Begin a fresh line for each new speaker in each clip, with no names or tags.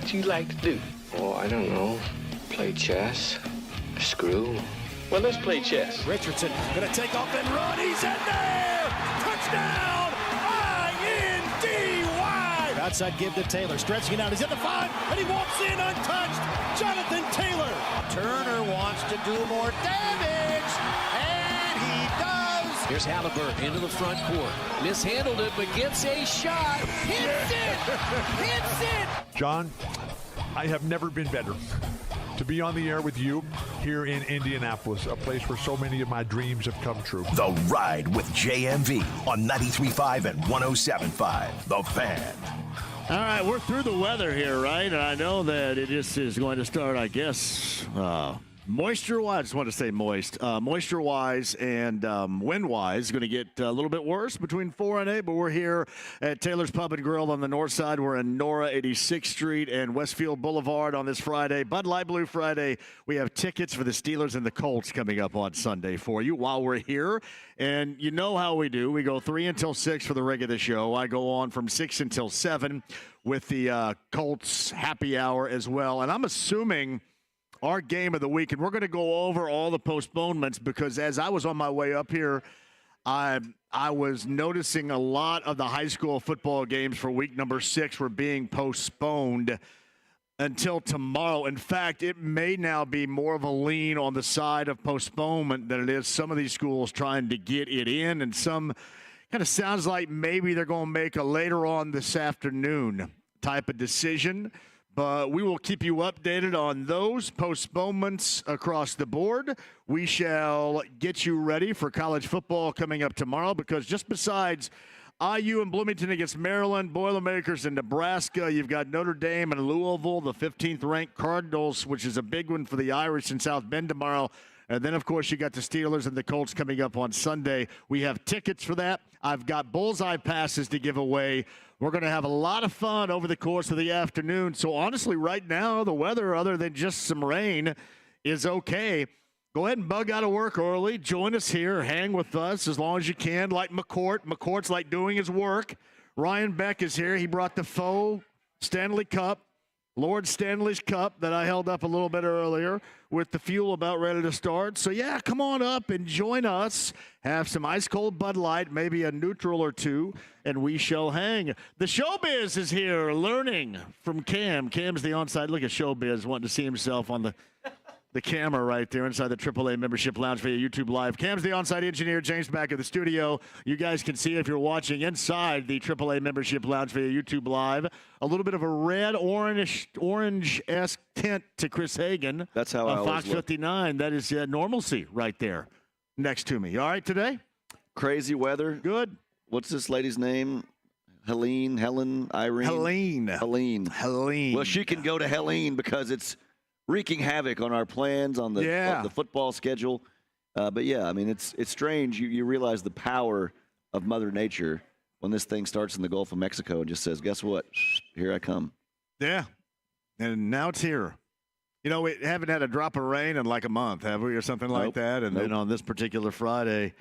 What do you like to do?
Oh, I don't know. Play chess. Screw.
Well, let's play chess.
Richardson going to take off and run. He's in there! Touchdown! I-N-D-Y! Outside give to Taylor. Stretching it out. He's at the 5, and he walks in untouched. Jonathan Taylor. Turner wants to do more damage, and he does.
Here's Halliburton into the front court. Mishandled it, but gets a shot. Hits it! Hits it!
John, I have never been better to be on the air with you here in Indianapolis, a place where so many of my dreams have come true.
The Ride with JMV on 93.5 and 107.5. The Fan.
All right, we're through the weather here, right? And I know that it just is going to start, I guess, moisture-wise. I just want to say moist. Moisture-wise and wind-wise going to get a little bit worse between 4 and 8, but we're here at Taylor's Pub and Grill on the north side. We're in Nora 86th Street and Westfield Boulevard on this Friday. Bud Light Blue Friday. We have tickets for the Steelers and the Colts coming up on Sunday for you while we're here. And you know how we do. We go 3 until 6 for the rig of the show. I go on from 6 until 7 with the Colts happy hour as well. And I'm assuming our game of the week, and we're going to go over all the postponements because as I was on my way up here, I was noticing a lot of the high school football games for week number 6 were being postponed until tomorrow. In fact, it may now be more of a lean on the side of postponement than it is some of these schools trying to get it in, and some kind of sounds like maybe they're going to make a later on this afternoon type of decision. But we will keep you updated on those postponements across the board. We shall get you ready for college football coming up tomorrow because just besides IU and Bloomington against Maryland, Boilermakers in Nebraska, you've got Notre Dame and Louisville, the 15th-ranked Cardinals, which is a big one for the Irish in South Bend tomorrow. And then, of course, you got the Steelers and the Colts coming up on Sunday. We have tickets for that. I've got bullseye passes to give away. We're going to have a lot of fun over the course of the afternoon. So, honestly, right now, the weather, other than just some rain, is okay. Go ahead and bug out of work early. Join us here. Hang with us as long as you can, like McCourt. McCourt's like doing his work. Ryan Beck is here. He brought the faux Stanley Cup. Lord Stanley's Cup that I held up a little bit earlier with the fuel about ready to start. So, yeah, come on up and join us. Have some ice-cold Bud Light, maybe a neutral or two, and we shall hang. The Showbiz is here learning from Cam. Cam's the onside. Look at Showbiz wanting to see himself on the camera right there inside the AAA Membership Lounge via YouTube Live. Cam's the on-site engineer. James back at the studio. You guys can see if you're watching inside the AAA Membership Lounge via YouTube Live. A little bit of a red, orange-esque tint to Chris Hagan.
That's how I always
Fox
look.
59. That is normalcy right there next to me. You all right today?
Crazy weather.
Good.
What's this lady's name? Helen, Irene? Helene. Well, she can go to Helene because it's wreaking havoc on our plans, on the football schedule. But, yeah, I mean, it's strange. You realize the power of Mother Nature when this thing starts in the Gulf of Mexico and just says, guess what? Here I come.
Yeah. And now it's here. You know, we haven't had a drop of rain in like a month, have we, or something like that? And then on this particular Friday,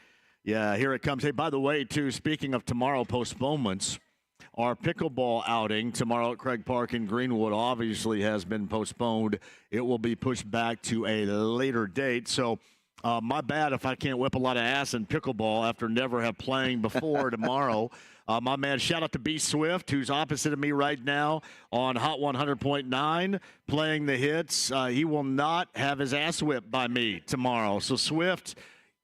yeah, here it comes. Hey, by the way, too, speaking of tomorrow postponements, our pickleball outing tomorrow at Craig Park in Greenwood obviously has been postponed. It will be pushed back to a later date. So my bad if I can't whip a lot of ass in pickleball after never have playing before tomorrow. My man, shout out to B. Swift, who's opposite of me right now on Hot 100.9, playing the hits. He will not have his ass whipped by me tomorrow. So, Swift,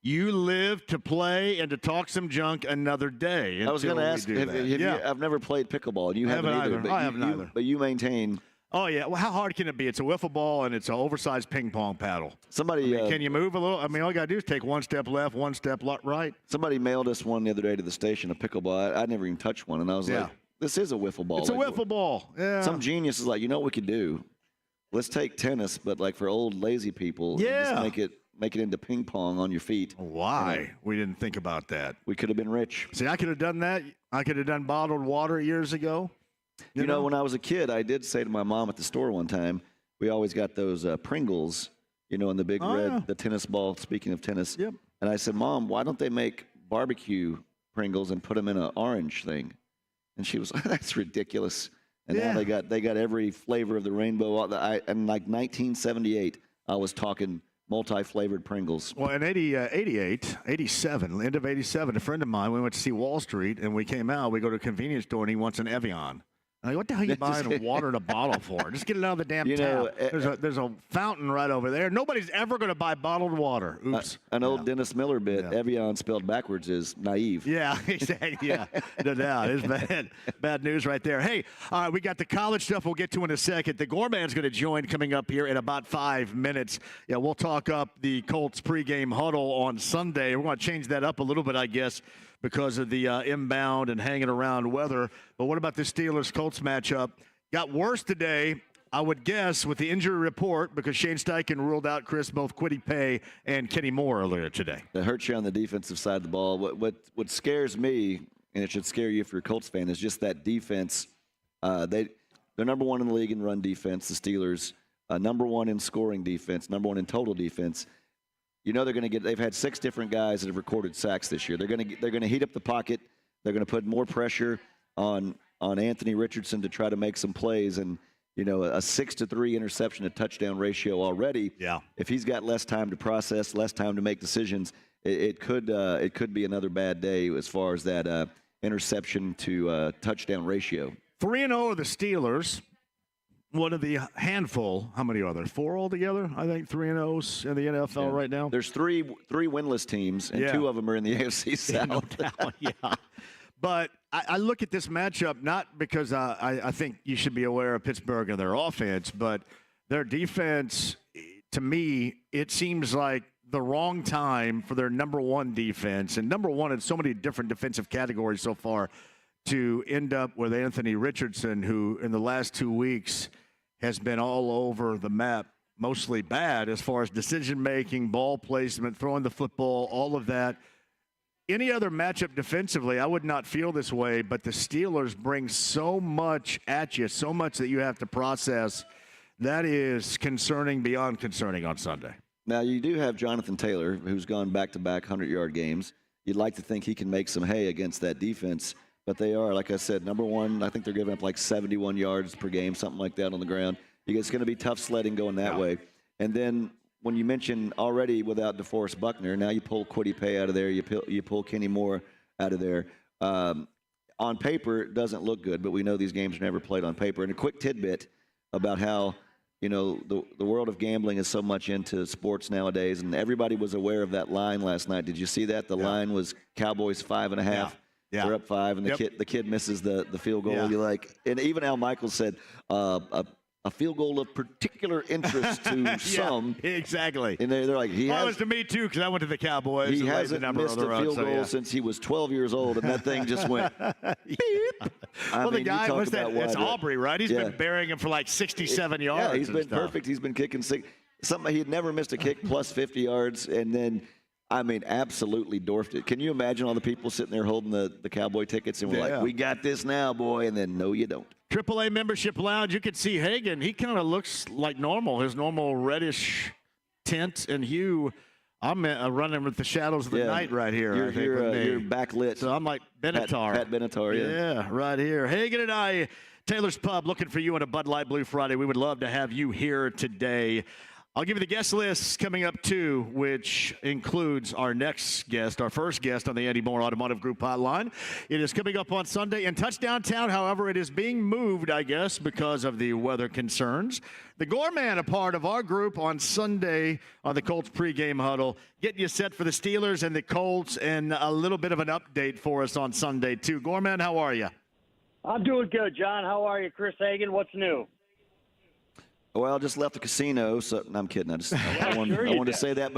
you live to play and to talk some junk another day.
I was going to ask, I've never played pickleball. You haven't either.
I haven't either.
But you maintain.
Oh, yeah. Well, how hard can it be? It's a wiffle ball, and it's an oversized ping pong paddle. Can you move a little? I mean, all you got to do is take one step left, one step right.
Somebody mailed us one the other day to the station, a pickleball. I never even touched one, and I was like, this is a wiffle ball.
It's a wiffle ball. Yeah.
Some genius is like, you know what we could do? Let's take tennis, but like for old lazy people, and just make it into ping pong on your feet.
Why? We didn't think about that.
We could have been rich.
See, I could have done that. I could have done bottled water years ago.
You know, when I was a kid, I did say to my mom at the store one time, we always got those Pringles, you know, in the big red, the tennis ball, speaking of tennis.
Yep.
And I said, Mom, why don't they make barbecue Pringles and put them in an orange thing? And she was like, that's ridiculous. And now they got every flavor of the rainbow. And like 1978, I was talking multi-flavored Pringles.
Well, in 87, end of 87, a friend of mine, we went to see Wall Street, and we came out. We go to a convenience store, and he wants an Evian. I'm like, what the hell are you buying water in a bottle for? Just get it out of the damn tap. There's a fountain right over there. Nobody's ever going to buy bottled water. Oops.
An old Dennis Miller bit, Evian spelled backwards is naive.
Yeah, exactly. Yeah, no doubt. It's bad. Bad news right there. Hey, all right, we got the college stuff we'll get to in a second. The Gorman's going to join coming up here in about 5 minutes. Yeah, we'll talk up the Colts pregame huddle on Sunday. We're going to change that up a little bit, I guess, because of the inbound and hanging around weather. But what about the Steelers-Colts matchup? Got worse today, I would guess, with the injury report because Shane Steichen ruled out both Kwity Paye and Kenny Moore earlier today.
That hurts you on the defensive side of the ball. What scares me, and it should scare you if you're a Colts fan, is just that defense. They're number one in the league in run defense, the Steelers. Number one in scoring defense, number one in total defense. You know they've had 6 different guys that have recorded sacks this year. They're going to heat up the pocket. They're going to put more pressure on Anthony Richardson to try to make some plays. And, a 6-3 interception to touchdown ratio already. Yeah. If he's got less time to process, less time to make decisions, it could be another bad day as far as that interception to touchdown ratio.
3-0 are the Steelers. One of the handful, how many are there? 4 altogether, I think, 3-0s in the NFL right now.
There's three winless teams, and 2 of them are in the AFC South.
No doubt, yeah. But I look at this matchup not because I think you should be aware of Pittsburgh and their offense, but their defense, to me, it seems like the wrong time for their number one defense, and number one in so many different defensive categories so far, to end up with Anthony Richardson, who in the last 2 weeks has been all over the map, mostly bad as far as decision-making, ball placement, throwing the football, all of that. Any other matchup defensively, I would not feel this way, but the Steelers bring so much at you, so much that you have to process. That is concerning beyond concerning on Sunday.
Now, you do have Jonathan Taylor, who's gone back-to-back 100-yard games. You'd like to think he can make some hay against that defense. But they are, like I said, number one. I think they're giving up like 71 yards per game, something like that on the ground. It's going to be tough sledding going that way. And then when you mention already without DeForest Buckner, now you pull Kwity Paye out of there, you pull Kenny Moore out of there. On paper, it doesn't look good, but we know these games are never played on paper. And a quick tidbit about how, the world of gambling is so much into sports nowadays, and everybody was aware of that line last night. Did you see that? The line was Cowboys 5.5. Yeah. They're up 5, and the kid misses the field goal. Yeah. And even Al Michaels said a field goal of particular interest to some.
Exactly.
And they're like,
it was to me too because I went to the Cowboys.
He hasn't missed a field goal since he was 12 years old, and that thing just went beep.
The guy was that's Aubrey, right? He's been burying him for like 67 yards.
Yeah, he's been perfect. He's been kicking something. He had never missed a kick plus 50 yards, and then. Absolutely dwarfed it. Can you imagine all the people sitting there holding the Cowboy tickets and we're like, we got this now, boy, and then no, you don't.
AAA Membership Lounge, you can see Hagan. He kind of looks like normal, his normal reddish tint and hue. I'm running with the shadows of the night right here.
You're backlit.
So I'm like Benatar.
Pat Benatar,
yeah, right here. Hagan and I, Taylor's Pub, looking for you on a Bud Light Blue Friday. We would love to have you here today. I'll give you the guest list coming up, too, which includes our next guest, our first guest on the Andy Moore Automotive Group hotline. It is coming up on Sunday in Touchdown Town. However, it is being moved, I guess, because of the weather concerns. The Gorman, a part of our group on Sunday on the Colts pregame huddle, getting you set for the Steelers and the Colts, and a little bit of an update for us on Sunday, too. Gorman, how are you?
I'm doing good, John. How are you, Chris Hagan? What's new?
Well, I just left the casino, so no, I'm kidding. I wanted to say that.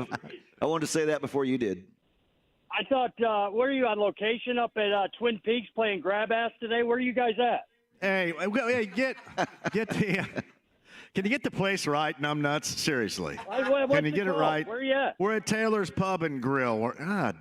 I wanted to say that before you did.
I thought, where are you on location up at Twin Peaks playing grab ass today? Where are you guys at?
Hey, get the. Can you get the place right, numbnuts? Seriously. Can you get it right?
Where are you at?
We're at Taylor's Pub and Grill.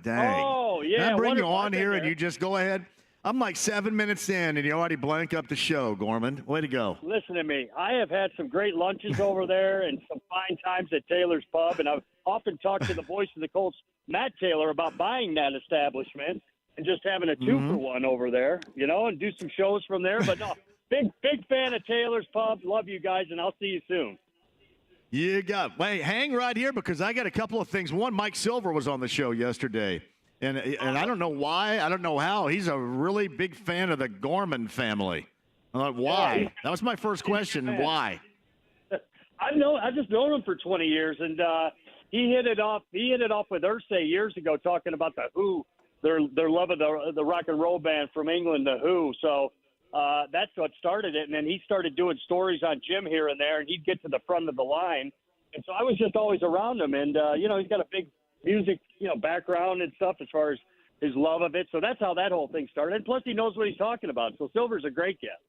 Dang.
Oh, yeah.
Can I bring you on here and you just go ahead? I'm like 7 minutes in, and you already blank up the show, Gorman. Way to go.
Listen to me. I have had some great lunches over there and some fine times at Taylor's Pub, and I've often talked to the voice of the Colts, Matt Taylor, about buying that establishment and just having a two-for-one over there, and do some shows from there. But no, Big fan of Taylor's Pub. Love you guys, and I'll see you soon.
You got. Wait, hang right here because I got a couple of things. One, Mike Silver was on the show yesterday, and I don't know why, I don't know how. He's a really big fan of the Gorman family. I'm like, why? That was my first question. Why?
I've just known him for 20 years, and he hit it off. He hit it off with Irsay years ago, talking about the Who, their love of the rock and roll band from England, the Who. So that's what started it. And then he started doing stories on Jim here and there, and he'd get to the front of the line. And so I was just always around him, and he's got a big music background and stuff as far as his love of it. So that's how that whole thing started. And plus, he knows what he's talking about. So Silver's a great guest.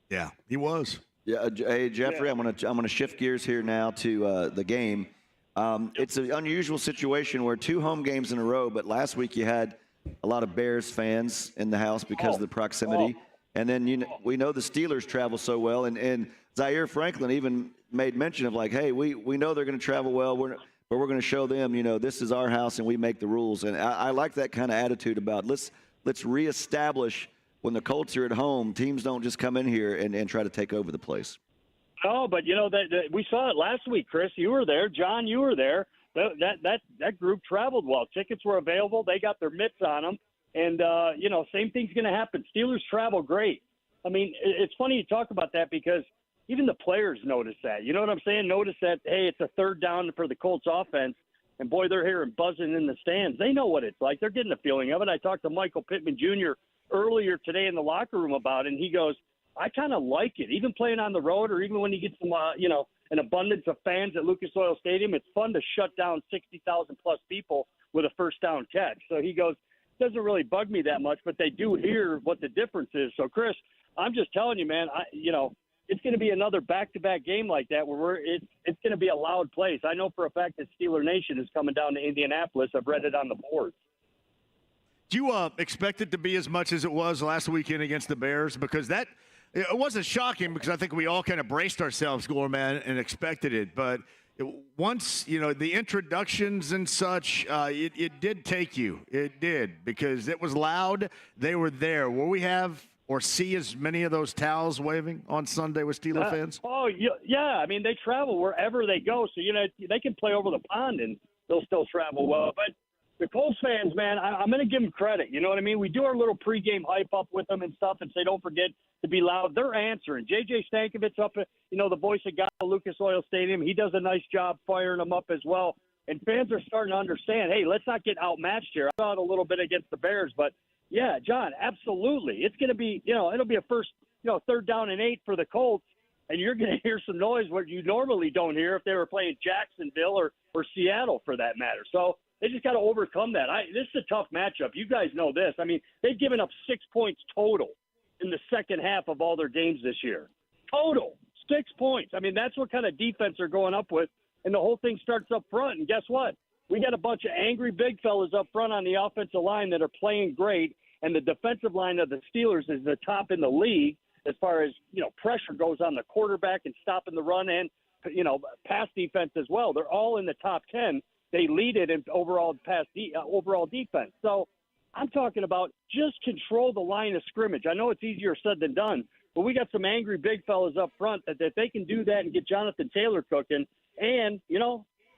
Yeah, he was.
Yeah, hey Jeffrey,
Yeah.
I'm gonna shift gears here now to the game. It's an unusual situation where 2 home games in a row, but last week you had a lot of Bears fans in the house because of the proximity, and then we know the Steelers travel so well, and Zaire Franklin even made mention of like, hey, we know they're going to travel well, but we're going to show them, this is our house and we make the rules, and I like that kind of attitude about let's reestablish. When the Colts are at home, teams don't just come in here and try to take over the place.
Oh, but that we saw it last week, Chris. You were there, John. You were there. That group traveled well. Tickets were available. They got their mitts on them, and same thing's going to happen. Steelers travel great. I mean, it's funny you talk about that because even the players notice that. You know what I'm saying? Notice that. Hey, it's a 3rd down for the Colts offense, and boy, they're hearing buzzing in the stands. They know what it's like. They're getting a feeling of it. I talked to Michael Pittman Jr. earlier today in the locker room about it, and he goes, I kind of like it. Even playing on the road or even when you get some, an abundance of fans at Lucas Oil Stadium, it's fun to shut down 60,000-plus people with a first down catch. So he goes, it doesn't really bug me that much, but they do hear what the difference is. So, Chris, I'm just telling you, man, it's going to be another back-to-back game like that where it's going to be a loud place. I know for a fact that Steeler Nation is coming down to Indianapolis. I've read it on the boards.
Do you expect it to be as much as it was last weekend against the Bears? Because it wasn't shocking because I think we all kind of braced ourselves, Gorman, and expected it. But once, the introductions and such, it did take you. It did because it was loud. They were there. Will we have or see as many of those towels waving on Sunday with Steeler fans?
Oh, yeah. I mean, they travel wherever they go. So, they can play over the pond and they'll still travel well. But the Colts fans, man, I'm going to give them credit. You know what I mean? We do our little pregame hype up with them and stuff and say, don't forget to be loud. They're answering. J.J. Stankovic's up at, the voice of God at Lucas Oil Stadium. He does a nice job firing them up as well. And fans are starting to understand, hey, let's not get outmatched here. I thought a little bit against the Bears, but, yeah, John, absolutely. It's going to be, it'll be a first, 3rd down and 8 for the Colts. And you're going to hear some noise where you normally don't hear if they were playing Jacksonville or Seattle for that matter. So, they just got to overcome that. This is a tough matchup. You guys know this. I mean, they've given up 6 points total in the second half of all their games this year. Total, 6 points. I mean, that's what kind of defense they're going up with, and the whole thing starts up front. And guess what? We got a bunch of angry big fellas up front on the offensive line that are playing great, and the defensive line of the Steelers is the top in the league as far as, pressure goes on the quarterback and stopping the run and, pass defense as well. They're all in the top 10. They lead it in overall defense. So I'm talking about just control the line of scrimmage. I know it's easier said than done, but we got some angry big fellas up front that they can do that and get Jonathan Taylor cooking. And,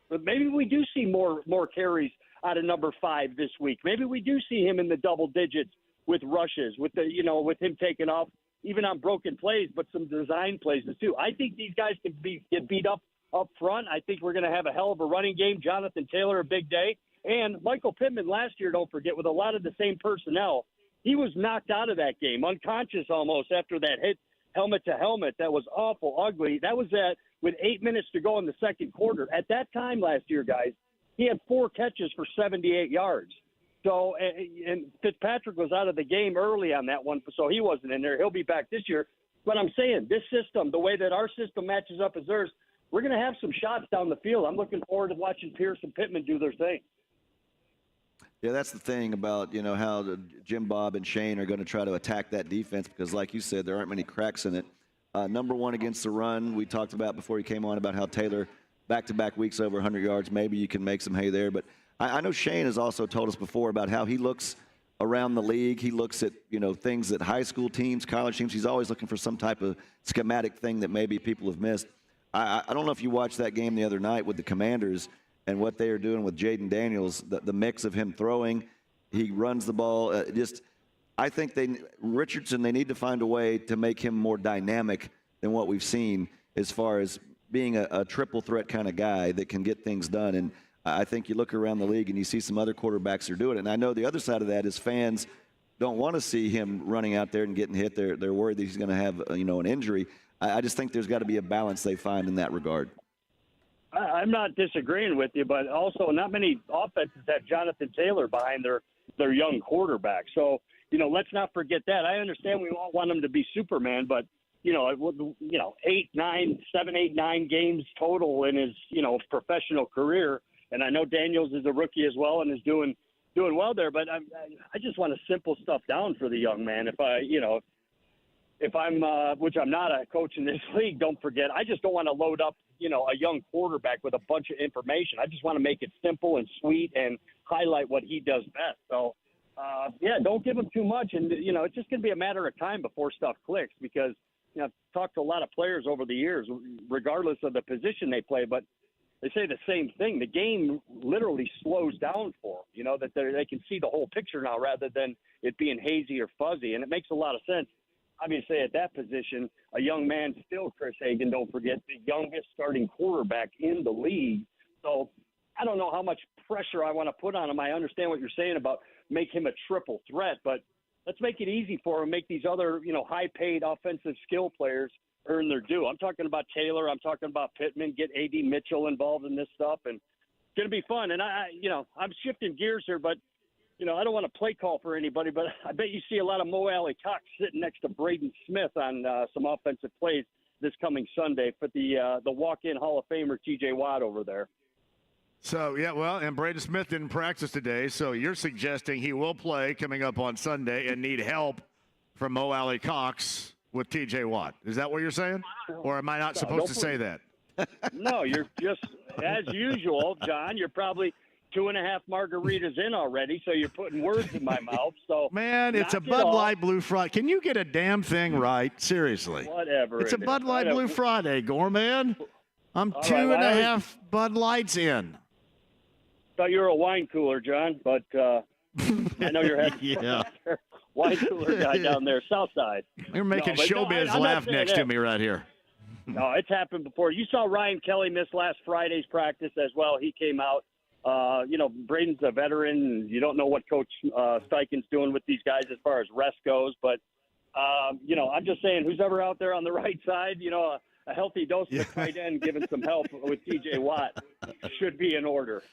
maybe we do see more carries out of number 5 this week. Maybe we do see him in the double digits with rushes, with him taking off even on broken plays, but some design plays too. I think these guys can get beat up front. I think we're going to have a hell of a running game. Jonathan Taylor, a big day. And Michael Pittman last year, don't forget, with a lot of the same personnel, he was knocked out of that game, unconscious almost after that hit helmet to helmet. That was awful, ugly. That was with 8 minutes to go in the second quarter. At that time last year, guys, he had 4 catches for 78 yards. So, and Fitzpatrick was out of the game early on that one, so he wasn't in there. He'll be back this year. But I'm saying this system, the way that our system matches up as theirs, we're going to have some shots down the field. I'm looking forward to watching Pierce and Pittman do their thing.
Yeah, that's the thing about, how Jim Bob and Shane are going to try to attack that defense because, like you said, there aren't many cracks in it. Number 1 against the run, we talked about before he came on about how Taylor, back-to-back weeks over 100 yards, maybe you can make some hay there. But I know Shane has also told us before about how he looks around the league. He looks at, things that high school teams, college teams. He's always looking for some type of schematic thing that maybe people have missed. I don't know if you watched that game the other night with the Commanders and what they are doing with Jaden Daniels, the mix of him throwing. He runs the ball. I think Richardson, they need to find a way to make him more dynamic than what we've seen as far as being a triple threat kind of guy that can get things done. And I think you look around the league and you see some other quarterbacks are doing it. And I know the other side of that is fans don't want to see him running out there and getting hit. They're worried that he's going to have, an injury. I just think there's got to be a balance they find in that regard.
I'm not disagreeing with you, but also not many offenses have Jonathan Taylor behind their young quarterback. So, let's not forget that. I understand we all want him to be Superman, but 8, 9, 7, 8, 9 games total in his, professional career. And I know Daniels is a rookie as well and is doing well there, but I just want to simple stuff down for the young man. If I'm, which I'm not a coach in this league, don't forget, I just don't want to load up, a young quarterback with a bunch of information. I just want to make it simple and sweet and highlight what he does best. So, don't give him too much. And, it's just going to be a matter of time before stuff clicks because, I've talked to a lot of players over the years, regardless of the position they play, but they say the same thing. The game literally slows down for them, that they can see the whole picture now rather than it being hazy or fuzzy. And it makes a lot of sense. Obviously, at that position, a young man still, Chris Hagan, don't forget, the youngest starting quarterback in the league. So I don't know how much pressure I want to put on him. I understand what you're saying about make him a triple threat, but let's make it easy for him, make these other, high-paid offensive skill players earn their due. I'm talking about Taylor. I'm talking about Pittman. Get A.D. Mitchell involved in this stuff, and it's going to be fun. And, I'm shifting gears here, but, I don't want to play call for anybody, but I bet you see a lot of Mo Alley Cox sitting next to Braden Smith on some offensive plays this coming Sunday for the walk-in Hall of Famer T.J. Watt over there.
So, and Braden Smith didn't practice today, so you're suggesting he will play coming up on Sunday and need help from Mo Alley Cox with T.J. Watt. Is that what you're saying? Or am I not supposed to say that?
No, you're just, as usual, John, you're probably 2.5 margaritas in already, so you're putting words in my mouth. So,
man, it's a Bud Light Blue Friday. Can you get a damn thing right? Seriously.
Whatever.
It's a Bud Light Blue Friday, Gorman. I'm 2.5 Bud Lights in.
Thought you were a wine cooler, John, but I know you're heading wine cooler guy down there, south side.
You're making Showbiz laugh next to me right here.
No, it's happened before. You saw Ryan Kelly miss last Friday's practice as well. He came out. Braden's a veteran, and you don't know what Coach Steichen's doing with these guys as far as rest goes. But, I'm just saying who's ever out there on the right side, a healthy dose of tight end giving some help with T.J. Watt should be in order.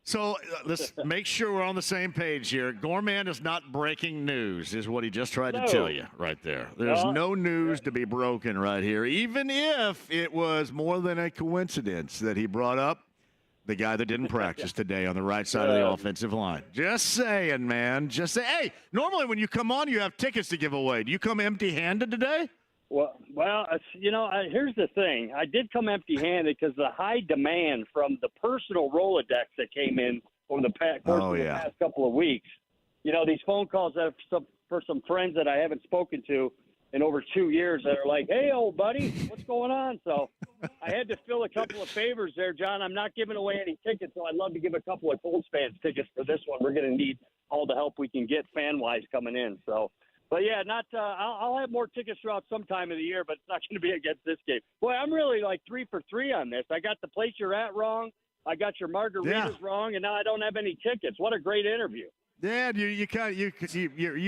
So let's make sure we're on the same page here. Gorman is not breaking news, is what he just tried to tell you right there. There's no news to be broken right here, even if it was more than a coincidence that he brought up the guy that didn't practice today on the right side of the offensive line. Just saying, man. Just say, hey, normally when you come on, you have tickets to give away. Do you come empty-handed today?
Well, here's the thing. I did come empty-handed because the high demand from the personal Rolodex that came in over the past couple of weeks. These phone calls for some friends that I haven't spoken to in over 2 years that are like, hey, old buddy, what's going on? So I had to fill a couple of favors there, John. I'm not giving away any tickets, so I'd love to give a couple of Colts fans tickets for this one. We're going to need all the help we can get fan-wise coming in. So, but, yeah, I'll have more tickets throughout some time of the year, but it's not going to be against this game. Boy, I'm really like 3 for 3 on this. I got the place you're at wrong. I got your margaritas wrong, and now I don't have any tickets. What a great interview.
Yeah,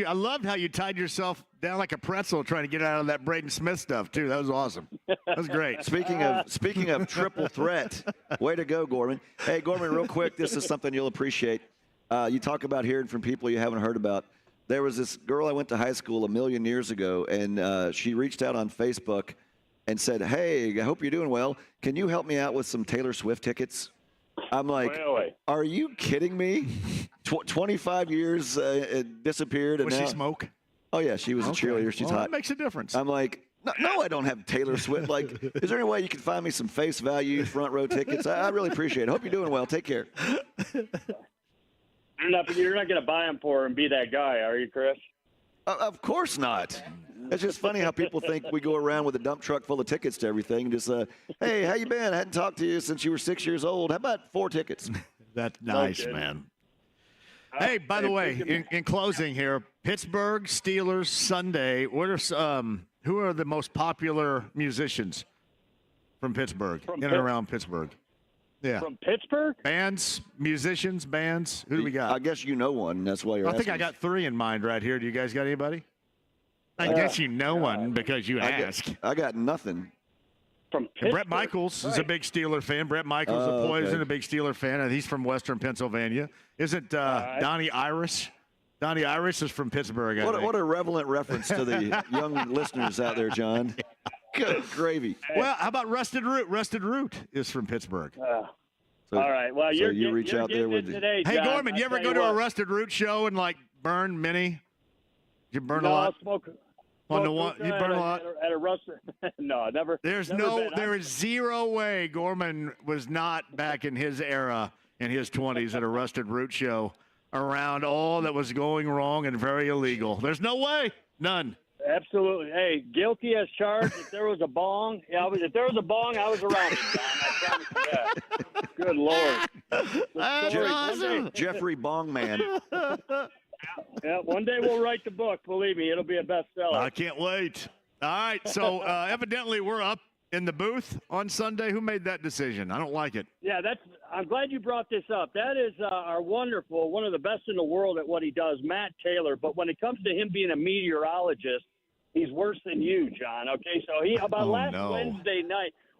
I loved how you tied yourself down like a pretzel trying to get out of that Braden Smith stuff too. That was awesome. That was great.
Speaking of triple threat, way to go, Gorman. Hey, Gorman, real quick, this is something you'll appreciate. You talk about hearing from people you haven't heard about. There was this girl I went to high school 1,000,000 years ago, and she reached out on Facebook and said, "Hey, I hope you're doing well. Can you help me out with some Taylor Swift tickets?" I'm like, really? Are you kidding me? 25 years disappeared. And
was she smoke?
Oh, yeah, she was a cheerleader. She's hot.
That makes a difference.
I'm like, no, I don't have Taylor Swift. Like, is there any way you can find me some face value front row tickets? I really appreciate it. Hope you're doing well. Take care.
You're not going to buy them for and be that guy, are you, Chris?
Of course not. It's just funny how people think we go around with a dump truck full of tickets to everything and just, hey, how you been? I hadn't talked to you since you were 6 years old. How about 4 tickets?
That's nice, man. Hey, by the way, in closing here, Pittsburgh Steelers Sunday. What are who are the most popular musicians from Pittsburgh, in and around Pittsburgh? Yeah.
From Pittsburgh?
Bands, musicians, bands. Who do we got?
I guess you know one. That's why you're asking.
I think I got 3 in mind right here. Do you guys got anybody? I guess you know one because you asked.
I got nothing.
From Pittsburgh.
Brett Michaels is a big Steeler fan. Brett Michaels of Poison, a big Steeler fan, and he's from Western Pennsylvania. Isn't Donnie Irish? Donnie Irish is from Pittsburgh.
What a relevant reference to the young listeners out there, John. Good gravy.
Well, how about Rusted Root? Rusted Root is from Pittsburgh.
All right. Well,
you reach out there with
today,
Hey,
John,
Gorman, you ever go to a Rusted Root show and like burn mini? Did you burn a lot? On the one, you burn a lot
at a Rusted. No, never.
There is zero way Gorman was not back in his era in his 20s at a Rusted Root show around all that was going wrong and very illegal. There's no way, none.
Absolutely. Hey, guilty as charged. If there was a bong, if there was a bong, I was around it, John. I promise you that. Good Lord.
That's awesome.
Jeffrey Bongman.
Yeah, one day we'll write the book. Believe me, it'll be a bestseller.
I can't wait. All right, so evidently we're up in the booth on Sunday. Who made that decision? I don't like it.
Yeah, I'm glad you brought this up. That is our wonderful, one of the best in the world at what he does, Matt Taylor. But when it comes to him being a meteorologist, he's worse than you, John. Okay, so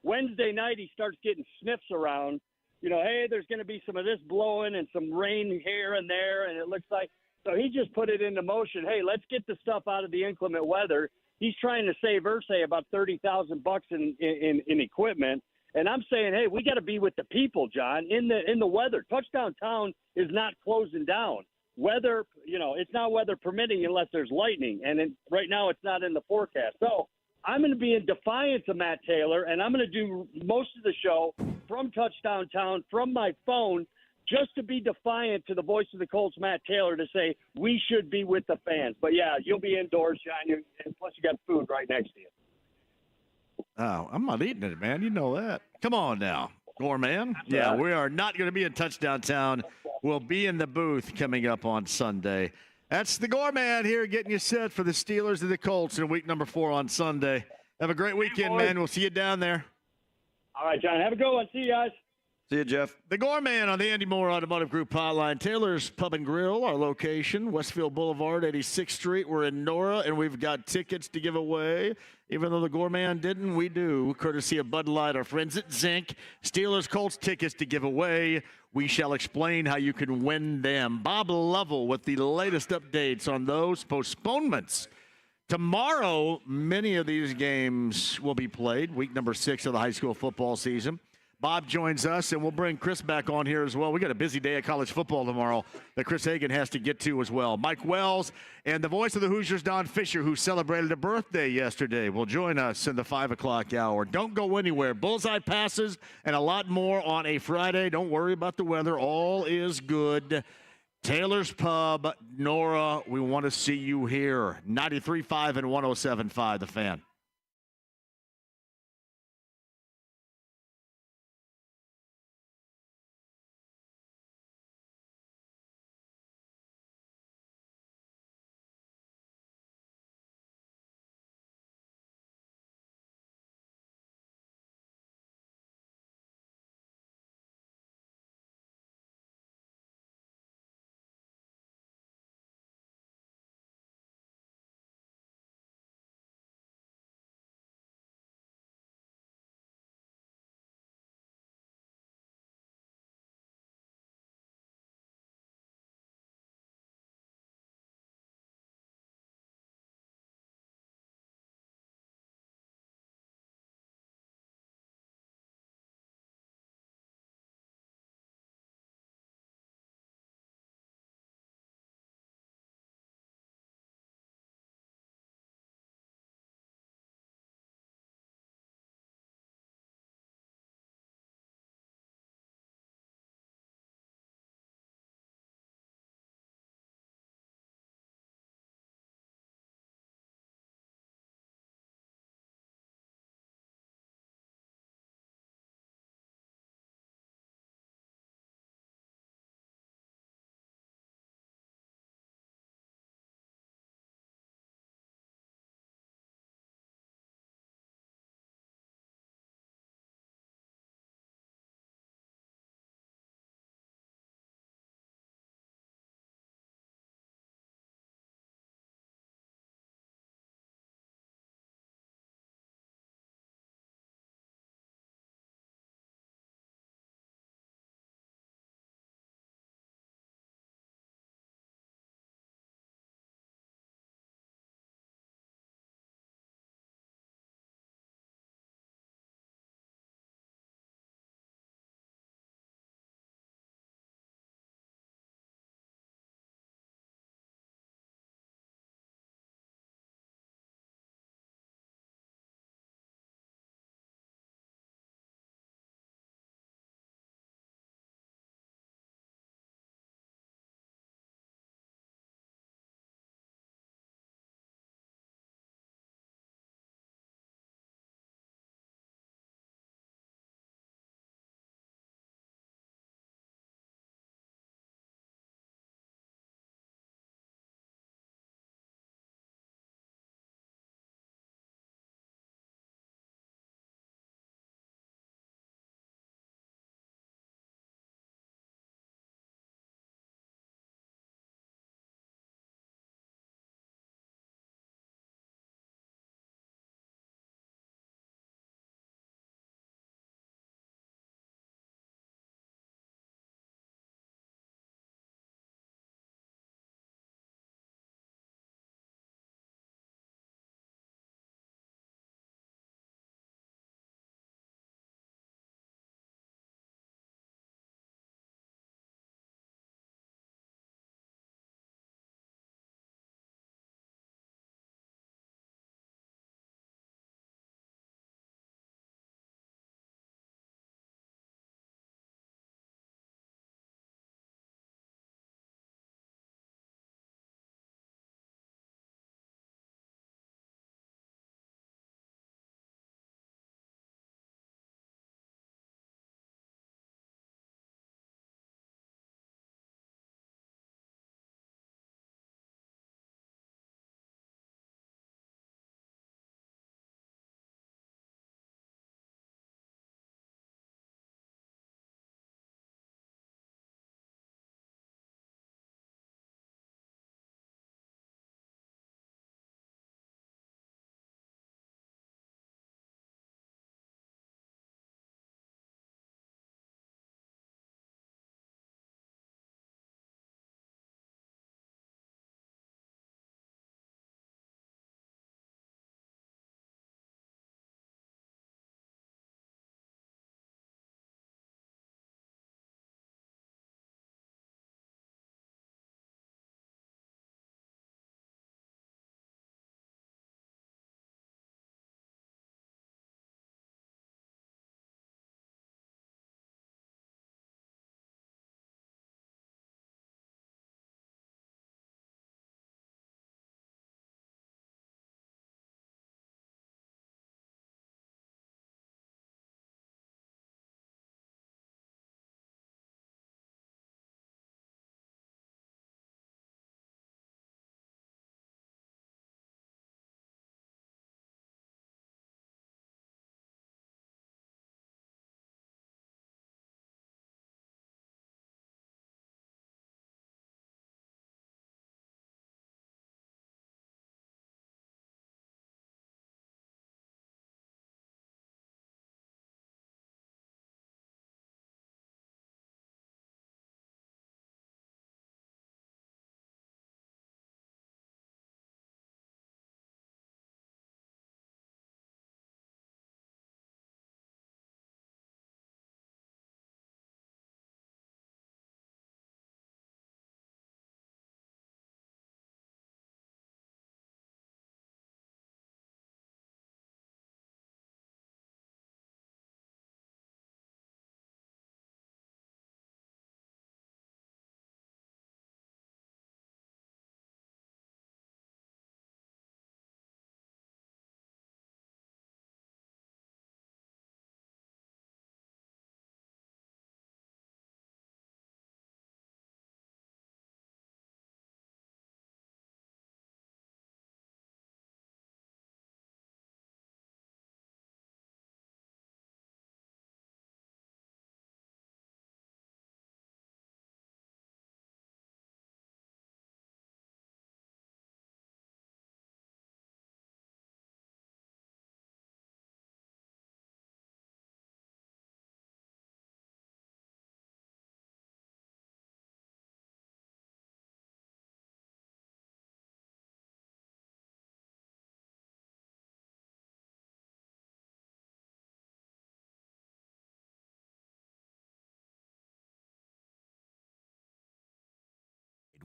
Wednesday night he starts getting sniffs around. You know, hey, there's going to be some of this blowing and some rain here and there, and it looks like. So he just put it into motion. Hey, let's get the stuff out of the inclement weather. He's trying to save Irsay about $30,000 in equipment, and I'm saying, hey, we got to be with the people, John. In the weather, Touchdown Town is not closing down. Weather, it's not weather permitting unless there's lightning, and right now it's not in the forecast. So I'm going to be in defiance of Matt Taylor, and I'm going to do most of the show from Touchdown Town from my phone. Just to be defiant to the voice of the Colts, Matt Taylor, to say we should be with the fans. But, yeah, you'll be indoors, John, and plus you got food right next to you.
Oh, I'm not eating it, man. You know that. Come on now, Gorman. Yeah, we are not going to be in Touchdown Town. We'll be in the booth coming up on Sunday. That's the Gorman here getting you set for the Steelers and the Colts in week number 4 on Sunday. Have a great weekend, man. We'll see you down there.
All right, John. Have a good one. See you guys.
See you, Jeff.
The Gorman on the Andy Moore Automotive Group hotline. Taylor's Pub and Grill, our location, Westfield Boulevard, 86th Street. We're in Nora, and we've got tickets to give away. Even though the Gorman didn't, we do. Courtesy of Bud Light, our friends at Zinc. Steelers Colts tickets to give away. We shall explain how you can win them. Bob Lovell with the latest updates on those postponements. Tomorrow, many of these games will be played. Week number 6 of the high school football season. Bob joins us, and we'll bring Chris back on here as well. We got a busy day of college football tomorrow that Chris Hagan has to get to as well. Mike Wells and the voice of the Hoosiers, Don Fisher, who celebrated a birthday yesterday, will join us in the 5 o'clock hour. Don't go anywhere. Bullseye passes and a lot more on a Friday. Don't worry about the weather. All is good. Taylor's Pub, Nora, we want to see you here. 93.5 and 107.5, The Fan.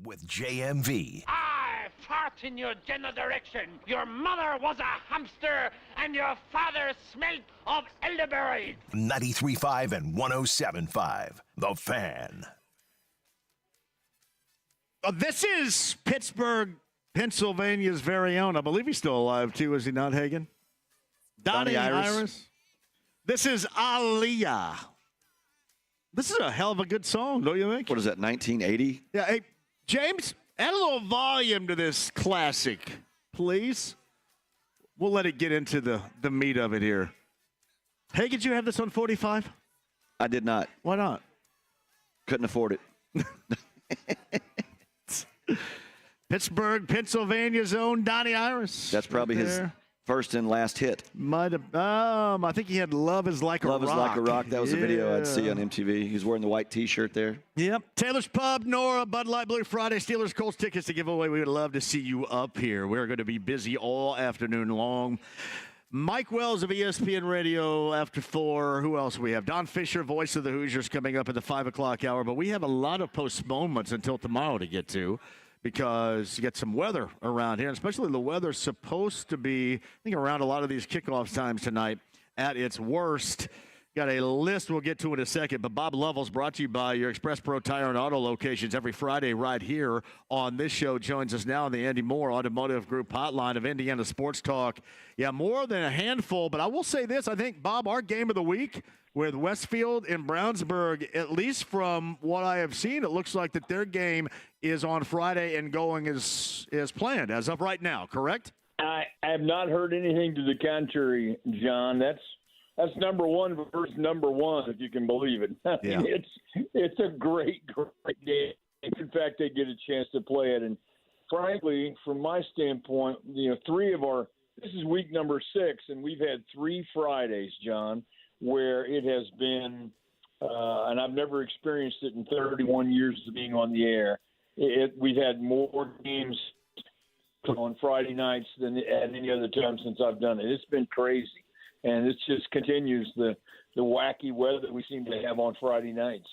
with JMV.
I fart in your general direction. Your mother was a hamster, and your father smelt of elderberry.
93.5 and 107.5. The Fan.
This is Pittsburgh, Pennsylvania's very own. I believe he's still alive, too, is he not, Hagan? Donnie Iris. This is Aliyah. This is a hell of a good song, don't you think?
What is that, 1980?
Yeah. Hey, James, add a little volume to this classic, please. We'll let it get into the meat of it here. Hey, did you have this on 45?
I did not.
Why not?
Couldn't afford it.
Pittsburgh, Pennsylvania's own Donnie Iris.
That's probably his first and last hit.
Might have. I think he had Love is Like a Rock.
Love is Like a Rock. That was a video I'd see on MTV. He's wearing the white T-shirt there.
Yep. Taylor's Pub, Nora, Bud Light Blue Friday, Steelers, Colts tickets to give away. We would love to see you up here. We're going to be busy all afternoon long. Mike Wells of ESPN Radio after 4. Who else we have? Don Fisher, voice of the Hoosiers, coming up at the 5 o'clock hour. But we have a lot of postponements until tomorrow to get to, because you get some weather around here, and especially the weather's supposed to be, I think, around a lot of these kickoff times tonight at its worst. Got a list we'll get to in a second, but Bob Lovell's brought to you by your Express Pro Tire and Auto locations every Friday right here on this show. Joins us now on the Andy Moore Automotive Group hotline of Indiana Sports Talk. Yeah, more than a handful, but I will say this. I think, Bob, our game of the week with Westfield and Brownsburg, at least from what I have seen, it looks like that their game is on Friday and going as planned as of right now, correct?
I have not heard anything to the contrary, John. That's number one versus number one, if you can believe it.
Yeah.
It's a great game. In fact, they get a chance to play it. And frankly, from my standpoint, this is week number 6, and we've had 3 Fridays, John, where it has been, and I've never experienced it in 31 years of being on the air. We've had more games on Friday nights than at any other time since I've done it. It's been crazy. And it just continues the wacky weather that we seem to have on Friday nights.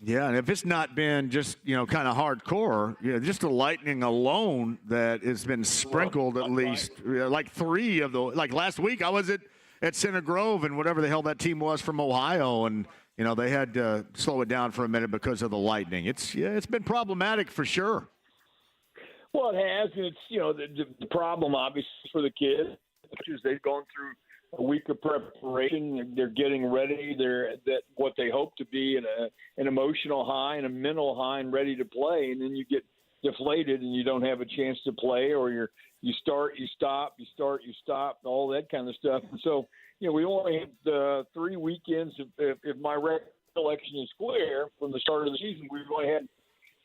Yeah, and if it's not been just, kind of hardcore, just the lightning alone that has been sprinkled at least, like 3 of the, like last week I was at Center Grove and whatever the hell that team was from Ohio, and, they had to slow it down for a minute because of the lightning. It's been problematic for sure.
Well, it has, and it's, the problem obviously for the kids is they've gone through a week of preparation. They're getting ready. They're what they hope to be an emotional high and a mental high and ready to play. And then you get deflated and you don't have a chance to play, or you start, you stop, you start, you stop, all that kind of stuff. And so, we only had 3 weekends. If my recollection is clear, from the start of the season, we've only had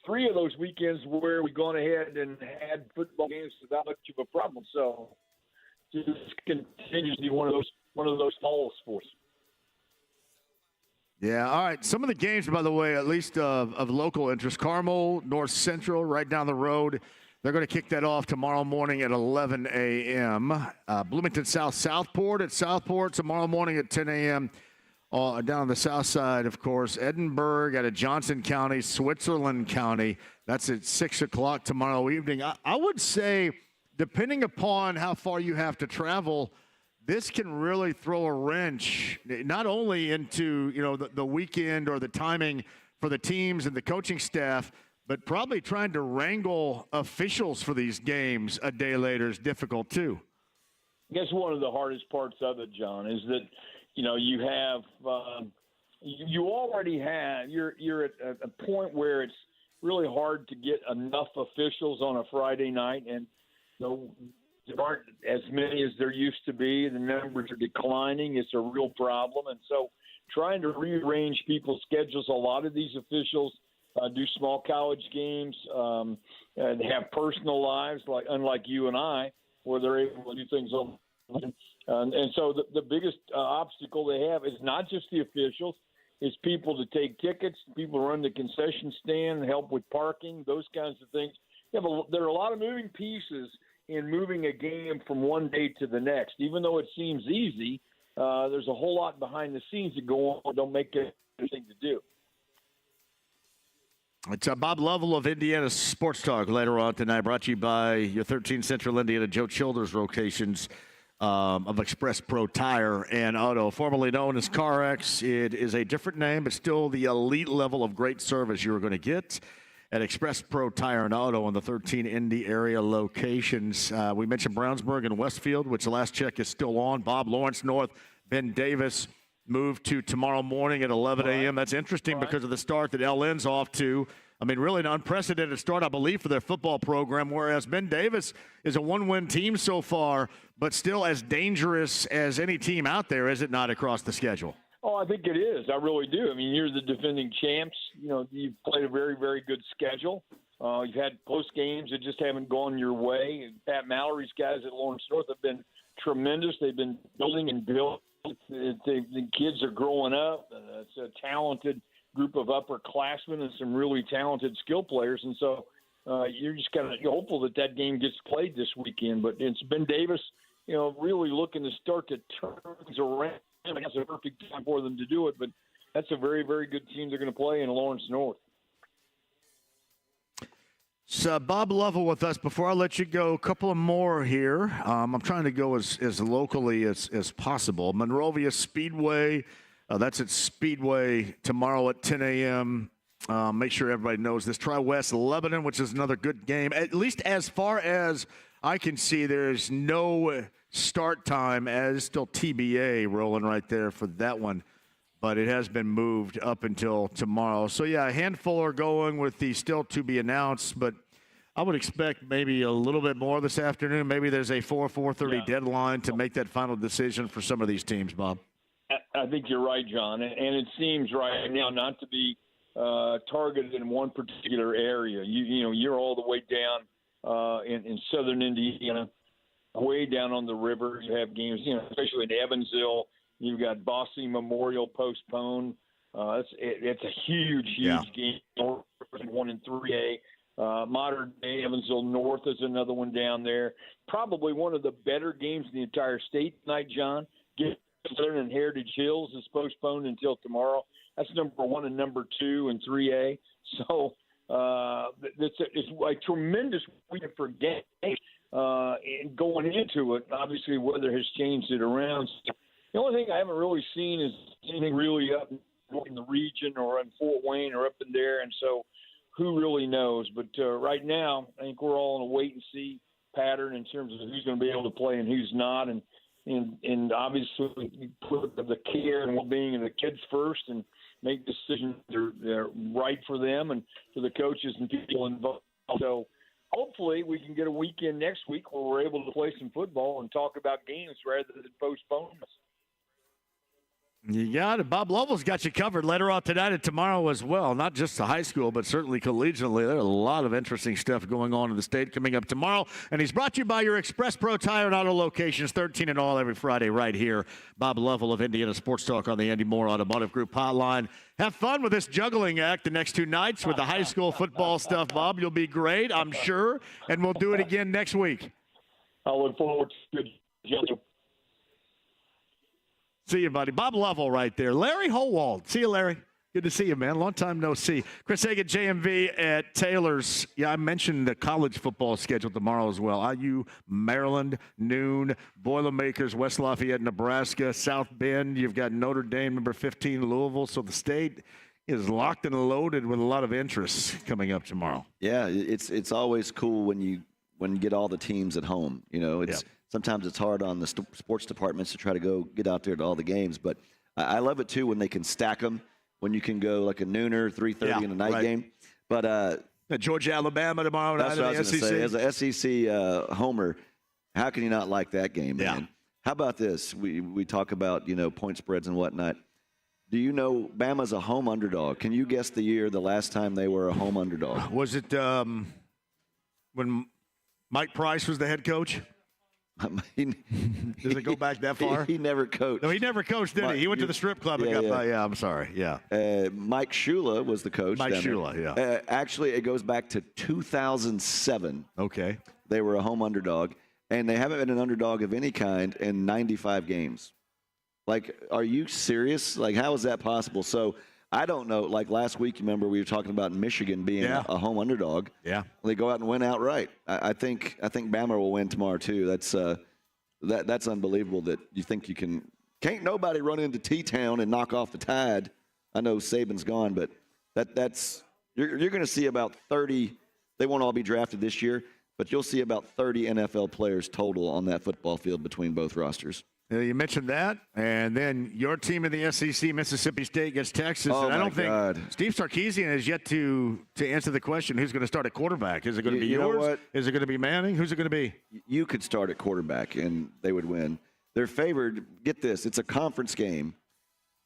3 of those weekends where we've gone ahead and had football games without much of a problem. So, just continues to be one of those falls for us.
Yeah, all right. Some of the games, by the way, at least of local interest. Carmel, North Central, right down the road. They're going to kick that off tomorrow morning at 11 a.m. Bloomington South, Southport at Southport tomorrow morning at 10 a.m. Down on the south side, of course. Edinburgh out of Johnson County, Switzerland County. That's at 6 o'clock tomorrow evening. I would say, depending upon how far you have to travel, this can really throw a wrench, not only into the weekend or the timing for the teams and the coaching staff, but probably trying to wrangle officials for these games a day later is difficult too.
I guess one of the hardest parts of it, John, is that you have you already have you're at a point where it's really hard to get enough officials on a Friday night, and there aren't as many as there used to be. The numbers are declining. It's a real problem. And so trying to rearrange people's schedules, a lot of these officials do small college games and have personal lives, unlike you and I, where they're able to do things on. And so the biggest obstacle they have is not just the officials. It's people to take tickets, people to run the concession stand, help with parking, those kinds of things. There are a lot of moving pieces in moving a game from one day to the next. Even though it seems easy, there's a whole lot behind the scenes that go on that don't make it anything to do.
It's Bob Lovell of Indiana Sports Talk later on tonight, brought to you by your 13 Central Indiana Joe Childers locations of Express Pro Tire and Auto, formerly known as CarX. It is a different name, but still the elite level of great service you're going to get at Express Pro Tire and Auto on the 13 Indy area locations. We mentioned Brownsburg and Westfield, which the last check is still on. Bob, Lawrence North, Ben Davis moved to tomorrow morning at 11 a.m. That's interesting because of the start that LN's off to. I mean, really an unprecedented start, I believe, for their football program, whereas Ben Davis is a one-win team so far, but still as dangerous as any team out there, is it not, across the schedule?
Oh, I think it is. I really do. I mean, you're the defending champs. You know, you've played a very, very good schedule. You've had close games that just haven't gone your way. Pat Mallory's guys at Lawrence North have been tremendous. They've been building and building. The kids are growing up. It's a talented group of upperclassmen and some really talented skill players. And so you're just kind of hopeful that that game gets played this weekend. But it's Ben Davis, you know, really looking to start to turn things around. I guess it's a perfect time for them to do it. But that's a very, very good team they're going to play in Lawrence North.
So Bob Lovell with us. Before I let you go, a couple of more here. I'm trying to go as locally as possible. Monrovia Speedway, that's at Speedway tomorrow at 10 a.m. Make sure everybody knows this. Tri-West Lebanon, which is another good game. At least as far as I can see, there's no start time, as still TBA rolling right there for that one. But it has been moved up until tomorrow. So, yeah, a handful are going with the still to be announced. But I would expect maybe a little bit more this afternoon. Maybe there's a 4:30 deadline to make that final decision for some of these teams, Bob.
I think you're right, John. And it seems right now not to be targeted in one particular area. You know, you're all the way down in southern Indiana, way down on the river. You have games, you know, especially in Evansville. You've got Bossy Memorial postponed. It's a huge game. North 1 and 3A. Modern Day Evansville North is another one down there. Probably one of the better games in the entire state tonight, John. Southern and Heritage Hills is postponed until tomorrow. That's number 1 and number 2 in 3A. So it's a tremendous weekend for games. And going into it, obviously weather has changed it around. The only thing I haven't really seen is anything really up in the region or in Fort Wayne or up in there, and so who really knows? But right now, I think we're all in a wait-and-see pattern in terms of who's going to be able to play and who's not, and obviously we put the care and well-being of the kids first and make decisions that are right for them and for the coaches and people involved. So hopefully we can get a weekend next week where we're able to play some football and talk about games rather than postponements.
You got it. Bob Lovell's got you covered later on tonight and tomorrow as well. Not just the high school, but certainly collegiately. There's a lot of interesting stuff going on in the state coming up tomorrow. And he's brought to you by your Express Pro Tire and Auto locations, 13 and all every Friday right here. Bob Lovell of Indiana Sports Talk on the Andy Moore Automotive Group hotline. Have fun with this juggling act the next 2 nights with the high school football stuff, Bob. You'll be great, I'm sure. And we'll do it again next week.
I look forward to it.
See you, buddy. Bob Lovell right there. Larry Howald. See you, Larry. Good to see you, man. Long time no see. Chris Hagan, JMV at Taylor's. Yeah, I mentioned the college football schedule tomorrow as well. IU, Maryland, noon. Boilermakers, West Lafayette, Nebraska. South Bend, you've got Notre Dame, number 15, Louisville. So the state is locked and loaded with a lot of interest coming up tomorrow.
Yeah, it's always cool when you get all the teams at home. You know, sometimes it's hard on the sports departments to try to go get out there to all the games, but I love it too when they can stack them, when you can go like a nooner, 3:30 in a night game. But
Georgia, Alabama tomorrow night in the SEC.
As an SEC homer, how can you not like that game, man?
Yeah.
How about this? We talk about, you know, point spreads and whatnot. Do you know Bama's a home underdog? Can you guess the last time they were a home underdog?
Was it when Mike Price was the head coach? Does it go back that far?
He never coached.
No, he never coached, did he? He went to the strip club and got by. Yeah, I'm sorry. Yeah.
Mike Shula was the coach.
Mike Shula, yeah.
Actually, it goes back to 2007.
Okay.
They were a home underdog, and they haven't been an underdog of any kind in 95 games. Like, are you serious? Like, how is that possible? So I don't know. Like last week, remember we were talking about Michigan being a home underdog.
Yeah.
They go out and win outright. I think Bama will win tomorrow too. That's unbelievable that you think you can. Can't nobody run into T-Town and knock off the Tide. I know Saban's gone, but that's you're going to see about 30. They won't all be drafted this year, but you'll see about 30 NFL players total on that football field between both rosters.
You mentioned that, and then your team in the SEC, Mississippi State, gets Texas.
Oh,
and I don't
God.
think Steve Sarkisian has yet to answer the question, who's going to start at quarterback? Is it going to be
You know
yours?
what?
Is it going to be Manning? Who's it going to be?
You could start at quarterback, and they would win. They're favored. Get this. It's a conference game.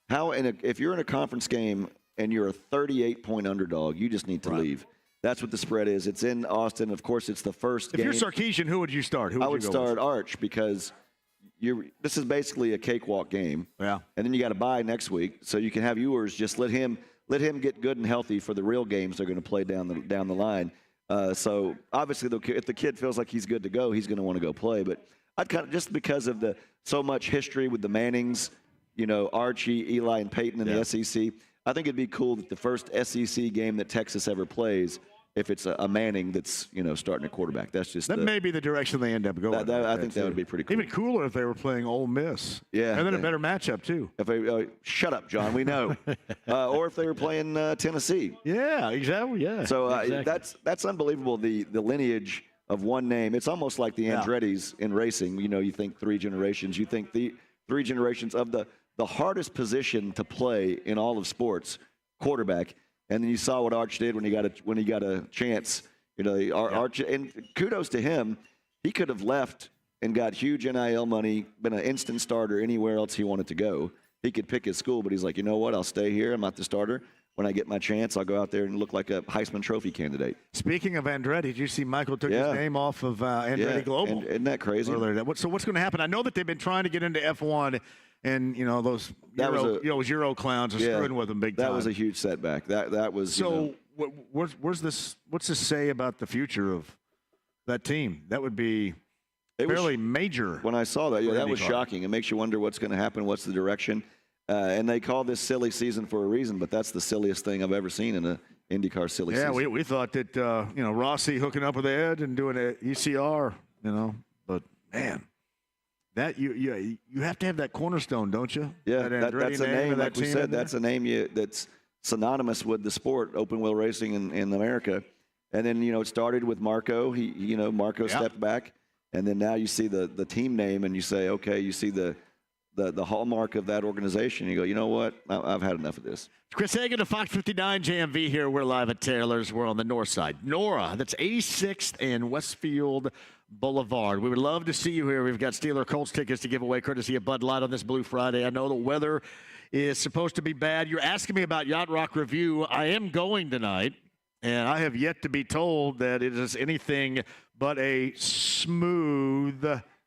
If you're in a conference game and you're a 38-point underdog, you just need to leave. That's what the spread is. It's in Austin. Of course, it's the first game.
If you're Sarkisian, who would you start?
I would start Arch because this is basically a cakewalk game.
Yeah.
And then you got to bye next week, so you can have yours. Just let him get good and healthy for the real games they're going to play down the line. So obviously, if the kid feels like he's good to go, he's going to want to go play. But I'd kind of just because of so much history with the Mannings, Archie, Eli, and Peyton in the SEC. I think it'd be cool that the first SEC game that Texas ever plays, if it's a Manning that's starting a quarterback. That's just
that may be the direction they end up going.
I think that would be pretty cool.
Even cooler if they were playing Ole Miss.
Yeah,
and then a better matchup too.
If they shut up, John, we know. Or if they were playing Tennessee.
Yeah, exactly. Yeah.
So that's unbelievable. The lineage of one name. It's almost like the Andretti's in racing. You think 3 generations. You think the 3 generations of the hardest position to play in all of sports, quarterback. And then you saw what Arch did when he got a chance. Arch, and kudos to him. He could have left and got huge NIL money, been an instant starter anywhere else he wanted to go. He could pick his school, but he's like, you know what? I'll stay here. I'm not the starter. When I get my chance, I'll go out there and look like a Heisman Trophy candidate.
Speaking of Andretti, did you see Michael took his name off of Andretti Global?
And isn't that crazy?
So what's going to happen? I know that they've been trying to get into F1. And those Euro clowns are screwing with them big time.
That was a huge setback. That was.
So where's this? What's this say about the future of that team? That would be fairly major.
When I saw that, that was shocking. It makes you wonder what's going to happen. What's the direction? And they call this silly season for a reason, but that's the silliest thing I've ever seen in an IndyCar silly season.
Yeah, we thought that Rossi hooking up with Ed and doing an ECR, but man. That you have to have that cornerstone, don't you?
Yeah, that's a name. Like we said, that's a name that's synonymous with the sport, open wheel racing in America. And then it started with Marco. Marco stepped back, and then now you see the team name, and you say, okay, you see the hallmark of that organization. You go, you know what? I've had enough of this.
Chris Hagan of Fox 59 JMV here. We're live at Taylor's. We're on the north side. Nora, that's 86th and Westfield Boulevard. We would love to see you here. We've got Steeler Colts tickets to give away courtesy of Bud Light on this Blue Friday. I know the weather is supposed to be bad. You're asking me about Yacht Rock Review. I am going tonight, and I have yet to be told that it is anything but a smooth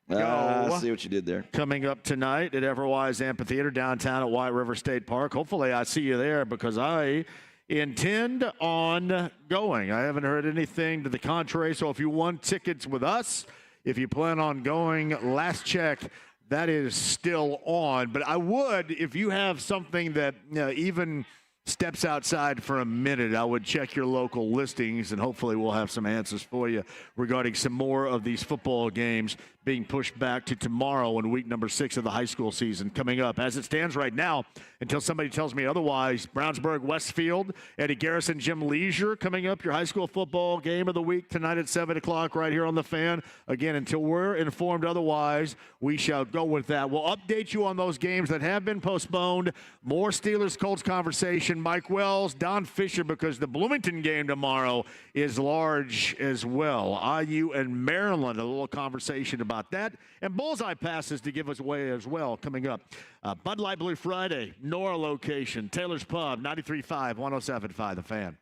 I see what you did there.
Coming up tonight at Everwise Amphitheater downtown at White River State Park. Hopefully I see you there because I intend on going. I haven't heard anything to the contrary. So if you won tickets with us, if you plan on going, last check, that is still on. But I would, if you have something that even steps outside for a minute, I would check your local listings, and hopefully we'll have some answers for you regarding some more of these football games being pushed back to tomorrow in week number 6 of the high school season coming up. As it stands right now, until somebody tells me otherwise, Brownsburg, Westfield, Eddie Garrison, Jim Leisure coming up, your high school football game of the week tonight at 7 o'clock right here on The Fan. Again, until we're informed otherwise, we shall go with that. We'll update you on those games that have been postponed. More Steelers-Colts conversation. Mike Wells, Don Fisher, because the Bloomington game tomorrow is large as well. IU and Maryland, a little conversation about that. And bullseye passes to give us away as well coming up. Bud Light Blue Friday, Nora location, Taylor's Pub, 93.5, 107.5, The Fan.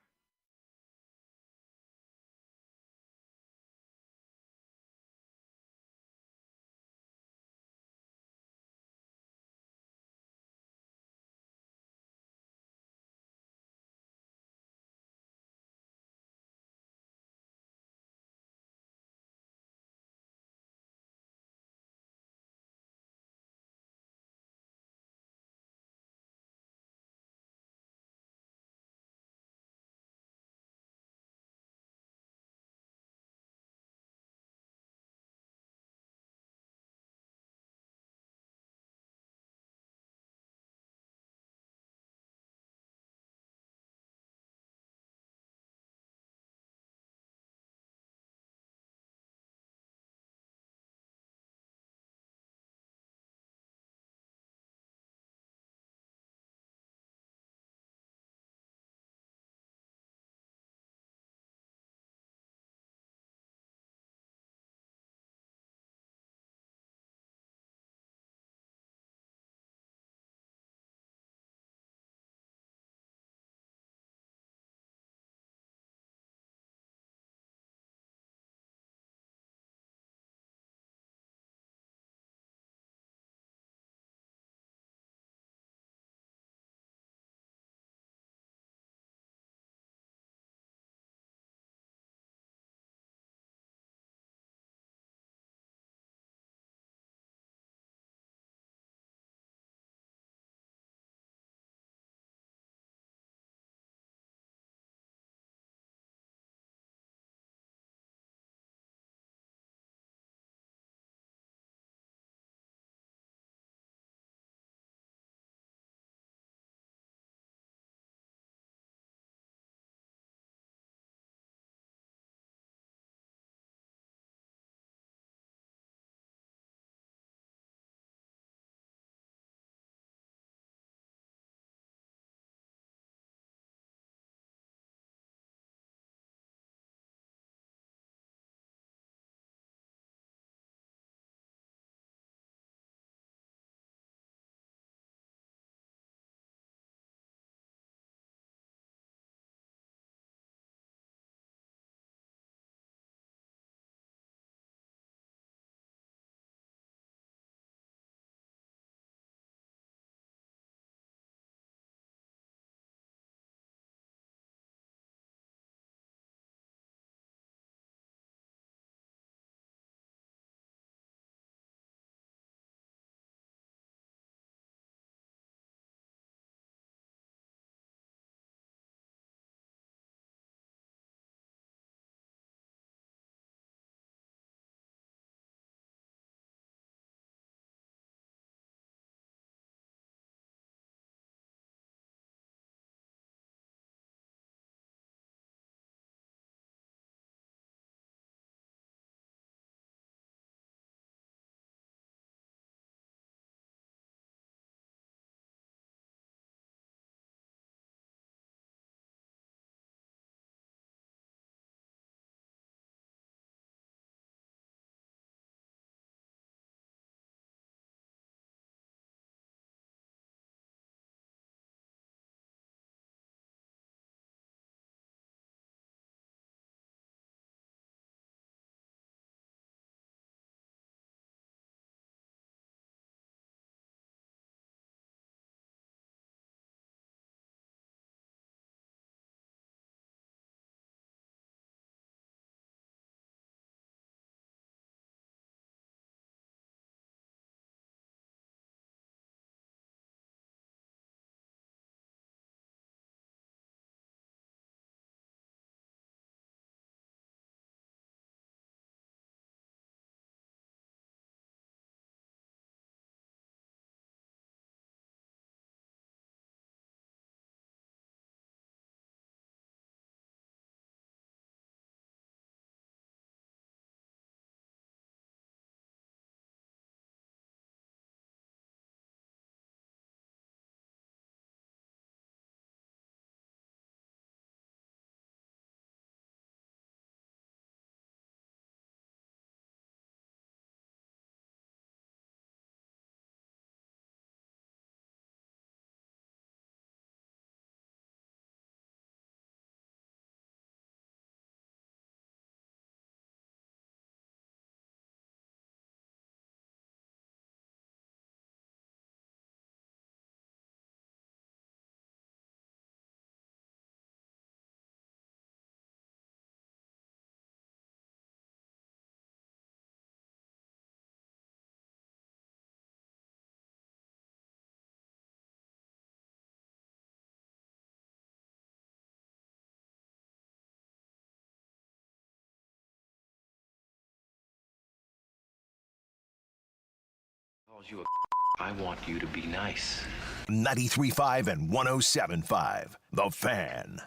I want you to be nice.
93.5 and 107.5. The Fan.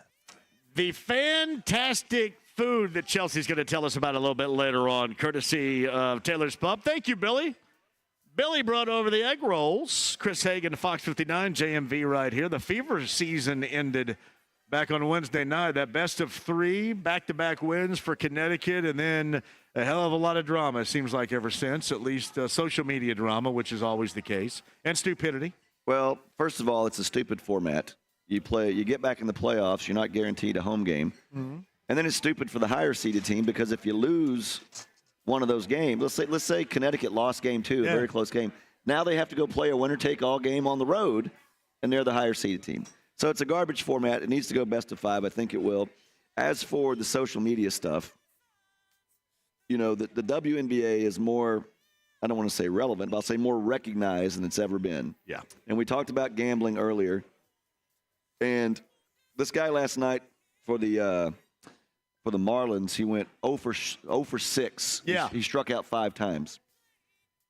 The fantastic food that Chelsea's going to tell us about a little bit later on, courtesy of Taylor's Pub. Thank you, Billy. Billy brought over the egg rolls. Chris Hagan, Fox 59, JMV right here. The fever season ended back on Wednesday night. That best of 3 back-to-back wins for Connecticut, and then a hell of a lot of drama, it seems like, ever since, at least social media drama, which is always the case, and stupidity.
Well, first of all, it's a stupid format. You get back in the playoffs, you're not guaranteed a home game. Mm-hmm. And then it's stupid for the higher-seeded team because if you lose one of those games, let's say Connecticut lost game 2, a very close game. Now they have to go play a winner-take-all game on the road, and they're the higher-seeded team. So it's a garbage format. It needs to go best of 5. I think it will. As for the social media stuff, the WNBA is more, I don't want to say relevant, but I'll say more recognized than it's ever been.
Yeah.
And we talked about gambling earlier. And this guy last night for the Marlins, he went 0 for 6.
Yeah.
He struck out 5 times.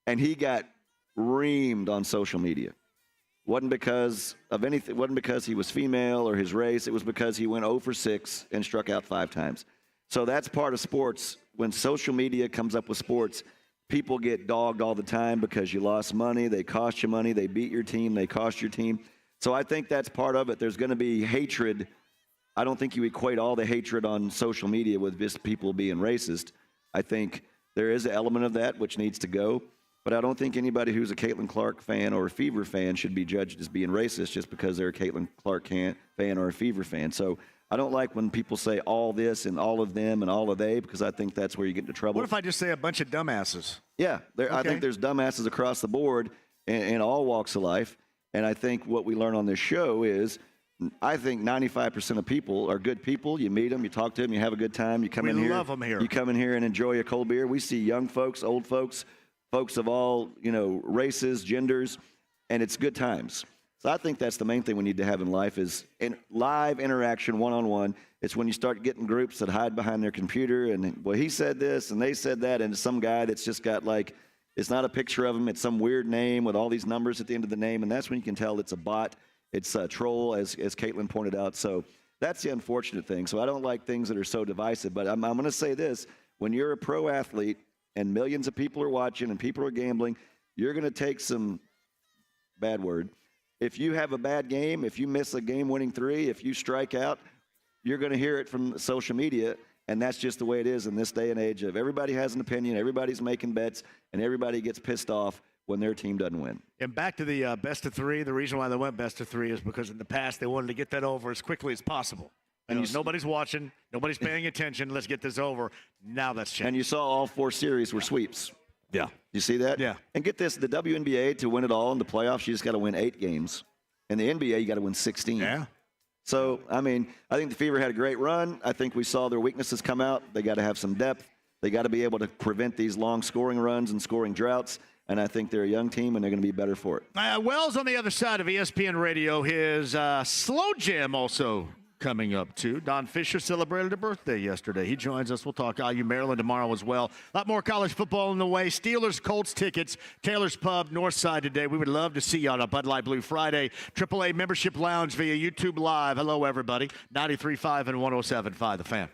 And he got reamed on social media. Wasn't because of anything. Wasn't because he was female or his race. It was because he went 0 for 6 and struck out 5 times. So that's part of sports. When social media comes up with sports, people get dogged all the time because you lost money. They cost you money. They beat your team. They cost your team. So I think that's part of it. There's going to be hatred. I don't think you equate all the hatred on social media with just people being racist. I think there is an element of that which needs to go. But I don't think anybody who's a Caitlin Clark fan or a Fever fan should be judged as being racist just because they're a Caitlin Clark fan or a Fever fan. So I don't like when people say all this and all of them and all of they because I think that's where you get into trouble.
What if I just say a bunch of dumbasses?
Yeah,
okay.
I think there's dumbasses across the board in all walks of life. And I think what we learn on this show is I think 95% of people are good people. You meet them, you talk to them, you have a good time. You come in here.
We love them here.
You come in here and enjoy a cold beer. We see young folks, old folks, folks of all, races, genders, and it's good times. So I think that's the main thing we need to have in life is live interaction, one-on-one. It's when you start getting groups that hide behind their computer and, well, he said this and they said that, and some guy that's just got it's not a picture of him. It's some weird name with all these numbers at the end of the name, and that's when you can tell it's a bot. It's a troll, as Caitlin pointed out. So that's the unfortunate thing. So I don't like things that are so divisive, but I'm going to say this. When you're a pro athlete, and millions of people are watching and people are gambling, you're going to take some bad word. If you have a bad game, if you miss a game-winning 3, if you strike out, you're going to hear it from social media, and that's just the way it is in this day and age of everybody has an opinion, everybody's making bets, and everybody gets pissed off when their team doesn't win.
And back to the best of 3, the reason why they went best of 3 is because in the past they wanted to get that over as quickly as possible. Nobody's watching. Nobody's paying attention. Let's get this over. Now that's changed.
And you saw all 4 series were sweeps.
Yeah.
You see that?
Yeah.
And get this, the WNBA, to win it all in the playoffs, you just got to win 8 games. In the NBA, you got to win 16.
Yeah.
So, I think the Fever had a great run. I think we saw their weaknesses come out. They got to have some depth. They got to be able to prevent these long scoring runs and scoring droughts. And I think they're a young team, and they're going to be better for it.
Wells on the other side of ESPN Radio. His Slow Jam also coming up, too. Don Fisher celebrated a birthday yesterday. He joins us. We'll talk IU Maryland tomorrow as well. A lot more college football in the way. Steelers, Colts tickets. Taylor's Pub, Northside today. We would love to see you on a Bud Light Blue Friday. AAA Membership Lounge via YouTube Live. Hello, everybody. 93.5 and 107.5, The Fan.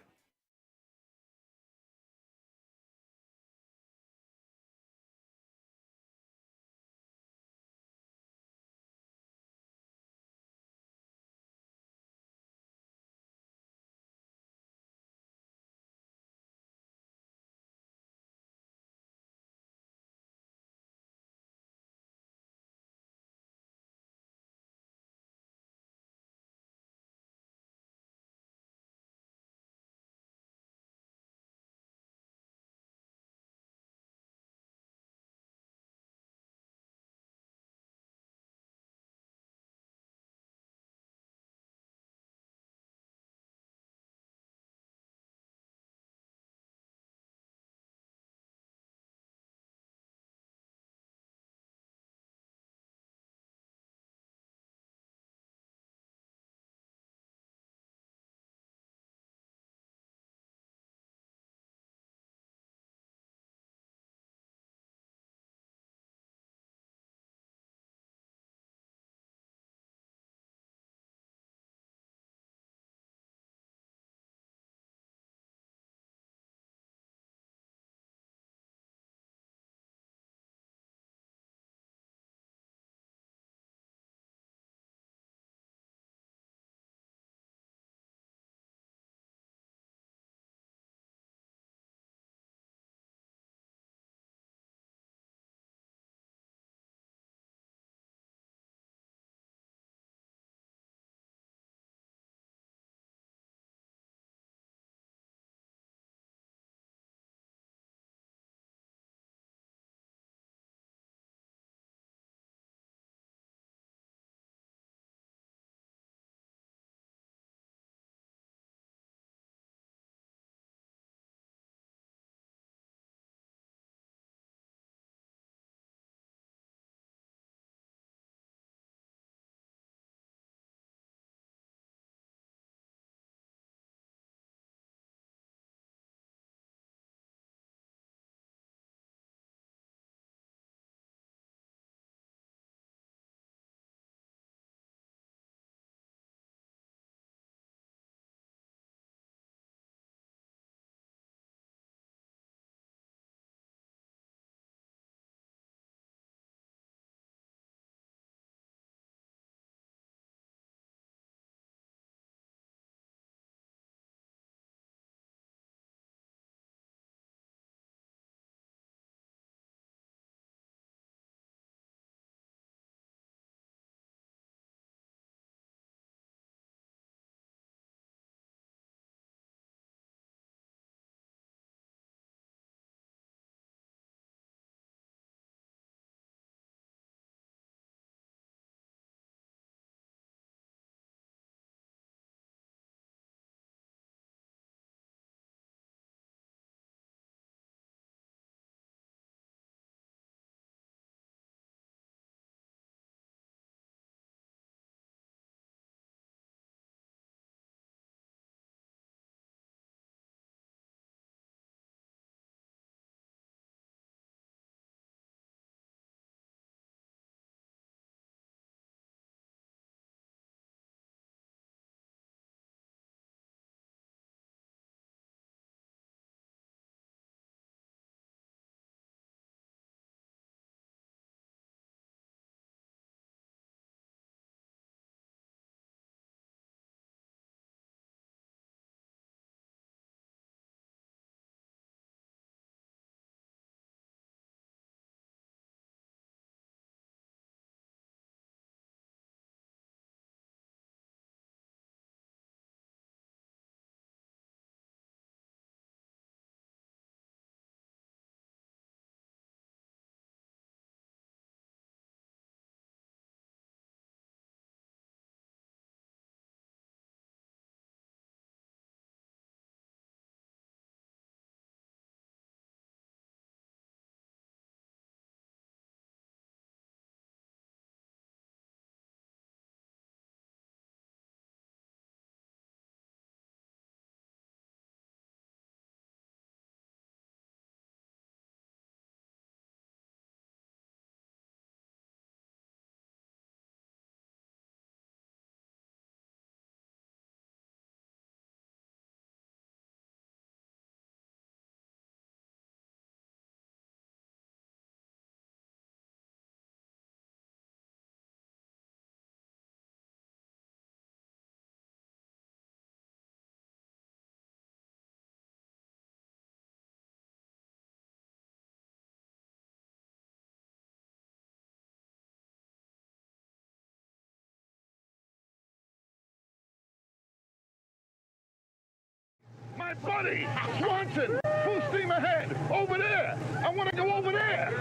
my buddy, Swanson. Full steam ahead. Over there. I want to go over there.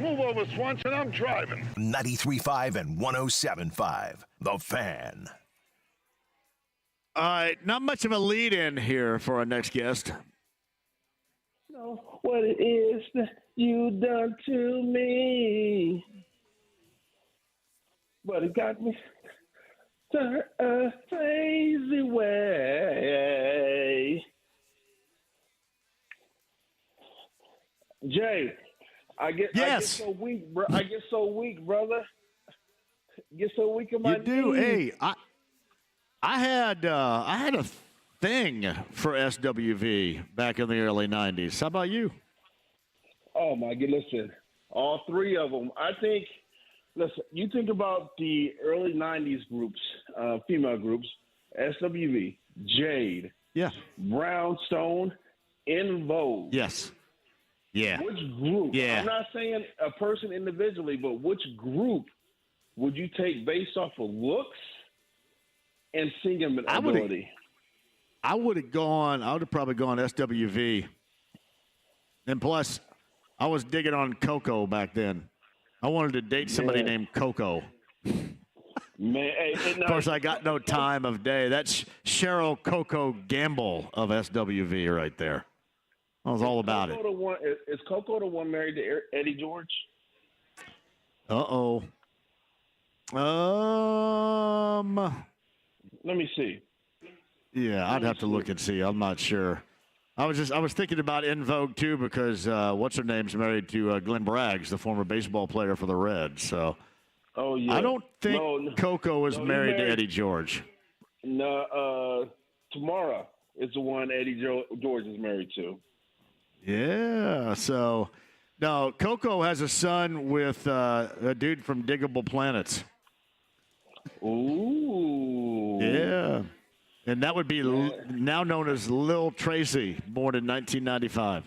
Move over, Swanson. I'm driving.
93.5 and 107.5. The Fan.
All right, not much of a lead-in here for our next guest.
Know what it is that you done to me, but it got me to a crazy way. Jay, I get so weak, bro. I get so weak, brother. Get so weak in my
knees. You do.
Hey,
I had a thing for SWV back in the early 90s. How about you?
Oh, my God. Listen, all three of them. I think, listen, you think about the early 90s groups, female groups, SWV, Jade, Brownstone, In Vogue.
Yes. Yeah.
Which group?
Yeah.
I'm not saying a person individually, but which group would you take based off of looks and singing ability?
I would have probably gone SWV. And plus, I was digging on Coco back then. I wanted to date somebody named Coco.
Man,
of course, I got no time of day. That's Cheryl Coco Gamble of SWV right there. I was all about it.
Is Coco the one married to Eddie George?
Uh-oh.
Let me see.
Yeah, I'd have to look and see. I'm not sure. I was thinking about In Vogue too because what's her name's married to Glenn Braggs, the former baseball player for the Reds. So, I don't think Coco was married to Eddie George.
No, Tamara is the one Eddie George is married to.
Yeah. So, no, Coco has a son with a dude from Diggable Planets.
Ooh.
Yeah. And that would be now known as Lil Tracy, born in 1995.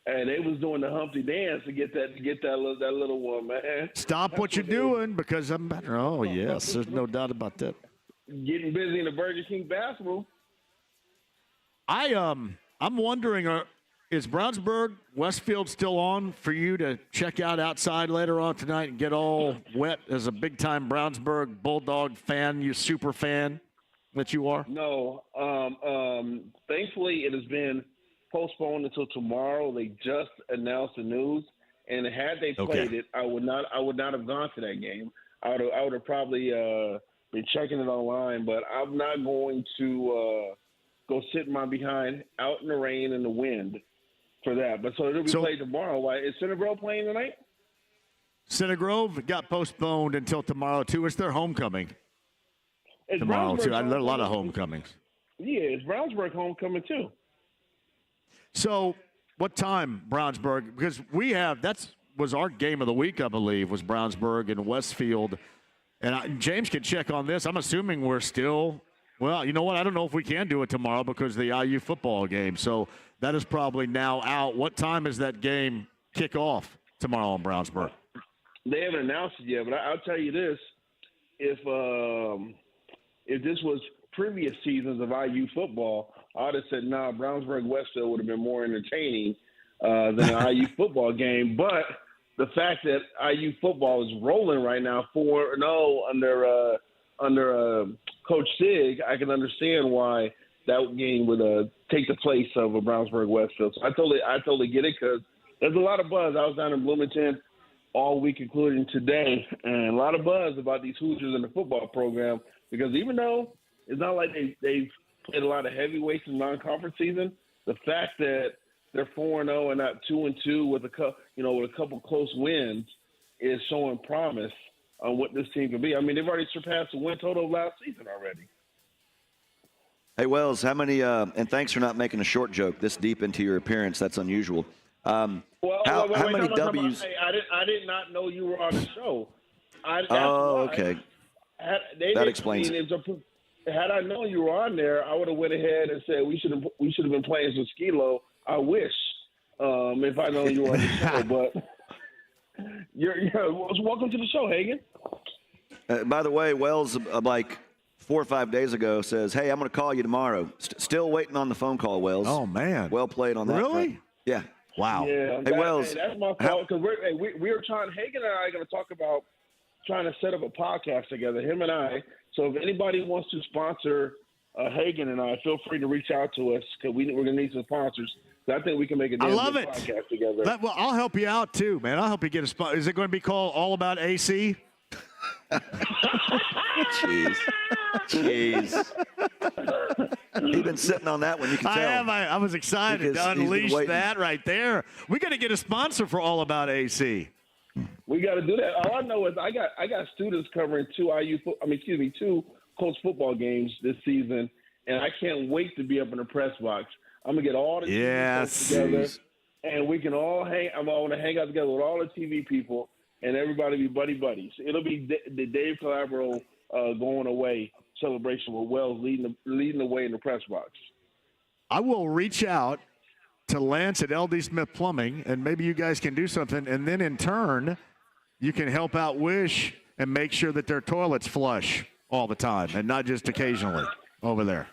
Hey, they was doing the Humpty dance to get that little one, man.
Stop what you're doing because I'm better. Oh yes, there's no doubt about that.
Getting busy in the Burger King bathroom.
I'm wondering, is Brownsburg Westfield still on for you to check out outside later on tonight and get all wet as a big time Brownsburg Bulldog fan, you super fan that you are?
No. Thankfully, it has been postponed until tomorrow. They just announced the news, and had they played it, I would not have gone to that game. I would have probably been checking it online, but I'm not going to go sit my behind out in the rain and the wind for that. But so it'll be played tomorrow. Why is Center Grove playing tonight?
Center Grove got postponed until tomorrow too. It's their homecoming.
It's
tomorrow
Brownsburg
too. I learned a lot of homecomings.
Yeah, it's Brownsburg homecoming too.
So, what time Brownsburg? Because that was our game of the week, I believe, was Brownsburg and Westfield. And James can check on this. I'm assuming we're still. Well, you know what? I don't know if we can do it tomorrow because of the IU football game. So that is probably now out. What time is that game kick off tomorrow in Brownsburg?
They haven't announced it yet, but I'll tell you this: if this was previous seasons of IU football, I would have said, nah, Brownsburg Westfield would have been more entertaining than an IU football game. But the fact that IU football is rolling right now 4-0 under Coach Sig, I can understand why that game would take the place of a Brownsburg Westfield. So I totally get it because there's a lot of buzz. I was down in Bloomington all week, including today, and a lot of buzz about these Hoosiers in the football program because even though it's not like they've played a lot of heavyweights in non-conference season, the fact that they're 4-0 and not 2-2 with a couple close wins is showing promise on what this team can be. I mean, they've already surpassed the win total of last season already.
Hey, Wells, how many and thanks for not making a short joke this deep into your appearance. That's unusual. How many W's?
Hey, I did not know you were on the show.
Okay. That explains it.
Had I known you were on there, I would have went ahead and said we should have been playing some Skilo. I wish if I known you were on the show, but welcome to the show, Hagan.
By the way, Wells, like 4 or 5 days ago says, hey, I'm going to call you tomorrow. Still waiting on the phone call, Wells.
Oh, man.
Well played on that.
Really?
Front. Yeah.
Wow.
Yeah.
Hey, Wells.
Hey, that's my fault because we were trying. Hagen and I are going to talk about trying to set up a podcast together, him and I. So if anybody wants to sponsor Hagen and I, feel free to reach out to us because we're going to need some sponsors. So I think we can make a damn good podcast together.
Well, I'll help you out too, man. I'll help you get a spot. Is it going to be called All About AC?
Jeez. He's been sitting on that one. You can tell.
I was excited to unleash that right there. We got to get a sponsor for All About AC.
We got to do that. All I know is I got students covering two Colts football games this season, and I can't wait to be up in the press box. I'm gonna get all the TV folks together, and we can all hang. I'm going to hang out together with all the TV people, and everybody be buddies. It'll be the Dave Calabro going away celebration with Wells leading the way in the press box.
I will reach out to Lance at LD Smith Plumbing, and maybe you guys can do something, and then in turn, you can help out Wish and make sure that their toilets flush all the time and not just occasionally over there.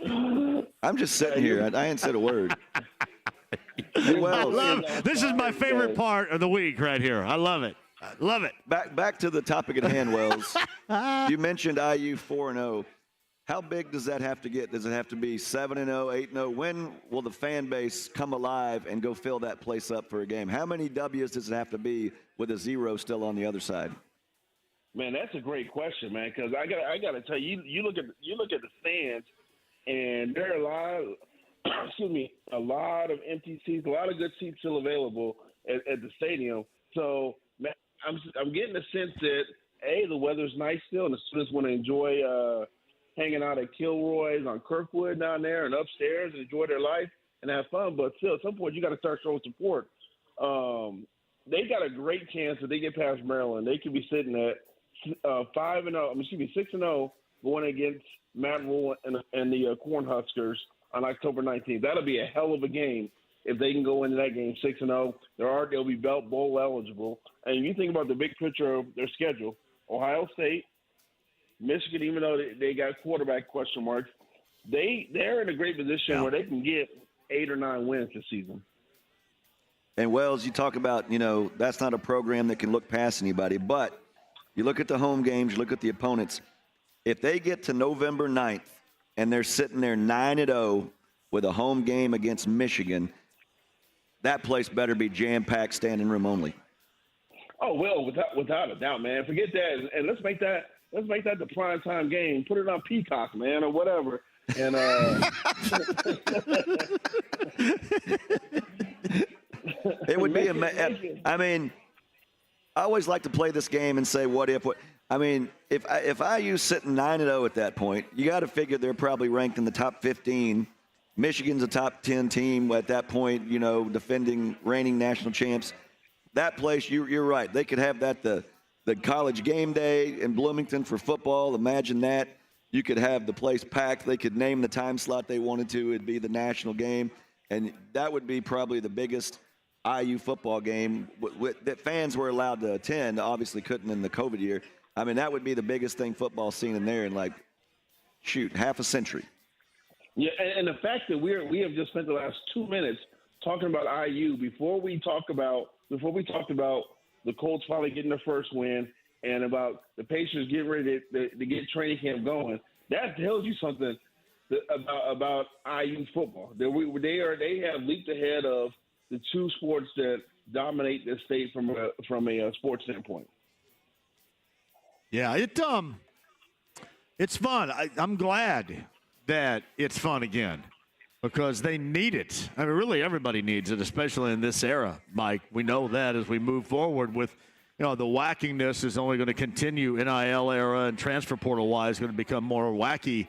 I'm just sitting here. I ain't said a word.
This is my favorite part of the week right here. I love it. I love it.
Back to the topic at hand, Wells. You mentioned IU 4-0. How big does that have to get? Does it have to be 7-0, 8-0? When will the fan base come alive and go fill that place up for a game? How many W's does it have to be with a 0 still on the other side?
Man, that's a great question, man. Because I got to tell you, you look at the stands, and there are a lot of empty seats, a lot of good seats still available at the stadium. So, man, I'm getting the sense that the weather's nice still, and the students want to enjoy hanging out at Kilroy's on Kirkwood down there and upstairs and enjoy their life and have fun. But still, at some point, you got to start showing support. They got a great chance if they get past Maryland. They could be sitting at 6-0, going against Matt Rule and the Cornhuskers on October 19th. That'll be a hell of a game if they can go into that game 6-0. They'll be Belt Bowl eligible. And you think about the big picture of their schedule: Ohio State, Michigan, even though they got quarterback question marks, they're in a great position where they can get 8 or 9 wins this season.
And Wells, you talk about, that's not a program that can look past anybody, but you look at the home games, you look at the opponents. If they get to November 9th and they're sitting there 9-0 with a home game against Michigan, that place better be jam-packed, standing room only.
Oh, well, without a doubt, man. Forget that, and let's make that the primetime game. Put it on Peacock, man, or whatever. And
it would be amazing. I mean, I always like to play this game and say, what if? If IU's sitting 9-0 at that point, you got to figure they're probably ranked in the top 15. Michigan's a top 10 team at that point, defending reigning national champs. That place, you're right. They could have that the college game day in Bloomington for football. Imagine that. You could have the place packed. They could name the time slot they wanted to. It'd be the national game. And that would be probably the biggest IU football game that fans were allowed to attend. Obviously couldn't in the COVID year. That would be the biggest thing football seen in there in half a century.
Yeah, and the fact that we have just spent the last 2 minutes talking about IU before we talked about the Colts finally getting their first win and about the Pacers getting ready to get training camp going, that tells you something about IU football. They have leaped ahead of the two sports that dominate the state from a sports standpoint.
Yeah, it's fun. I'm glad that it's fun again because they need it. Really, everybody needs it, especially in this era, Mike. We know that as we move forward with, the wackiness is only going to continue. NIL era and transfer portal-wise going to become more wacky.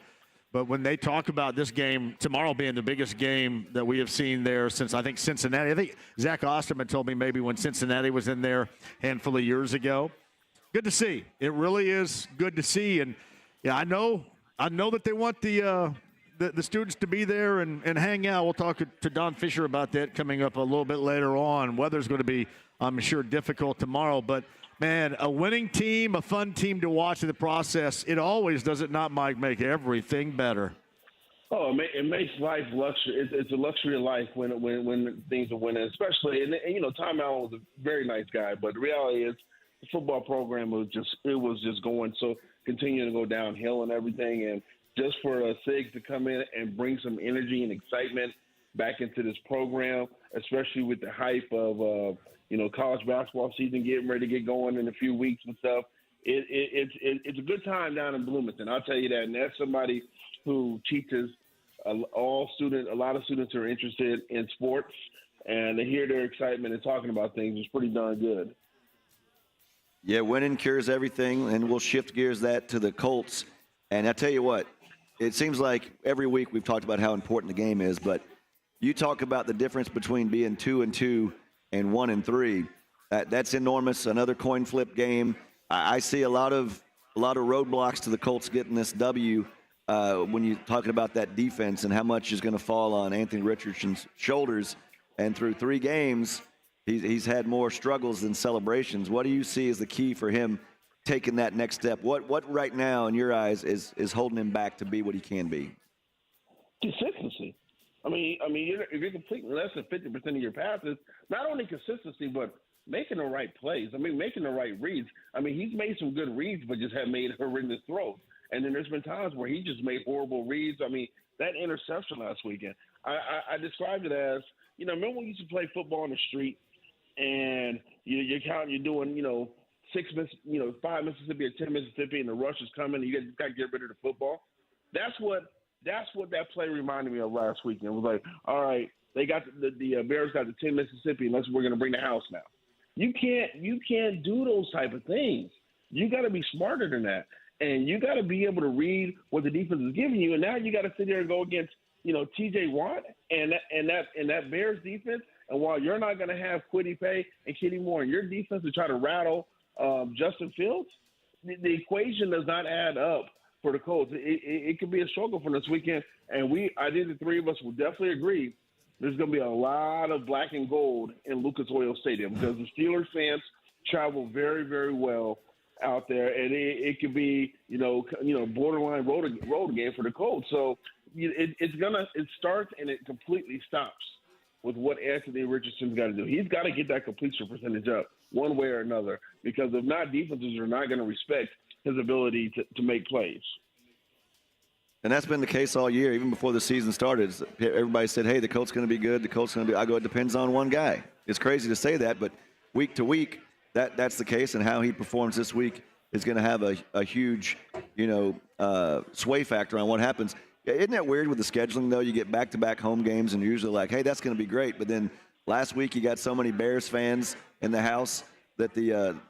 But when they talk about this game tomorrow being the biggest game that we have seen there since, I think, Cincinnati. I think Zach Osterman told me maybe when Cincinnati was in there a handful of years ago. Good to see. It really is good to see. And, I know that they want the students to be there and hang out. We'll talk to Don Fisher about that coming up a little bit later on. Weather's going to be, I'm sure, difficult tomorrow. But Man, a winning team, a fun team to watch in the process, it always, does it not, Mike, make everything better?
Oh, it makes life luxury. It's a luxury of life when things are winning, especially. And Tom Allen was a very nice guy, but the reality is the football program was just going continuing to go downhill and everything. And just for Sig to come in and bring some energy and excitement back into this program, especially with the hype of college basketball season getting ready to get going in a few weeks and stuff. It's a good time down in Bloomington. I'll tell you that. And that's somebody who teaches a lot of students who are interested in sports, and to hear their excitement and talking about things is pretty darn good.
Yeah, winning cures everything, and we'll shift gears that to the Colts. And I tell you what, it seems like every week we've talked about how important the game is, but you talk about the difference between being 2-2 and 1-3. That's enormous. Another coin flip game. I see a lot of roadblocks to the Colts getting this W when you're talking about that defense and how much is going to fall on Anthony Richardson's shoulders. And through 3 games, he's had more struggles than celebrations. What do you see as the key for him taking that next step? What right now in your eyes is holding him back to be what he can be?
Consistency. I mean, if you're completing less than 50% of your passes, not only consistency, but making the right plays. I mean, making the right reads. I mean, he's made some good reads, but just have made horrendous throws. And then there's been times where he just made horrible reads. I mean, that interception last weekend, I described it as, remember when we used to play football on the street and you're doing, 5 Mississippi or 10 Mississippi and the rush is coming and you just got to get rid of the football? That's what that play reminded me of last weekend. It was like, all right, they got the Bears got the 10 Mississippi, and we're going to bring the house now. You can't do those type of things. You got to be smarter than that, and you got to be able to read what the defense is giving you. And now you got to sit there and go against T.J. Watt and that Bears defense. And while you're not going to have Kwity Paye and Kenny Moore in your defense to try to rattle Justin Fields, the equation does not add up for the Colts. It could be a struggle for this weekend, and I think the 3 of us will definitely agree there's going to be a lot of black and gold in Lucas Oil Stadium because the Steelers fans travel very, very well out there, and it could be borderline road game for the Colts. So it starts and it completely stops with what Anthony Richardson's got to do. He's got to get that completion percentage up one way or another because if not, defenses are not going to respect his ability to make plays.
And that's been the case all year, even before the season started. Everybody said, hey, the Colts going to be good. The Colts going to be – I go, it depends on one guy. It's crazy to say that, but week to week, that's the case. And how he performs this week is going to have a huge, sway factor on what happens. Isn't that weird with the scheduling, though? You get back-to-back home games, and you're usually like, hey, that's going to be great. But then last week you got so many Bears fans in the house that the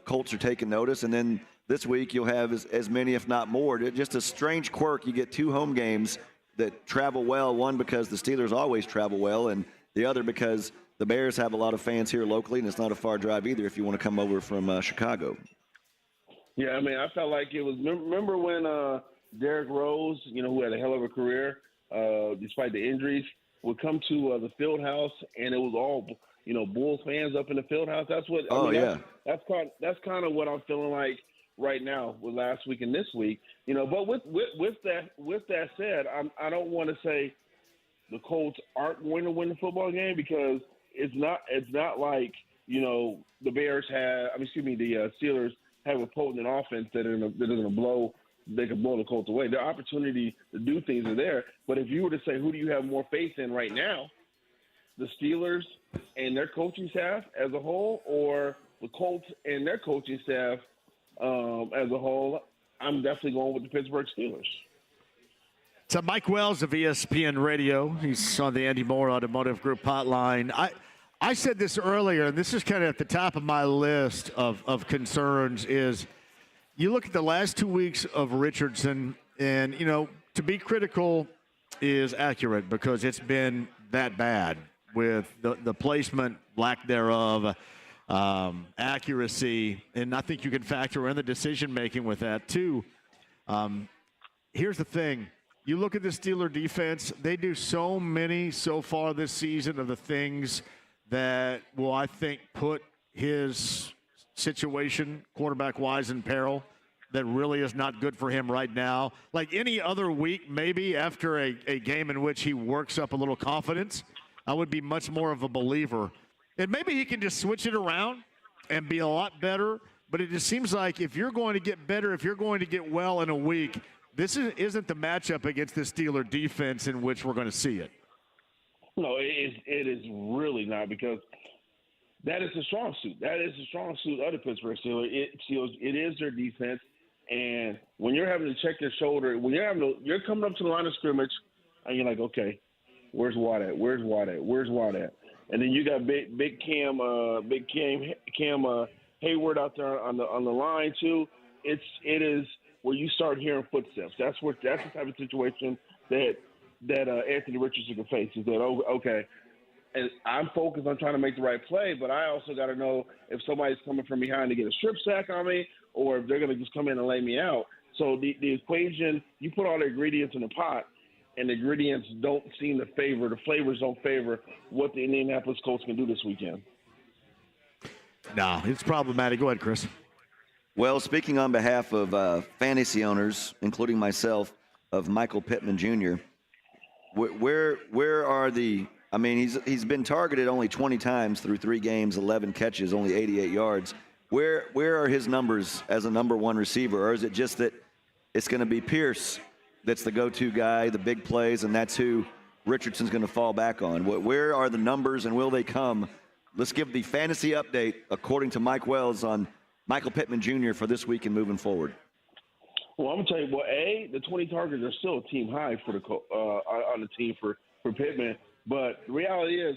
Colts are taking notice. And then this week you'll have as many, if not more. Just a strange quirk. You get 2 home games that travel well, one because the Steelers always travel well, and the other because the Bears have a lot of fans here locally, and it's not a far drive either if you want to come over from Chicago.
Yeah, I mean, I felt like it was – remember when Derrick Rose, who had a hell of a career despite the injuries, would come to the field house, and it was all, Bulls fans up in the field house. That's what that's kind of what I'm feeling like right now with last week and this week. But with that said, I don't want to say the Colts aren't going to win the football game because it's not like, the Bears the Steelers have a potent offense that are going to blow. They can blow the Colts away. Their opportunity to do things are there. But if you were to say, who do you have more faith in right now, the Steelers and their coaching staff as a whole, or the Colts and their coaching staff as a whole, I'm definitely going with the Pittsburgh Steelers.
So Mike Wells of ESPN Radio. He's on the Andy Moore Automotive Group hotline. I said this earlier, and this is kind of at the top of my list of concerns is you look at the last 2 weeks of Richardson, and, to be critical is accurate because it's been that bad with the placement, lack thereof, accuracy, and I think you can factor in the decision-making with that too. Here's the thing. You look at the Steeler defense, they do so many so far this season of the things that will, I think, put his situation, quarterback-wise, in peril that really is not good for him right now? Like any other week, maybe after a game in which he works up a little confidence, I would be much more of a believer. And maybe he can just switch it around and be a lot better. But it just seems like if you're going to get better, if you're going to get well in a week, this isn't the matchup against the Steeler defense in which we're going to see it.
No, it is really not, because that is the strong suit. That is the strong suit of the Pittsburgh Steelers. It is their defense. And when you're having to check your shoulder, when you're coming up to the line of scrimmage, and you're like, okay, where's Watt at? Where's Watt at? Where's Watt at? And then you got big Cam Hayward out there on the line too. It is where you start hearing footsteps. That's the type of situation that Anthony Richardson can face. Is that okay? And I'm focused on trying to make the right play, but I also got to know if somebody's coming from behind to get a strip sack on me, or if they're going to just come in and lay me out. So the equation, you put all the ingredients in the pot, and the ingredients don't seem to favor, the flavors don't favor what the Indianapolis Colts can do this weekend.
No, it's problematic. Go ahead, Chris.
Well, speaking on behalf of fantasy owners, including myself, of Michael Pittman Jr., where are the – I mean, he's been targeted only 20 times through 3 games, 11 catches, only 88 yards. Where are his numbers as a number one receiver? Or is it just that it's going to be Pierce that's the go-to guy, the big plays, and that's who Richardson's going to fall back on? Where are the numbers, and will they come? Let's give the fantasy update, according to Mike Wells, on Michael Pittman Jr. for this week and moving forward.
Well, I'm going to tell you, the 20 targets are still a team high for on the team for Pittman. But the reality is,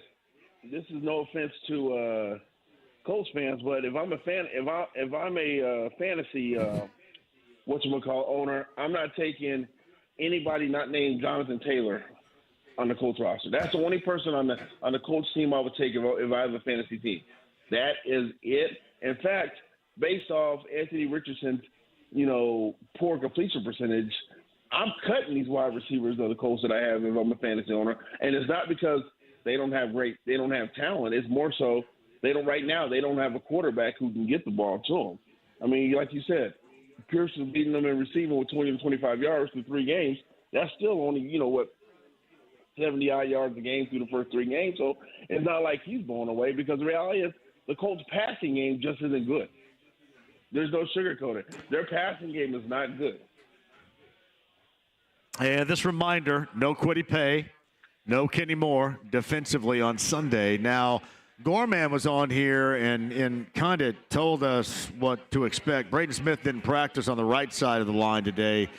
this is no offense to Colts fans, but if I'm a fantasy owner, I'm not taking anybody not named Jonathan Taylor on the Colts roster. That's the only person on the Colts team I would take if I have a fantasy team. That is it. In fact, based off Anthony Richardson's, poor completion percentage, I'm cutting these wide receivers of the Colts that I have if I'm a fantasy owner. And it's not because they don't have talent. It's more so they don't have a quarterback who can get the ball to them. I mean, like you said, Pierce is beating them in receiving with 20 to 25 yards through 3 games. That's still only, 70-odd yards a game through the first 3 games. So it's not like he's blown away, because the reality is the Colts' passing game just isn't good. There's no sugarcoating. Their passing game is not good.
And this reminder, no Kwity Paye, no Kenny Moore defensively on Sunday. Now, Gorman was on here and kind of told us what to expect. Braden Smith didn't practice on the right side of the line today,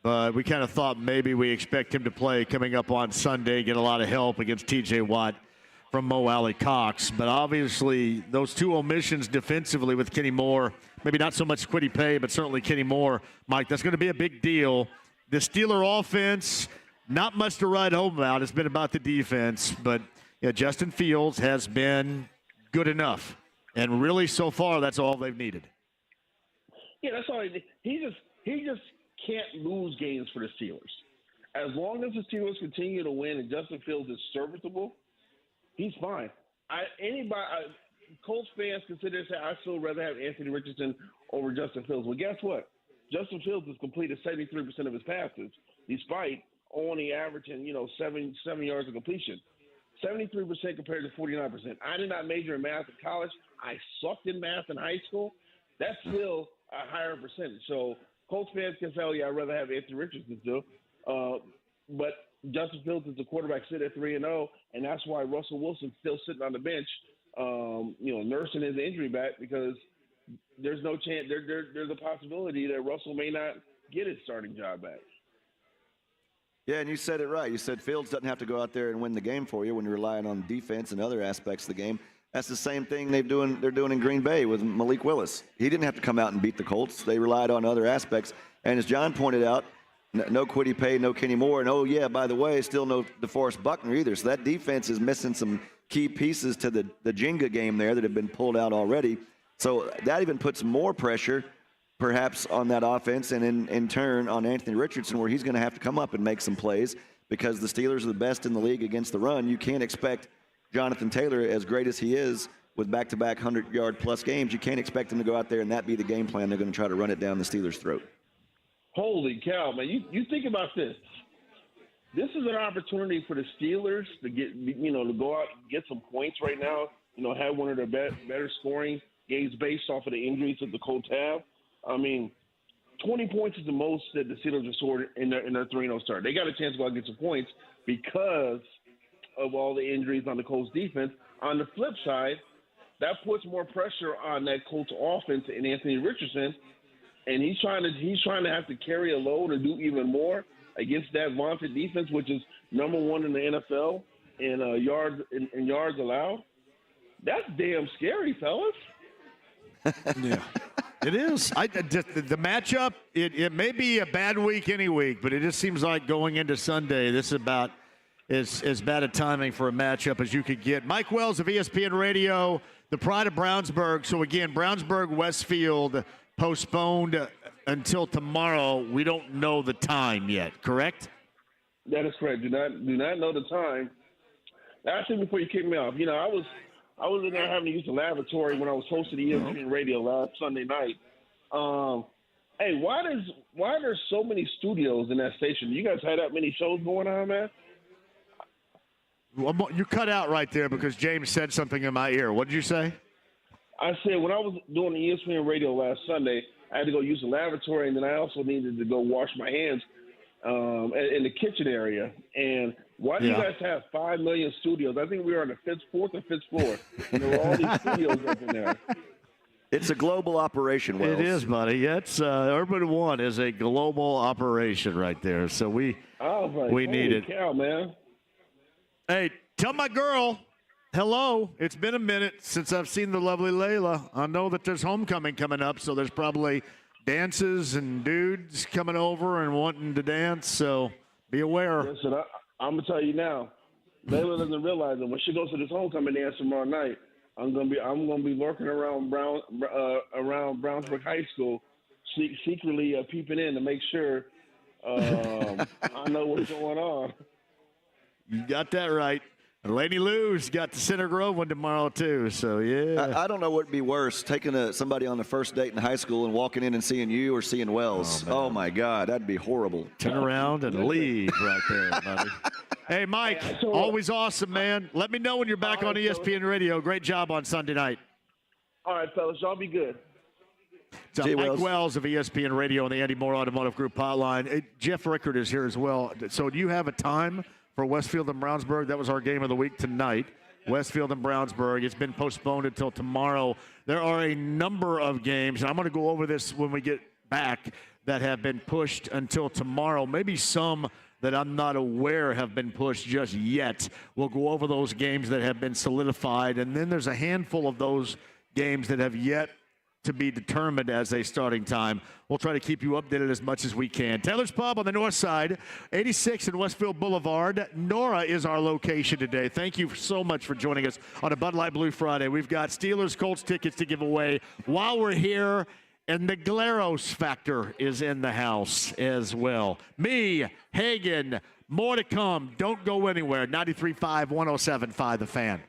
but we kind of thought maybe we expect him to play coming up on Sunday, get a lot of help against T.J. Watt from Mo Alley Cox. But obviously, those 2 omissions defensively with Kenny Moore, maybe not so much Kwity Paye, but certainly Kenny Moore, Mike, that's going to be a big deal. The Steeler offense, not much to write home about. It's been about the defense, but Justin Fields has been good enough. And really, so far, that's all they've needed.
Yeah, that's all he just can't lose games for the Steelers. As long as the Steelers continue to win and Justin Fields is serviceable, he's fine. Colts fans consider say I still rather have Anthony Richardson over Justin Fields. Well, guess what? Justin Fields has completed 73% of his passes, despite only averaging 7 yards of completion. 73% compared to 49%. I did not major in math in college. I sucked in math in high school. That's still a higher percentage. So Colts fans can say, "Oh yeah, I'd rather have Anthony Richardson still." But Justin Fields is the quarterback sitting at 3-0, and that's why Russell Wilson's still sitting on the bench, nursing his injury back, because there's no chance. There's a possibility that Russell may not get his starting job back.
Yeah, and you said it right. You said Fields doesn't have to go out there and win the game for you when you're relying on defense and other aspects of the game. That's the same thing they're doing in Green Bay with Malik Willis. He didn't have to come out and beat the Colts. They relied on other aspects. And as John pointed out, no Kwity Paye, no Kenny Moore. And, oh, yeah, by the way, still no DeForest Buckner either. So that defense is missing some key pieces to the Jenga game there that have been pulled out already. So that even puts more pressure perhaps on that offense, and in turn on Anthony Richardson, where he's going to have to come up and make some plays, because the Steelers are the best in the league against the run. You can't expect Jonathan Taylor, as great as he is, with back-to-back 100-yard-plus games, you can't expect them to go out there and that be the game plan. They're going to try to run it down the Steelers' throat.
Holy cow, man. You think about this. This is an opportunity for the Steelers to get, to go out and get some points right now, have one of their better scoring games based off of the injuries that the Colts have. I mean, 20 points is the most that the Steelers have scored in their 3-0 start. They got a chance to go out and get some points because of all the injuries on the Colts defense. On the flip side, that puts more pressure on that Colts offense and Anthony Richardson, and he's trying to have to carry a load or do even more against that vaunted defense, which is number one in the NFL in yards allowed. That's damn scary, fellas.
Yeah. It is. The matchup, it may be a bad week any week, but it just seems like going into Sunday, this is about as bad a timing for a matchup as you could get. Mike Wells of ESPN Radio, the pride of Brownsburg. So, again, Brownsburg-Westfield postponed until tomorrow. We don't know the time yet, correct?
That is correct. Do not know the time. Actually, before you kick me off, I was in there having to use the lavatory when I was hosting ESPN Radio last Sunday night. Hey, why are there so many studios in that station? You guys had that many shows going on, man?
Well, you cut out right there because James said something in my ear. What did you say?
I said when I was doing the ESPN Radio last Sunday, I had to go use the lavatory, and then I also needed to go wash my hands in the kitchen area. And why do you guys have 5 million studios? I think we were on the fourth or fifth floor. And there were all these studios up in there.
It's a global operation, Wells.
It is, buddy. It's Urban One is a global operation right there. So we need it.
Cow, man.
Hey, tell my girl, hello. It's been a minute since I've seen the lovely Layla. I know that there's homecoming coming up, so there's probably dances and dudes coming over and wanting to dance. So be aware.
Listen, I'm gonna tell you now. Layla doesn't realize that when she goes to this homecoming dance tomorrow night, I'm gonna be lurking around Brownsburg High School, secretly peeping in to make sure I know what's going on.
You got that right. And Lady Lou's got the Center Grove one tomorrow, too. So, yeah.
I don't know what would be worse, taking somebody on the first date in high school and walking in and seeing you or seeing Wells. Oh my God, that'd be horrible.
Turn around and leave right there, buddy. Hey, Mike, always awesome, man. Let me know when you're back on ESPN Radio. Great job on Sunday night.
All right, fellas. Y'all be good.
So Mike Wells of ESPN Radio and the Andy Moore Automotive Group hotline. Hey, Jeff Rickard is here as well. So do you have a time for Westfield and Brownsburg? That was our game of the week tonight. Westfield and Brownsburg. It's been postponed until tomorrow. There are a number of games, and I'm going to go over this when we get back, that have been pushed until tomorrow. Maybe some that I'm not aware have been pushed just yet. We'll go over those games that have been solidified, and then there's a handful of those games that have yet to be determined as a starting time. We'll try to keep you updated as much as we can. Taylor's Pub on the north side, 86 and Westfield Boulevard. Nora is our location today. Thank you so much for joining us on a Bud Light Blue Friday. We've got Steelers Colts tickets to give away while we're here, and the Glarus factor is in the house as well. Me, Hagan, more to come. Don't go anywhere. 93.5, 107.5 The Fan.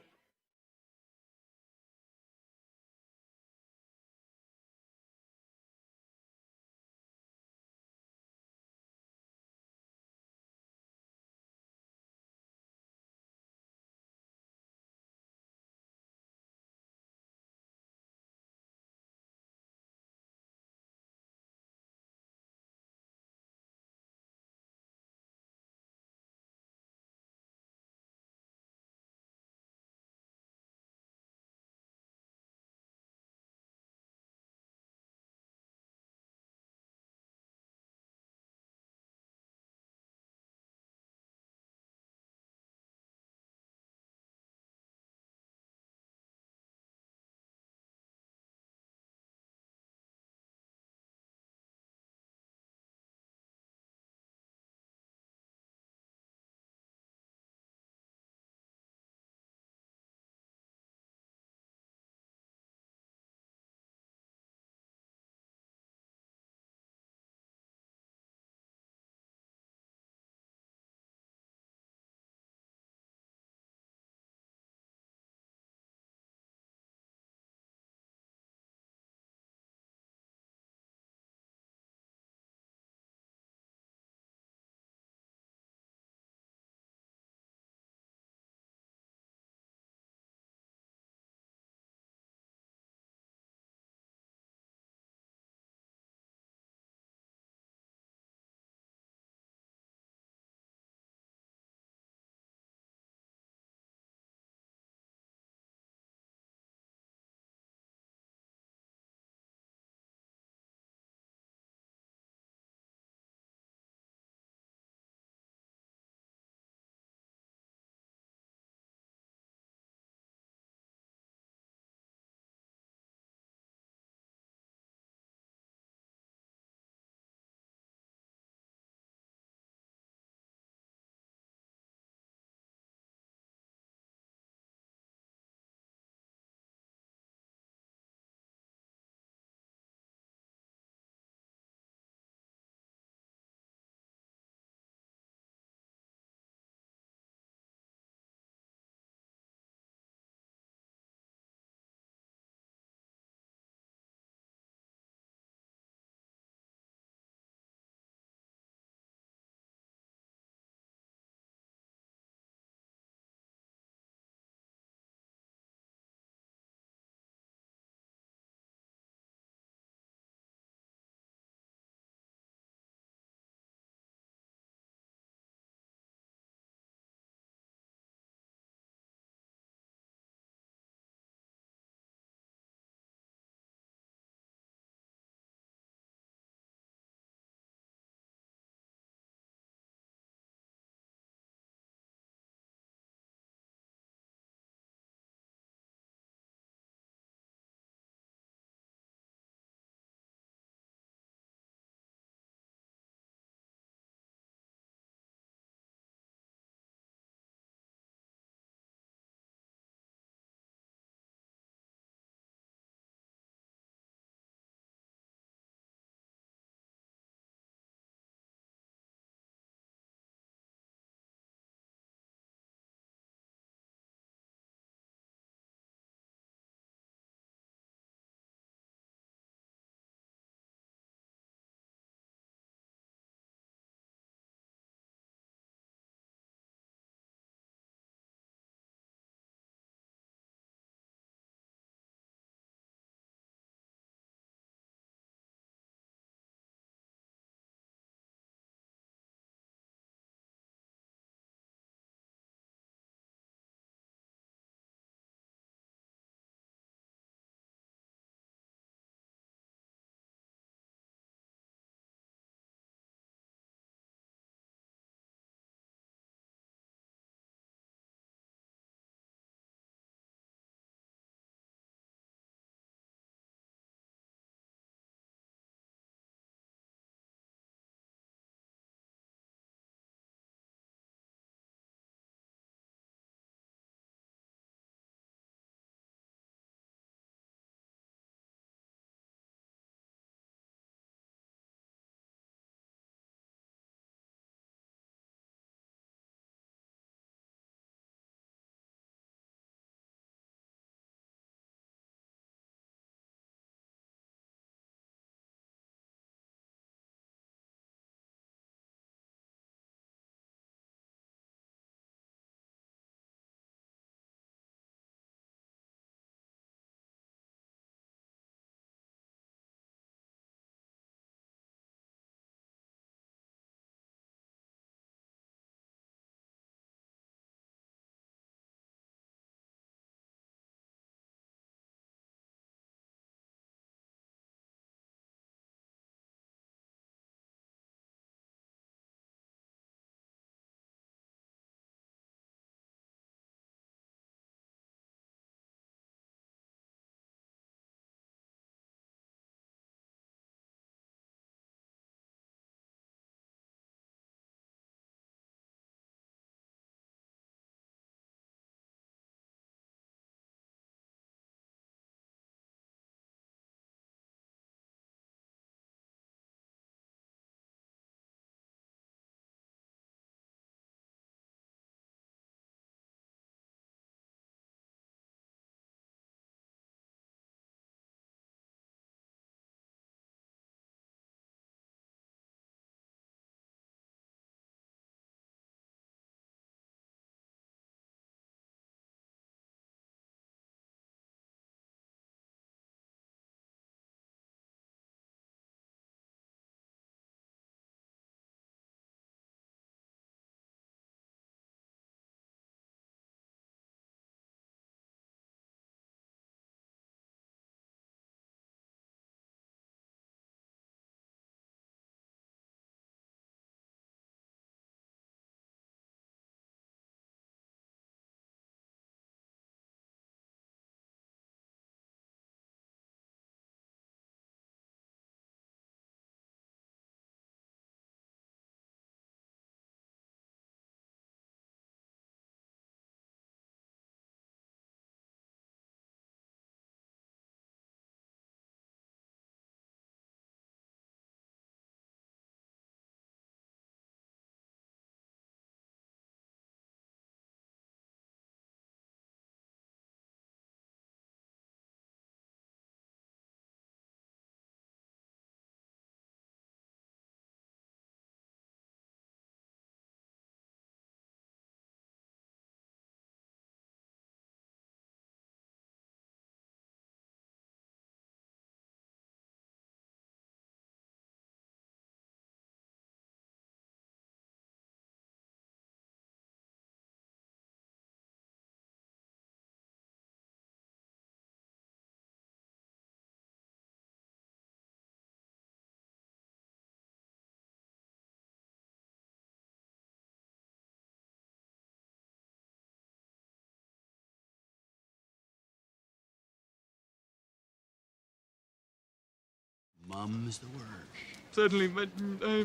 Mum is the word.
Certainly, but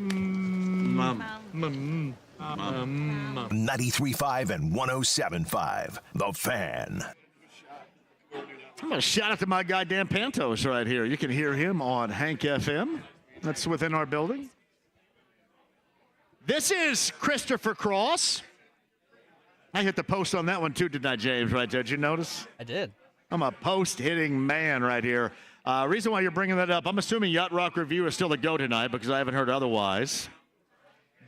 Mum.
93.5 and 107.5. The Fan.
I'm going to shout out to my guy Dan Pantos right here. You can hear him on Hank FM. That's within our building. This is Christopher Cross. I hit the post on that one too, didn't I, James? Right there. Did you notice?
I did.
I'm a post-hitting man right here. Reason why you're bringing that up, I'm assuming Yacht Rock Review is still the go tonight because I haven't heard otherwise.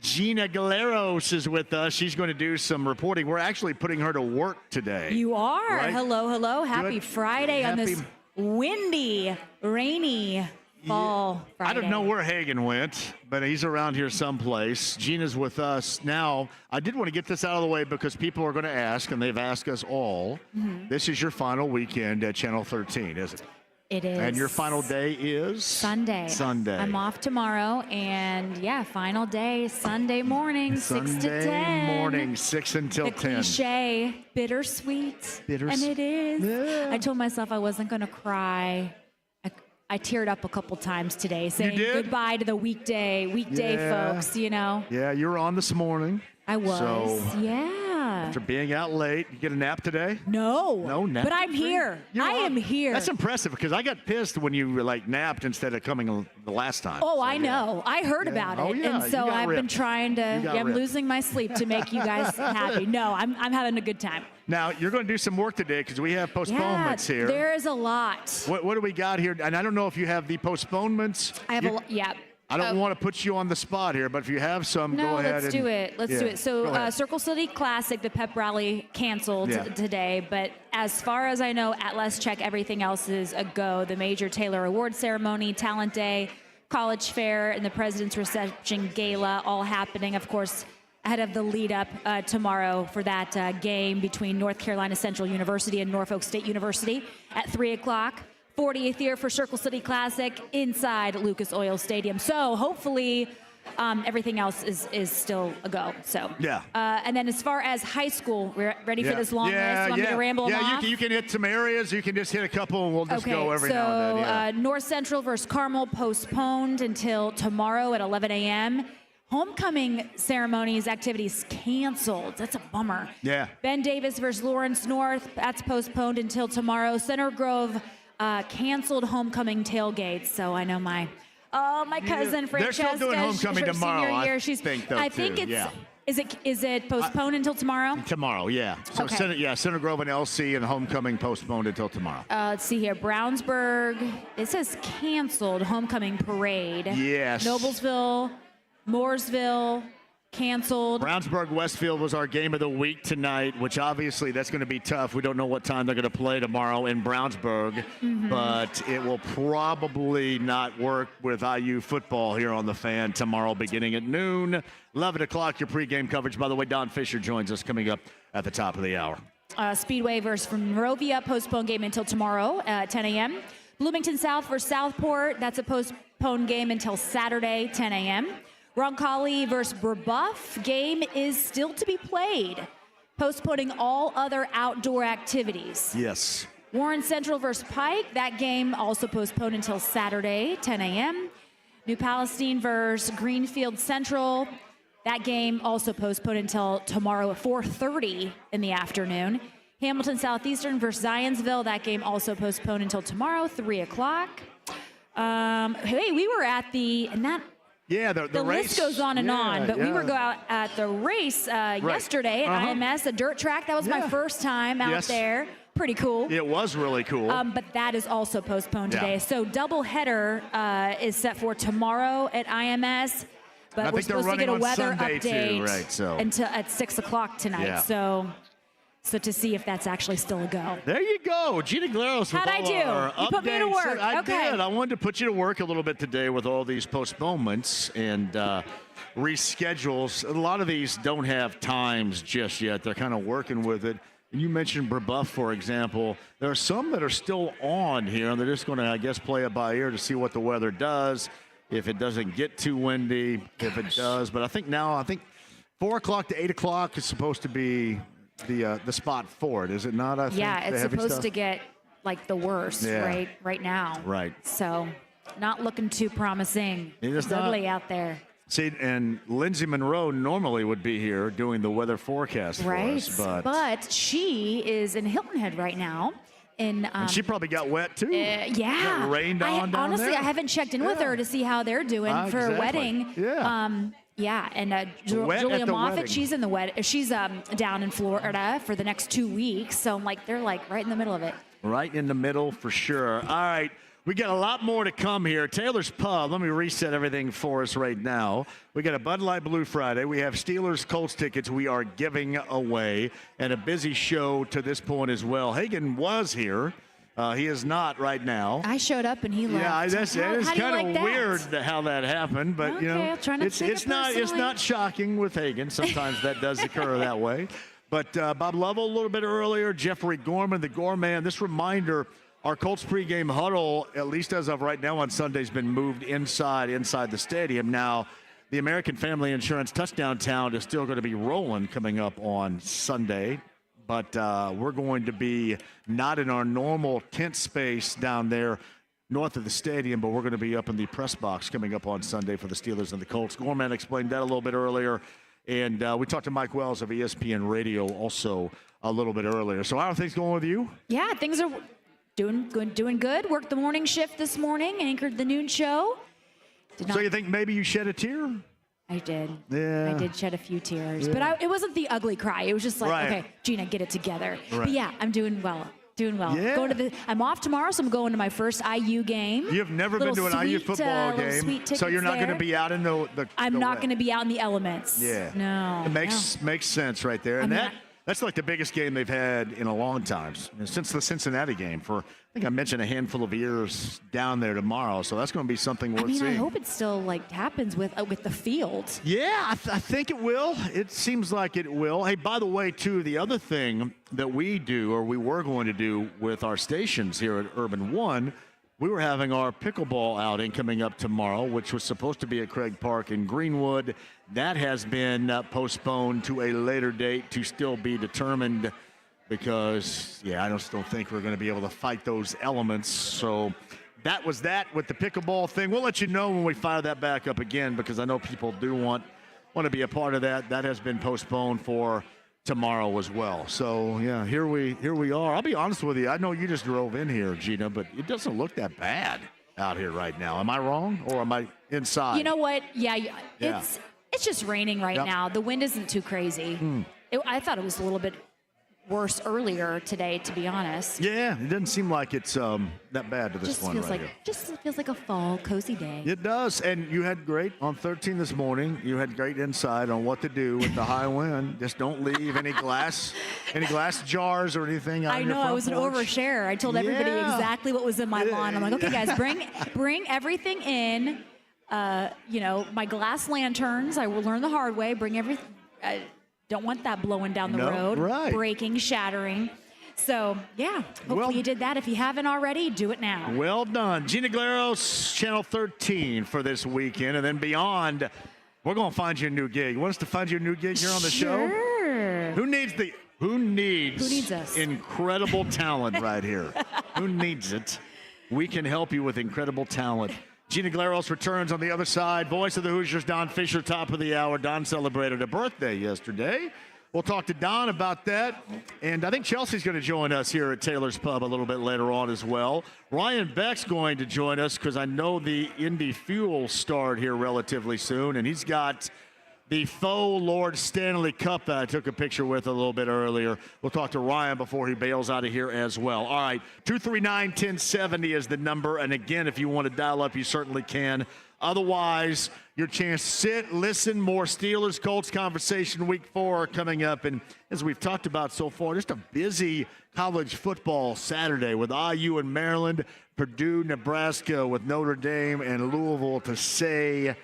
Gina Galeros is with us. She's going to do some reporting. We're actually putting her to work today.
You are.
Right?
Hello. Happy
Good.
Friday on this windy, rainy fall Friday.
I don't know where Hagen went, but he's around here someplace. Gina's with us now. I did want to get this out of the way because people are going to ask, and they've asked us all.
Mm-hmm.
This is your final weekend at Channel 13, isn't it?
It is.
And your final day is?
Sunday.
I'm
off tomorrow, and final day, Sunday morning, 6 to 10.
Sunday morning, 6 until
the
10.
Cliche, bittersweet. And it is.
Yeah.
I told myself I wasn't going to cry. I teared up a couple times today, saying goodbye to the weekday folks,
Yeah, you were on this morning.
I was.
So,
yeah.
After being out late, you get a nap today?
No,
nap.
but I'm here. I am here.
That's impressive because I got pissed when you napped instead of coming the last time.
Oh, so, I know. I heard about it, and so I've been trying to. I'm losing my sleep to make you guys happy. No, I'm having a good time.
Now you're going to do some work today because we have postponements here.
There is a lot.
What do we got here? And I don't know if you have the postponements.
I have a lot. Yeah.
I don't want to put you on the spot here, but if you have some, go ahead.
Let's do it. Let's do it. So Circle City Classic, the pep rally canceled today, but as far as I know, at Let's Check, everything else is a go. The Major Taylor Award Ceremony, Talent Day, College Fair, and the President's Reception Gala all happening, of course, ahead of the lead up tomorrow for that game between North Carolina Central University and Norfolk State University at 3 o'clock. 40th year for Circle City Classic inside Lucas Oil Stadium. So hopefully everything else is still a go. So and then as far as high school, we're ready for this long list. You want me to ramble them off?
You can hit some areas. You can just hit a couple, and we'll just go every now and then.
North Central versus Carmel postponed until tomorrow at 11 a.m. Homecoming ceremonies, activities canceled. That's a bummer.
Yeah.
Ben Davis versus Lawrence North. That's postponed until tomorrow. Center Grove canceled homecoming tailgates. So I know my cousin Francesca.
They're still doing homecoming tomorrow.
Senior year.
I
think is it postponed until tomorrow?
Tomorrow, yeah. So Center Grove and LC and homecoming postponed until tomorrow.
Let's see here. Brownsburg. It says canceled homecoming parade.
Yes.
Noblesville, Mooresville. Canceled.
Brownsburg Westfield was our game of the week tonight, which obviously that's going to be tough. We don't know what time they're going to play tomorrow in Brownsburg, but it will probably not work with IU football here on the Fan tomorrow beginning at noon. 11 o'clock, your pregame coverage. By the way, Don Fisher joins us coming up at the top of the hour.
Speedway versus Monrovia, postponed game until tomorrow at 10 a.m. Bloomington South versus Southport, that's a postponed game until Saturday, 10 a.m. Roncalli versus Brebeuf game is still to be played, postponing all other outdoor activities.
Yes.
Warren Central versus Pike, that game also postponed until Saturday, 10 a.m. New Palestine versus Greenfield Central, that game also postponed until tomorrow at 4:30 in the afternoon. Hamilton Southeastern versus Zionsville, that game also postponed until tomorrow, 3 o'clock. Hey, we were at the
the race.
List goes on and on, but we were out at the race yesterday at IMS, a dirt track. That was my first time out there. Pretty cool.
It was really cool.
But that is also postponed today. So double header is set for tomorrow at IMS. But we're supposed to get a weather update until at 6 o'clock tonight.
Yeah.
So to see if that's actually still a go.
There you go. Gina Galeros.
How'd I do? You put me to work.
I did. I wanted to put you to work a little bit today with all these postponements and reschedules. A lot of these don't have times just yet. They're kind of working with it. And you mentioned Brebeuf, for example. There are some that are still on here, and they're just going to, I guess, play it by ear to see what the weather does. If it doesn't get too windy, if it does. But I think 4 o'clock to 8 o'clock is supposed to be the spot for it, is it not? I think
it's supposed to get like the worst right now.
Right.
So not looking too promising. It's ugly out there.
See, and Lindsay Monroe normally would be here doing the weather forecast for us.
But she is in Hilton Head right now. And
she probably got wet, too.
Yeah.
Got rained on down
honestly,
there.
I haven't checked in with her to see how they're doing for a wedding.
Yeah.
And Julia Moffett, she's in the wedding. She's down in Florida for the next 2 weeks. So I'm like, they're like right in the middle of it.
Right in the middle for sure. All right. We got a lot more to come here. Taylor's Pub, let me reset everything for us right now. We got a Bud Light Blue Friday. We have Steelers Colts tickets we are giving away, and a busy show to this point as well. Hagan was here. He is not right now.
I showed up and he left.
Yeah, that is kind of weird how that happened, but
okay,
it's not shocking with Hagan. Sometimes that does occur that way. But Bob Lovell a little bit earlier, Jeffrey Gorman, the Gorman. This reminder. Our Colts pregame huddle, at least as of right now on Sunday, has been moved inside the stadium. Now, the American Family Insurance Touchdown Town is still going to be rolling coming up on Sunday, but we're going to be not in our normal tent space down there north of the stadium, but we're going to be up in the press box coming up on Sunday for the Steelers and the Colts. Gorman explained that a little bit earlier, and we talked to Mike Wells of ESPN Radio also a little bit earlier. So how are things going with you?
Yeah, things are doing good. Worked the morning shift this morning, anchored the noon show.
So you think maybe you shed a tear?
I did.
Yeah.
I did shed a few tears, but it wasn't the ugly cry. It was just like, okay, Gina, get it together.
Right.
But yeah, I'm doing well.
Yeah.
I'm off tomorrow, so I'm going to my first IU game.
You've never been to an IU football game, so you're not going to be out in the
I'm not going to be out in the elements.
Yeah.
No.
It makes sense right there. And that's like the biggest game they've had in a long time, since the Cincinnati game. I think I mentioned a handful of years down there tomorrow, so that's going to be something worth seeing.
I hope it still happens with the field.
Yeah, I think it will. It seems like it will. Hey, by the way, too, the other thing that we do, or we were going to do with our stations here at Urban One, we were having our pickleball outing coming up tomorrow, which was supposed to be at Craig Park in Greenwood. That has been postponed to a later date to still be determined because, I just don't think we're going to be able to fight those elements. So that was that with the pickleball thing. We'll let you know when we fire that back up again because I know people do want to be a part of that. That has been postponed for tomorrow as well. So, here we are. I'll be honest with you. I know you just drove in here, Gina, but it doesn't look that bad out here right now. Am I wrong or am I inside?
You know what? Yeah. It's just raining right now. The wind isn't too crazy. I thought it was a little bit worse earlier today, to be honest.
Yeah, it doesn't seem like it's that bad to this point right here.
Just feels like a fall, cozy day.
It does, and you had great on 13 this morning. You had great insight on what to do with the high wind. Just don't leave any glass jars or anything out
I
on your
know,
front
I was an
porch.
overshare. I told everybody exactly what was in my lawn. I'm like, okay, guys, bring everything in. My glass lanterns, I will learn the hard way. Bring everything. Don't want that blowing down the road, breaking, shattering. So, hopefully you did that. If you haven't already, do it now.
Well done. Gina Glaros, Channel 13 for this weekend. And then beyond, we're going to find you a new gig. You want us to find you a new gig here on the show? Who needs
us?
Incredible talent right here? Who needs it? We can help you with incredible talent. Gina Glaros returns on the other side. Voice of the Hoosiers, Don Fisher, top of the hour. Don celebrated a birthday yesterday. We'll talk to Don about that. And I think Chelsea's going to join us here at Taylor's Pub a little bit later on as well. Ryan Beck's going to join us because I know the Indy Fuel start here relatively soon. And he's got the faux Lord Stanley Cup that I took a picture with a little bit earlier. We'll talk to Ryan before he bails out of here as well. All right, 239-1070 is the number. And again, if you want to dial up, you certainly can. Otherwise, your chance to sit, listen, more Steelers Colts conversation week 4 coming up. And as we've talked about so far, just a busy college football Saturday with IU and Maryland, Purdue, Nebraska with Notre Dame and Louisville to say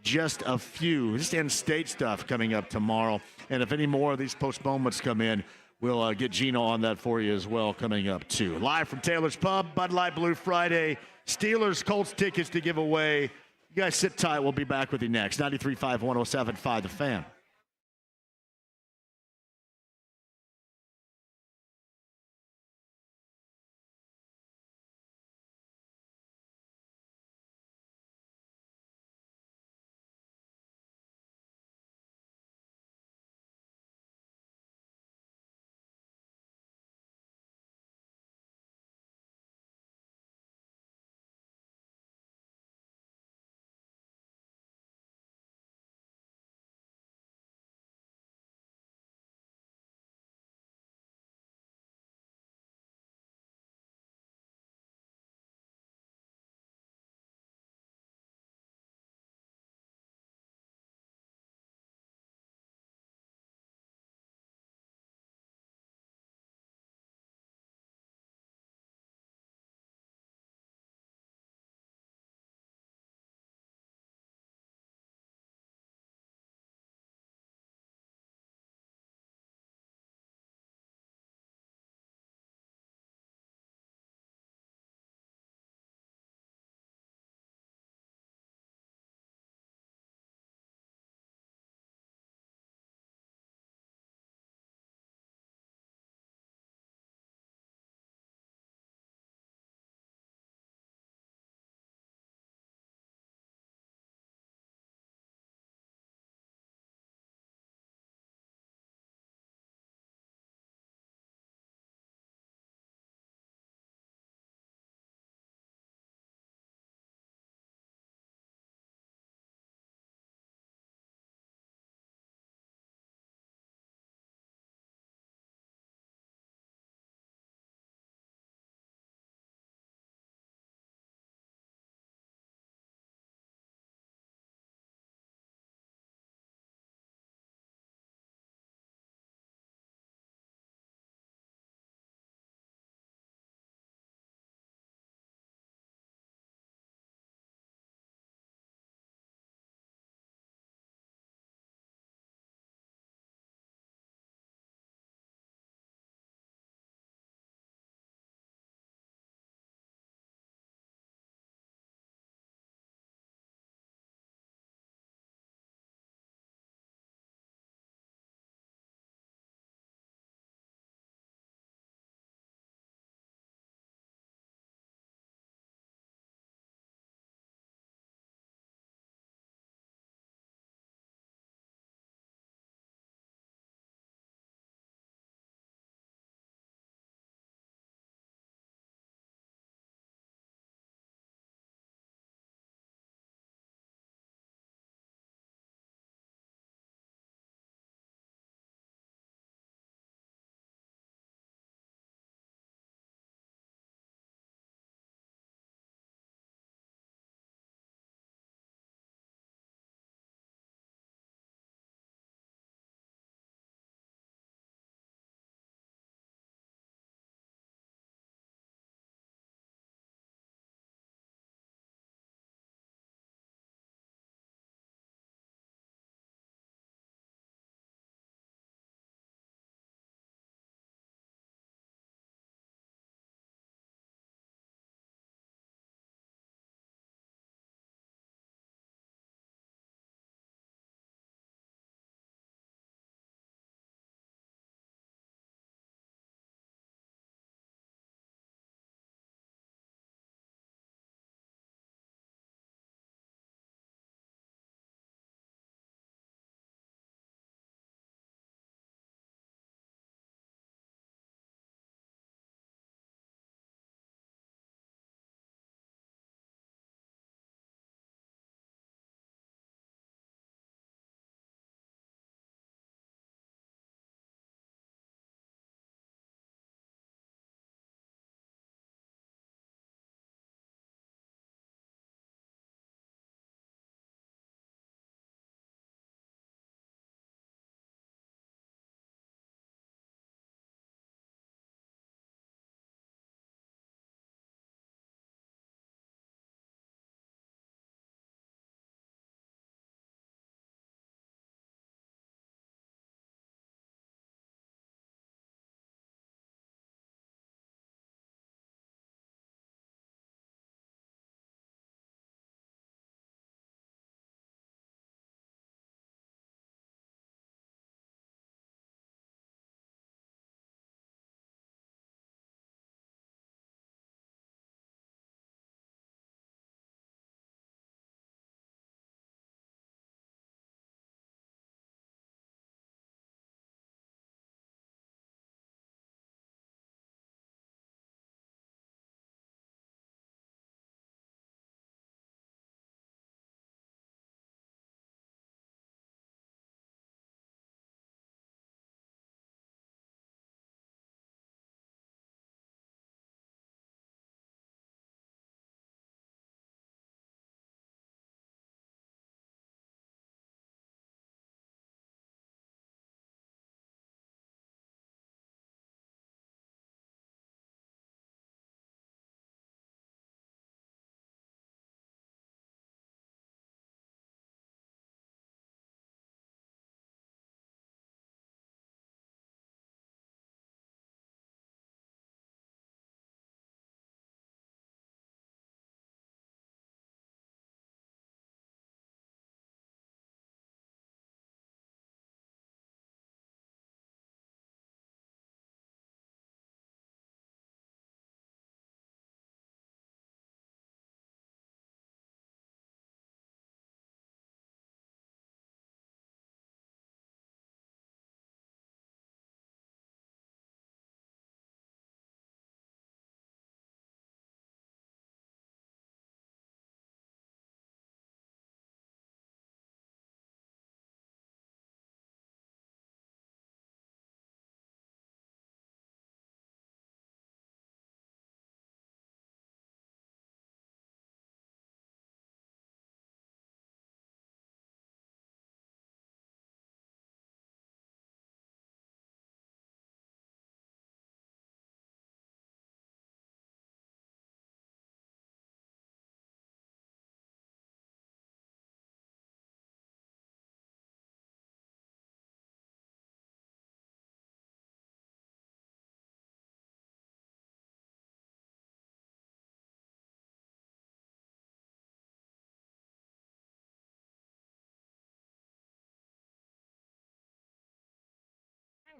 just a few. Just in-state stuff coming up tomorrow. And if any more of these postponements come in, we'll get Gino on that for you as well coming up too. Live from Taylor's Pub, Bud Light Blue Friday. Steelers Colts tickets to give away. You guys sit tight. We'll be back with you next. 93.5, 107.5 The Fan.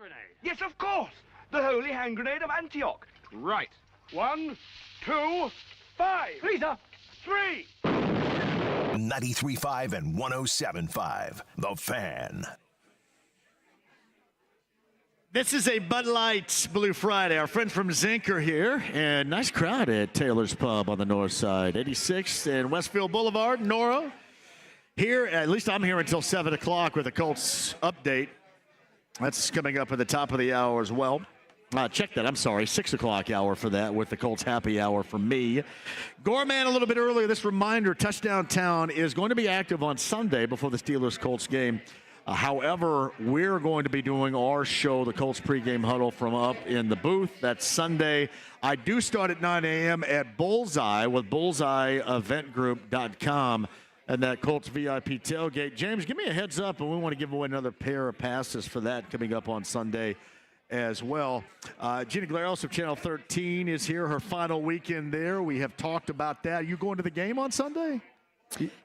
grenade.
Yes, of course. The holy hand grenade of Antioch.
Right.
1, 2, 5. 3, sir. 3.
93.5 and 107.5. The Fan.
This is a Bud Light Blue Friday. Our friends from Zinc are here, and nice crowd at Taylor's Pub on the north side. 86th and Westfield Boulevard. Nora, here, at least I'm here until 7 o'clock with a Colts update. That's coming up at the top of the hour as well. Check that, I'm sorry, 6 o'clock hour for that with the Colts happy hour for me. Gorman a little bit earlier, this reminder, Touchdown Town is going to be active on Sunday before the Steelers-Colts game. However, we're going to be doing our show, the Colts pregame huddle, from up in the booth. That's Sunday. I do start at 9 a.m. at Bullseye with bullseyeeventgroup.com and that Colts VIP tailgate. James, give me a heads up, and we want to give away another pair of passes for that coming up on Sunday as well. Gina Glaros of Channel 13 is here, her final weekend there. We have talked about that. You going to the game on Sunday?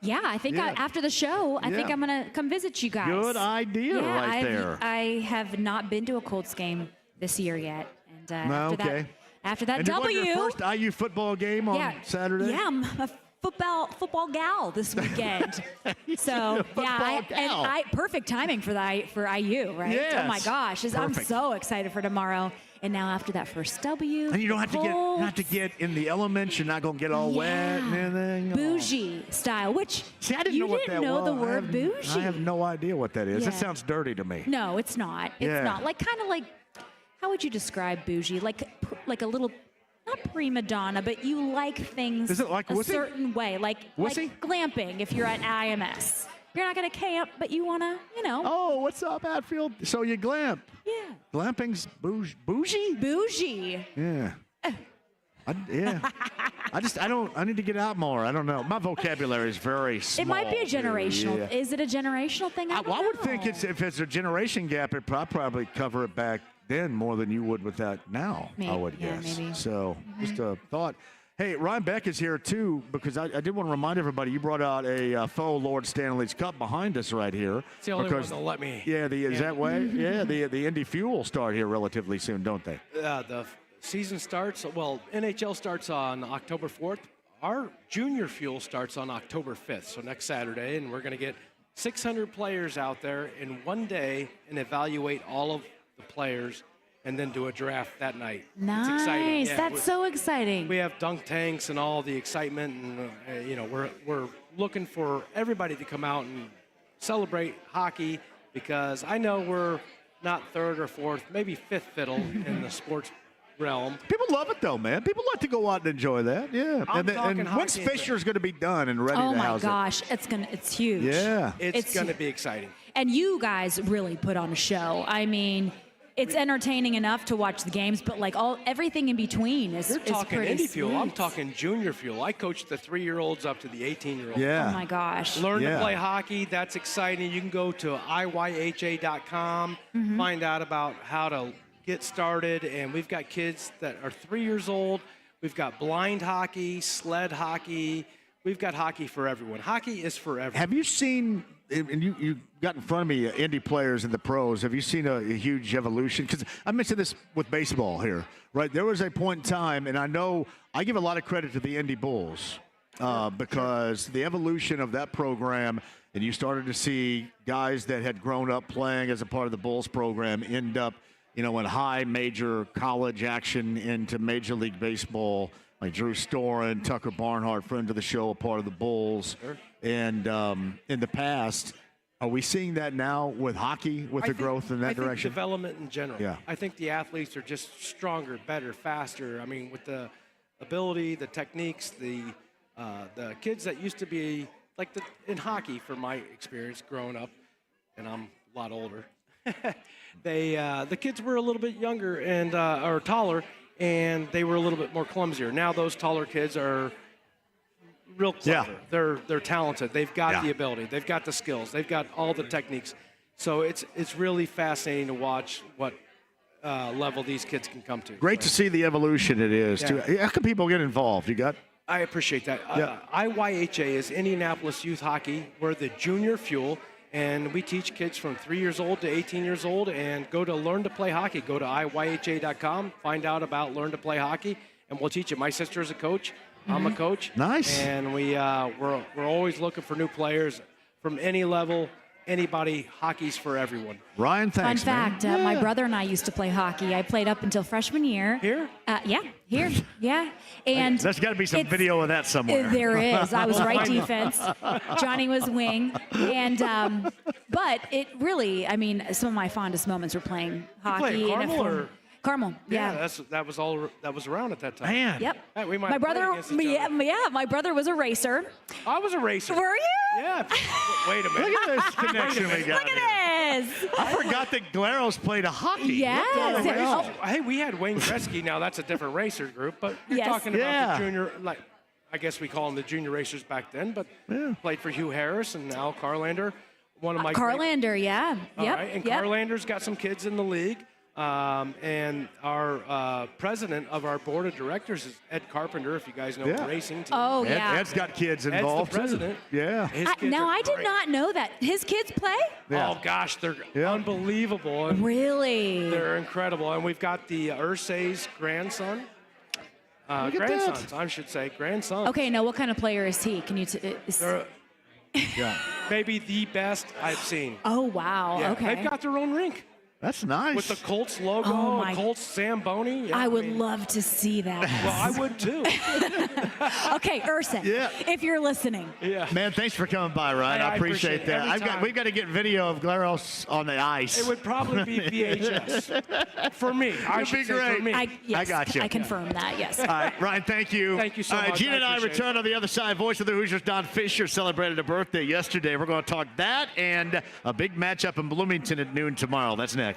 Yeah, I think after the show, I think I'm going to come visit you guys.
Good idea there.
I have not been to a Colts game this year yet. And after that
and
W.
You're going to your first IU football game on Saturday?
Yeah, I'm a football gal this weekend. So, perfect timing for IU, right?
Yes.
Oh, my gosh. I'm so excited for tomorrow. And now after that first W,
and you don't have to get in the elements. You're not going to get all wet and everything.
Bougie style, which
I didn't know what that was.
the word bougie.
I have no idea what that is.
Yeah.
That sounds dirty to me.
No, it's not. It's not. Kind of like, how would you describe bougie? Like a little, not prima donna, but you like things
is it like
a certain way. Like glamping if you're at IMS. You're not going to camp, but you want to,
Oh, what's up, Hatfield? So you glamp.
Yeah.
Glamping's bougie?
Bougie.
Yeah. I need to get out more. I don't know. My vocabulary is very small.
It might be a generational.
Yeah.
Is it a generational thing? I
would think if it's a generation gap, it'd probably cover it back then more than you would with that now, I would guess.
Maybe.
So just a thought. Hey, Ryan Beck is here, too, because I did want to remind everybody, you brought out a faux Lord Stanley's Cup behind us right here.
It's the only one that'll let me.
Yeah, is that way? Yeah, the Indy Fuel will start here relatively soon, don't they?
The season starts, NHL starts on October 4th. Our junior fuel starts on October 5th, so next Saturday, and we're going to get 600 players out there in one day and evaluate all of the players and then do a draft that night.
Nice.
It's exciting. Yeah,
that's so exciting.
We have dunk tanks and all the excitement, and we're looking for everybody to come out and celebrate hockey because I know we're not third or fourth, maybe fifth fiddle in the sports realm.
People love it though, man. People like to go out and enjoy that. Yeah. And when's Fisher's going to be done and ready to house it?
Oh my gosh, it's huge.
Yeah.
It's going to be exciting.
And you guys really put on a show. I mean, it's entertaining enough to watch the games, but everything in between is
You're talking
pretty
Indy Fuel.
sweet.
I'm talking junior fuel. I coach the 3-year-olds up to the 18-year-olds.
Yeah.
Oh my gosh.
Learn to play hockey. That's exciting. You can go to iyha.com, find out about how to get started. And we've got kids that are 3 years old. We've got blind hockey, sled hockey. We've got hockey for everyone. Hockey is for everyone.
Have you seen, and you got in front of me, Indy players and the pros, have you seen a huge evolution? Because I mentioned this with baseball here, right? There was a point in time, and I know I give a lot of credit to the Indy Bulls because the evolution of that program, and you started to see guys that had grown up playing as a part of the Bulls program end up, in high major college action into Major League Baseball, like Drew Storen, Tucker Barnhart, friend of the show, a part of the Bulls.
Sure.
And in the past, are we seeing that now with hockey, with the growth in that direction?
Development in general.
Yeah.
I think the athletes are just stronger, better, faster. I mean, with the ability, the techniques, the kids that used to be in hockey, from my experience growing up, and I'm a lot older. The kids were a little bit younger and or taller, and they were a little bit more clumsier. Now those taller kids are real clever.
Yeah.
They're talented. They've got the ability. They've got the skills. They've got all the techniques. So it's really fascinating to watch what level these kids can come to.
Great to see the evolution it is.
Yeah.
Too. How can people get involved? I
appreciate that.
Yeah.
IYHA is Indianapolis Youth Hockey. We're the junior fuel. And we teach kids from 3 years old to 18 years old, and go to Learn to Play Hockey. Go to IYHA.com, find out about Learn to Play Hockey, and we'll teach you. My sister is a coach. I'm a coach.
Nice.
And we're always looking for new players from any level. Anybody, hockey's for everyone.
Ryan, thanks,
Fun fact, my brother and I used to play hockey. I played up until freshman year.
Here?
Yeah, here, yeah. And
there's got to be some video of that somewhere.
There is. I was right defense. Johnny was wing. And, but it really, I mean, some of my fondest moments were playing hockey.
You played Carmel or?
Carmel, yeah.
That was around at that time.
Man.
Yep.
Hey, we might
my brother, my brother was a racer.
I was a racer.
Were you?
Yeah. Wait a minute.
Look at this connection we got.
Look at this.
I forgot that Glaros played a hockey.
Yes.
Hey, we had Wayne Gretzky. Now that's a different racer group, but you're talking about the junior, like I guess we call them the junior racers back then. But played for Hugh Harris and Al Carlander. One of my
Carlander, yeah.
All right, and Carlander's got some kids in the league. And our president of our board of directors is Ed Carpenter, if you guys know the racing team.
Oh, yeah.
Ed's got kids involved.
Ed's the president.
Too. Yeah.
I did not know that. His kids play?
Yeah. Oh, gosh, they're unbelievable. And
really?
They're incredible. And we've got the Ursay's grandson. Grandsons, I should say. Grandsons.
Okay, now what kind of player is he? Can you...
Maybe the best I've seen.
Oh, wow.
Yeah.
Okay.
They've got their own rink.
That's nice.
With the Colts logo, Colts Zamboni. Yeah,
I would love to see that.
Well, I would too.
Okay, Urson.
Yeah.
If you're listening.
Yeah.
Man, thanks for coming by, Ryan. I appreciate that. We've got to get video of Glaros on the ice.
It would probably be VHS. For me.
It'd be great.
For me.
I
got you.
I confirm that, yes.
All right, Ryan, thank you.
Thank you so
much. All right,
much.
Gina and I return on the other side. Voice of the Hoosiers, Don Fisher, celebrated a birthday yesterday. We're going to talk that and a big matchup in Bloomington at noon tomorrow. That's next.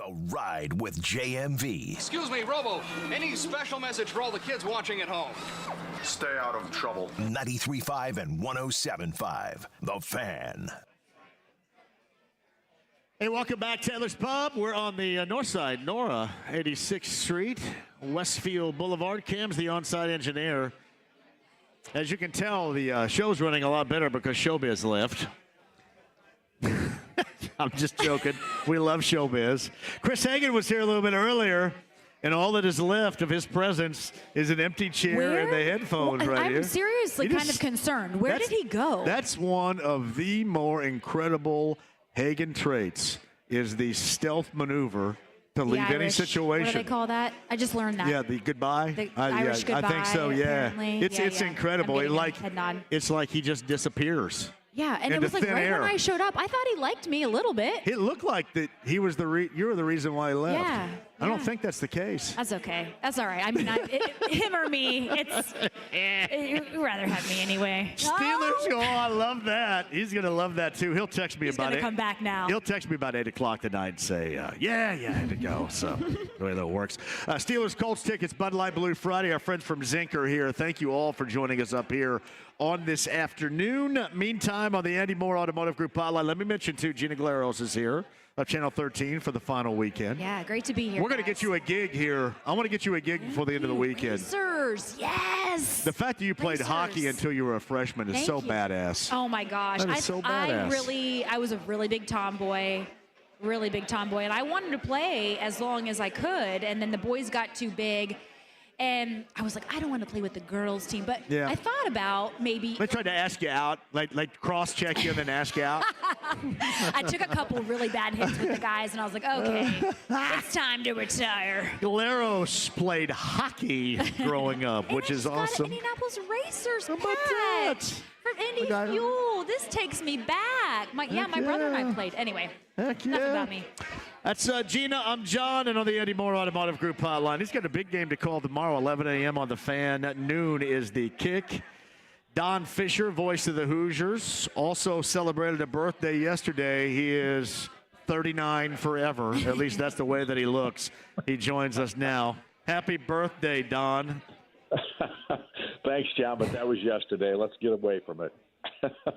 The Ride with JMV.
Excuse me, Robo. Any special message for all the kids watching at home?
Stay out of trouble.
93.5 and 107.5. The Fan.
Hey, welcome back, Taylor's Pub. We're on the north side, Nora, 86th Street, Westfield Boulevard. Cam's the on-site engineer. As you can tell, the show's running a lot better because Showbiz left. I'm just joking. We love Showbiz. Chris Hagan was here a little bit earlier, and all that is left of his presence is an empty chair and the headphones right here.
I'm seriously kind of concerned. Where did he go?
That's one of the more incredible Hagan traits, is the stealth maneuver to leave any situation.
What do they call that? I just learned that.
Yeah, the goodbye.
The Irish goodbye.
I think so. Yeah, it's incredible.
Head nod.
It's like he just disappears.
Yeah, and it was like right when I showed up, I thought he liked me a little bit.
It looked like that he was you were the reason why he left.
Yeah.
I don't think that's the case.
That's okay. That's all right. I mean, him or me, you'd rather have me anyway.
Steelers go, I love that. He's going to love that, too. He'll text me about it.
He's going to come back now.
He'll text me about 8 o'clock tonight and say, yeah, I had to go. So the way that works. Steelers Colts tickets, Bud Light Blue Friday. Our friends from Zinc are here. Thank you all for joining us up here on this afternoon. Meantime, on the Andy Moore Automotive Group hotline, let me mention, too, Gina Glaros is here of Channel 13 for the final weekend.
Yeah, great to be here.
We're going to get you a gig here. I want to get you a gig before the end of the weekend.
Racers, yes.
The fact that you played hockey until you were a freshman is so badass.
Oh my gosh,
that is so badass.
I was a really big tomboy, and I wanted to play as long as I could, and then the boys got too big. And I was like, I don't want to play with the girls' team. But I thought about maybe.
They tried to ask you out, like cross-check you and then ask you out.
I took a couple really bad hits with the guys, and I was like, okay, it's time to retire.
Glaros played hockey growing up, which is awesome.
Indianapolis Racers patch from Indy Fuel. This takes me back. My brother and I played. Anyway, enough about me.
That's Gina. I'm John, and on the Andy Moore Automotive Group hotline. He's got a big game to call tomorrow, 11 a.m. on The Fan. At noon is the kick. Don Fisher, voice of the Hoosiers, also celebrated a birthday yesterday. He is 39 forever. At least that's the way that he looks. He joins us now. Happy birthday, Don.
Thanks, John, but that was yesterday. Let's get away from it.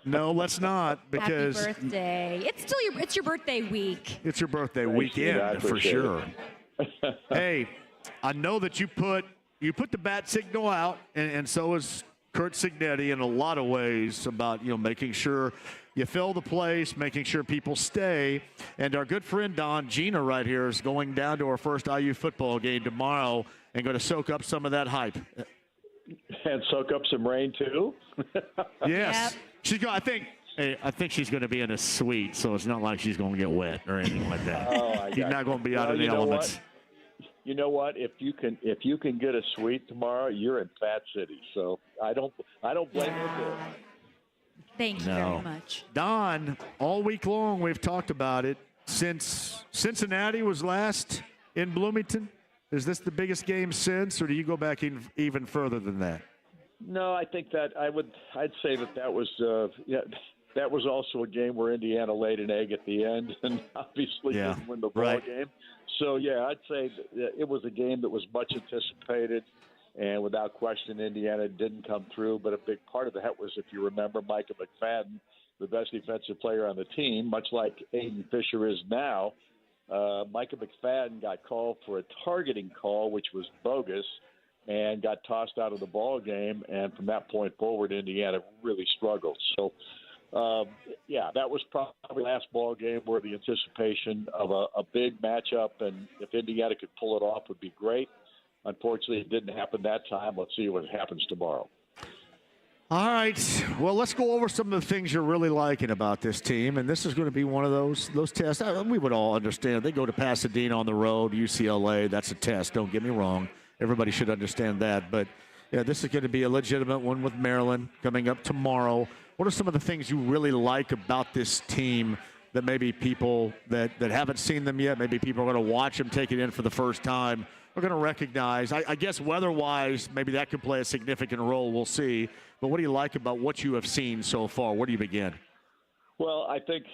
No, let's not, because
happy birthday. It's your birthday week.
It's your birthday weekend for sure. Hey, I know that you put the bat signal out, and so is Kurt Signetti in a lot of ways about making sure you fill the place, making sure people stay. And our good friend Don, Gina right here, is going down to our first IU football game tomorrow and going to soak up some of that hype.
And soak up some rain too.
Yes, she's going. I think she's going to be in a suite, so it's not like she's going to get wet or anything like that. She's not going to be out in the elements.
You know what? If you can get a suite tomorrow, you're in Fat City. So I don't blame you a bit.
Thank you very much,
Don. All week long we've talked about it since Cincinnati was last in Bloomington. Is this the biggest game since, or do you go back even further than that?
No, I think that I'd say that was that was also a game where Indiana laid an egg at the end and obviously didn't win the ball game. So I'd say that it was a game that was much anticipated, and without question, Indiana didn't come through. But a big part of that was, if you remember, Micah McFadden, the best defensive player on the team, much like Aiden Fisher is now. Micah McFadden got called for a targeting call, which was bogus, and got tossed out of the ball game. And from that point forward, Indiana really struggled. So, that was probably the last ball game where the anticipation of a big matchup, and if Indiana could pull it off, would be great. Unfortunately, it didn't happen that time. Let's see what happens tomorrow.
All right. Well, let's go over some of the things you're really liking about this team, and this is going to be one of those tests. We would all understand. They go to Pasadena on the road, UCLA. That's a test. Don't get me wrong. Everybody should understand that. But, this is going to be a legitimate one with Maryland coming up tomorrow. What are some of the things you really like about this team that maybe people that haven't seen them yet, maybe people are going to watch them take it in for the first time, are going to recognize? I guess weather-wise, maybe that could play a significant role. We'll see. But what do you like about what you have seen so far? Where do you begin?
Well, I think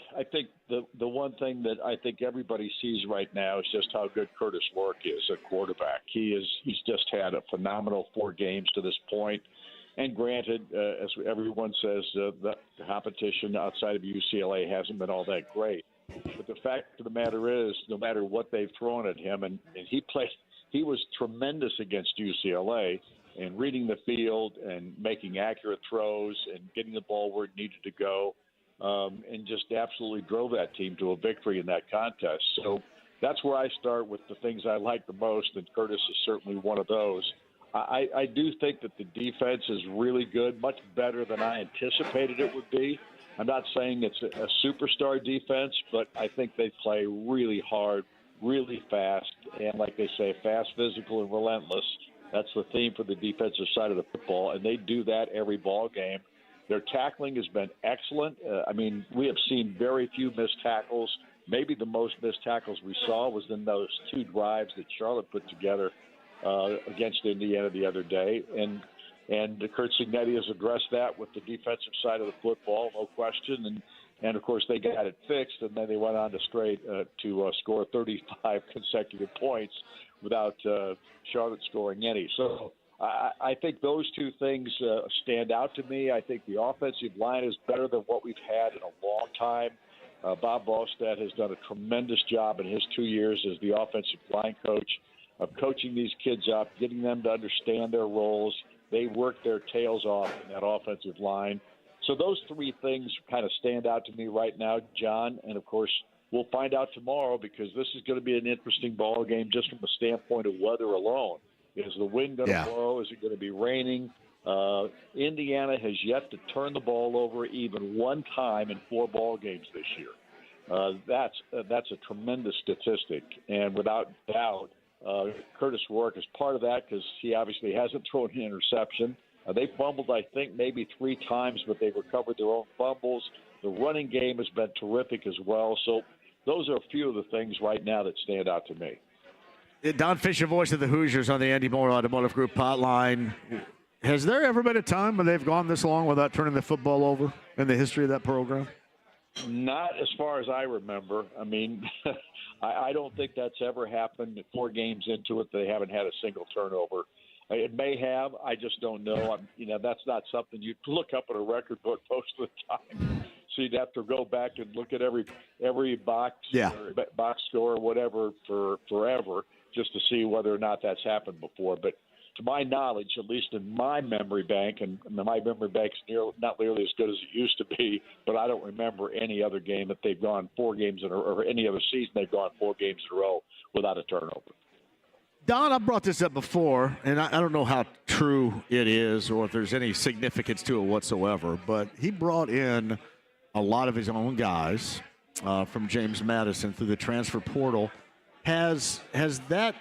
the one thing that I think everybody sees right now is just how good Curtis Work is at quarterback. He's just had a phenomenal 4 games to this point. And granted, as everyone says, the competition outside of UCLA hasn't been all that great. But the fact of the matter is, no matter what they've thrown at him, and he was tremendous against UCLA in reading the field and making accurate throws and getting the ball where it needed to go. And just absolutely drove that team to a victory in that contest. So that's where I start with the things I like the most, and Curtis is certainly one of those. I do think that the defense is really good, much better than I anticipated it would be. I'm not saying it's a superstar defense, but I think they play really hard, really fast, and like they say, fast, physical, and relentless. That's the theme for the defensive side of the football, and they do that every ball game. Their tackling has been excellent. We have seen very few missed tackles. Maybe the most missed tackles we saw was in those 2 drives that Charlotte put together against Indiana the other day. And Kurt Cignetti has addressed that with the defensive side of the football, no question. And of course, they got it fixed, and then they went on to score 35 consecutive points without Charlotte scoring any. So I think those 2 things stand out to me. I think the offensive line is better than what we've had in a long time. Bob Bostad has done a tremendous job in his 2 years as the offensive line coach of coaching these kids up, getting them to understand their roles. They work their tails off in that offensive line. So those 3 things kind of stand out to me right now, John. And, of course, we'll find out tomorrow because this is going to be an interesting ball game just from the standpoint of weather alone. Is the wind going to blow? Is it going to be raining? Indiana has yet to turn the ball over even one time in 4 ball games this year. That's a tremendous statistic, and without doubt, Curtis Rourke is part of that because he obviously hasn't thrown an interception. They fumbled, I think, maybe 3 times, but they recovered their own fumbles. The running game has been terrific as well. So those are a few of the things right now that stand out to me.
Don Fisher, voice of the Hoosiers on the Andy Moore Automotive Group hotline. Has there ever been a time when they've gone this long without turning the football over in the history of that program?
Not as far as I remember. I mean, I don't think that's ever happened. 4 games into it, they haven't had a single turnover. It may have. I just don't know. That's not something you look up in a record book most of the time. So you'd have to go back and look at every box box score or whatever for forever just to see whether or not that's happened before. But to my knowledge, at least in my memory bank, and my memory bank's not nearly as good as it used to be, but I don't remember any other game that they've gone 4 games in a row, or any other season they've gone 4 games in a row without a turnover.
Don, I brought this up before, and I don't know how true it is or if there's any significance to it whatsoever, but he brought in a lot of his own guys from James Madison through the transfer portal. Has that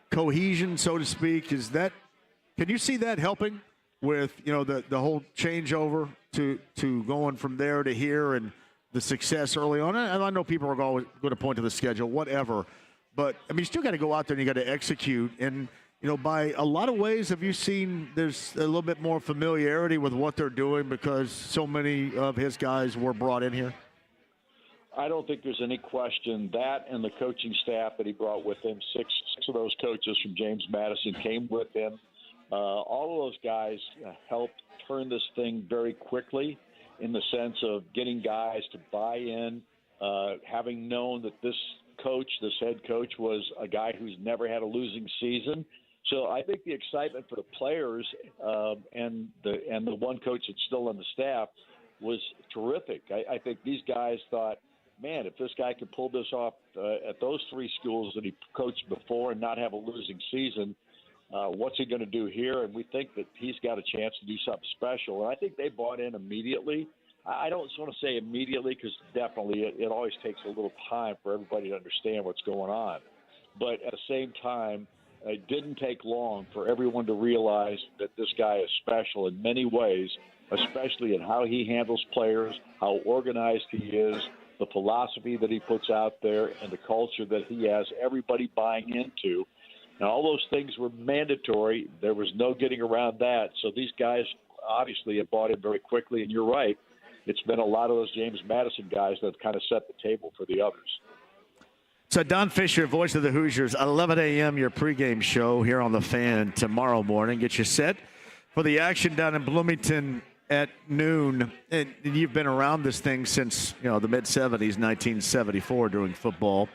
cohesion, so to speak, can you see that helping with the whole changeover to going from there to here and the success early on? And I know people are always going to point to the schedule, whatever, but you still got to go out there and you got to execute. And by a lot of ways, have you seen there's a little bit more familiarity with what they're doing because so many of his guys were brought in here?
I don't think there's any question that, and the coaching staff that he brought with him, six of those coaches from James Madison came with him. All of those guys helped turn this thing very quickly in the sense of getting guys to buy in, having known that this head coach, was a guy who's never had a losing season. So I think the excitement for the players and the one coach that's still on the staff was terrific. I think these guys thought, man, if this guy could pull this off at those 3 schools that he coached before and not have a losing season, what's he going to do here? And we think that he's got a chance to do something special. And I think they bought in immediately. I don't want to say immediately because definitely it always takes a little time for everybody to understand what's going on. But at the same time, it didn't take long for everyone to realize that this guy is special in many ways, especially in how he handles players, how organized he is, the philosophy that he puts out there, and the culture that he has everybody buying into. And all those things were mandatory. There was no getting around that. So these guys obviously have bought in very quickly. And you're right. it's been a lot of those James Madison guys that have kind of set the table for the others.
So Don Fisher, voice of the Hoosiers, 11 a.m. your pregame show here on The Fan tomorrow morning. Get you set for the action down in Bloomington at noon. And you've been around this thing since, the mid-'70s, 1974 during football.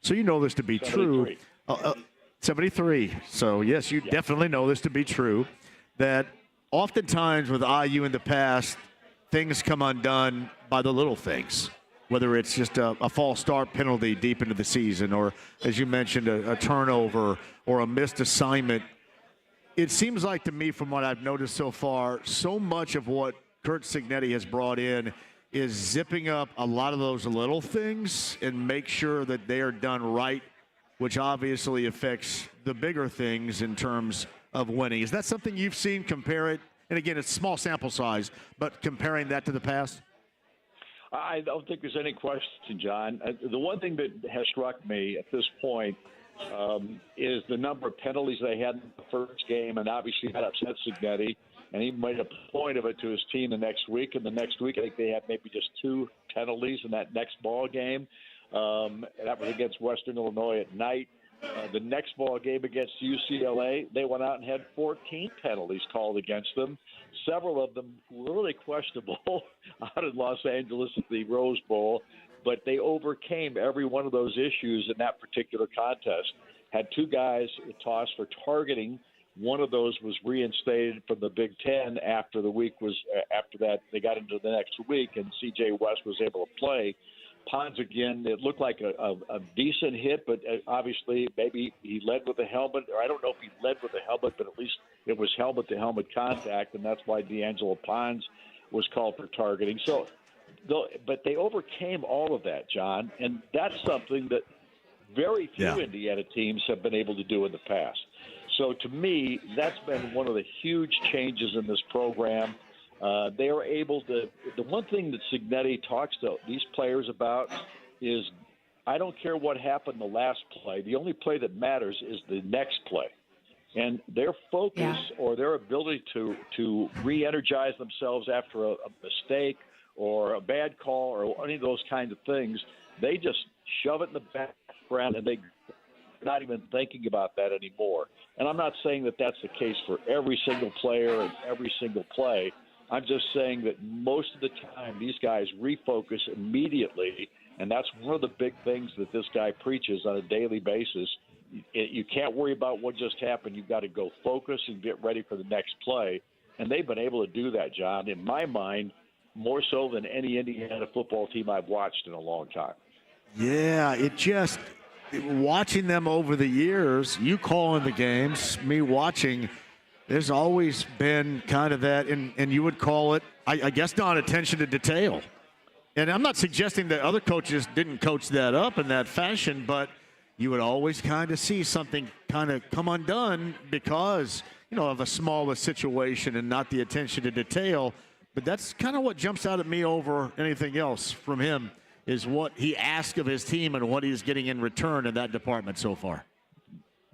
So you know this to be 73. True. 73. So, yes, you definitely know this to be true, that oftentimes with IU in the past, things come undone by the little things. Whether it's just a false start penalty deep into the season or, as you mentioned, a turnover or a missed assignment. It seems like to me, from what I've noticed so far, so much of what Curt Cignetti has brought in is zipping up a lot of those little things and make sure that they are done right, which obviously affects the bigger things in terms of winning. Is that something you've seen? Compare it, and again, it's small sample size, but comparing that to the past?
I don't think there's any question, John. The one thing that has struck me at this point is the number of penalties they had in the first game, and obviously that upset Cignetti, and he made a point of it to his team the next week. And the next week, I think they had maybe just 2 penalties in that next ball game. That was against Western Illinois at night. The next ball game against UCLA, they went out and had 14 penalties called against them. Several of them really questionable out in Los Angeles at the Rose Bowl, but they overcame every one of those issues in that particular contest. Had 2 guys tossed for targeting. One of those was reinstated from the Big Ten after that they got into the next week, and C.J. West was able to play. Pons, again, it looked like a decent hit, but obviously maybe he led with a helmet, or I don't know if he led with a helmet, but at least it was helmet-to-helmet contact, and that's why D'Angelo Pons was called for targeting. So, but they overcame all of that, John, and that's something that very few Indiana teams have been able to do in the past. So to me, that's been one of the huge changes in this program. They are able to – the one thing that Cignetti talks to these players about is I don't care what happened the last play. The only play that matters is the next play. And their focus or their ability to re-energize themselves after a mistake or a bad call or any of those kinds of things, they just shove it in the background and they're not even thinking about that anymore. And I'm not saying that that's the case for every single player and every single play. I'm just saying that most of the time these guys refocus immediately, and that's one of the big things that this guy preaches on a daily basis. You can't worry about what just happened. You've got to go focus and get ready for the next play, and they've been able to do that, John, in my mind, more so than any Indiana football team I've watched in a long time.
Yeah, watching them over the years, you calling the games, me watching – there's always been kind of that, and you would call it, I guess, not attention to detail. And I'm not suggesting that other coaches didn't coach that up in that fashion, but you would always kind of see something kind of come undone because, of a smaller situation and not the attention to detail. But that's kind of what jumps out at me over anything else from him is what he asks of his team and what he's getting in return in that department so far.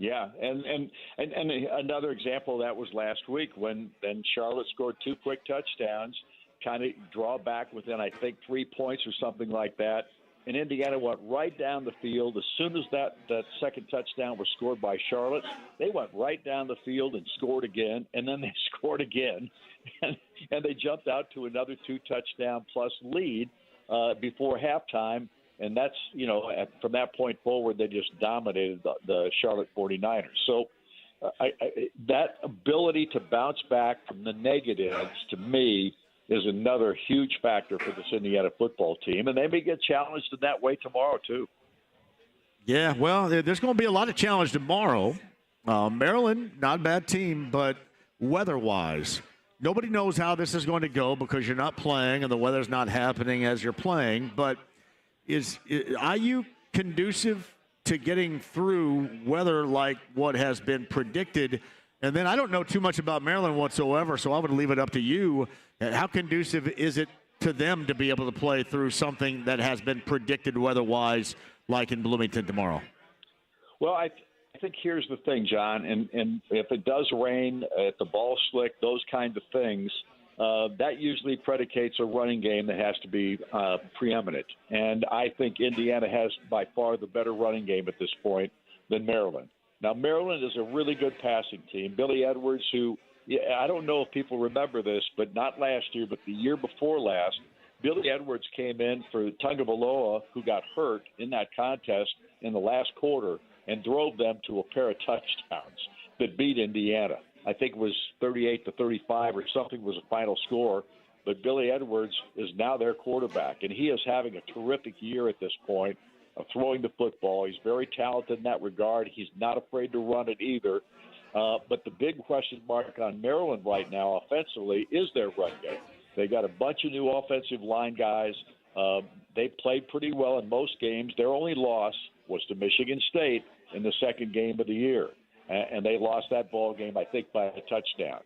Yeah, and another example of that was last week when Charlotte scored 2 quick touchdowns, kind of draw back within, I think, 3 points or something like that. And Indiana went right down the field. As soon as that second touchdown was scored by Charlotte, they went right down the field and scored again, and then they scored again. And they jumped out to another 2-touchdown-plus lead before halftime. And that's, from that point forward, they just dominated the Charlotte 49ers. So that ability to bounce back from the negatives, to me, is another huge factor for this Indiana football team. And they may get challenged in that way tomorrow, too.
Yeah, well, there's going to be a lot of challenge tomorrow. Maryland, not a bad team, but weather-wise, nobody knows how this is going to go because you're not playing and the weather's not happening as you're playing. But is IU conducive to getting through weather like what has been predicted? And then I don't know too much about Maryland whatsoever, so I would leave it up to you. How conducive is it to them to be able to play through something that has been predicted weather-wise like in Bloomington tomorrow?
Well, I think here's the thing, John, and if it does rain, if the ball's slick, those kinds of things, that usually predicates a running game that has to be preeminent. And I think Indiana has by far the better running game at this point than Maryland. Now, Maryland is a really good passing team. Billy Edwards, who I don't know if people remember this, but not last year, but the year before last, Billy Edwards came in for Tagovailoa, who got hurt in that contest in the last quarter, and drove them to a pair of touchdowns that beat Indiana. I think it was 38-35 or something was the final score. But Billy Edwards is now their quarterback, and he is having a terrific year at this point of throwing the football. He's very talented in that regard. He's not afraid to run it either. But the big question mark on Maryland right now offensively is their run game. They got a bunch of new offensive line guys. They played pretty well in most games. Their only loss was to Michigan State in the second game of the year. And they lost that ball game, I think, by a touchdown.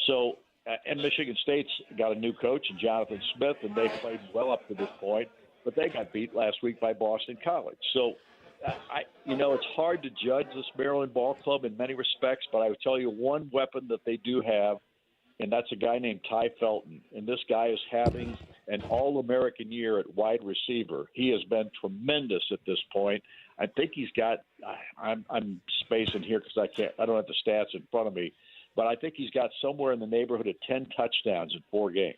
So, and Michigan State's got a new coach, Jonathan Smith, and they played well up to this point. But they got beat last week by Boston College. So, it's hard to judge this Maryland ball club in many respects, but I would tell you one weapon that they do have, and that's a guy named Ty Felton. And this guy is having an All-American year at wide receiver. He has been tremendous at this point. I think he's got I'm spacing here because I don't have the stats in front of me, but I think he's got somewhere in the neighborhood of 10 touchdowns in 4 games.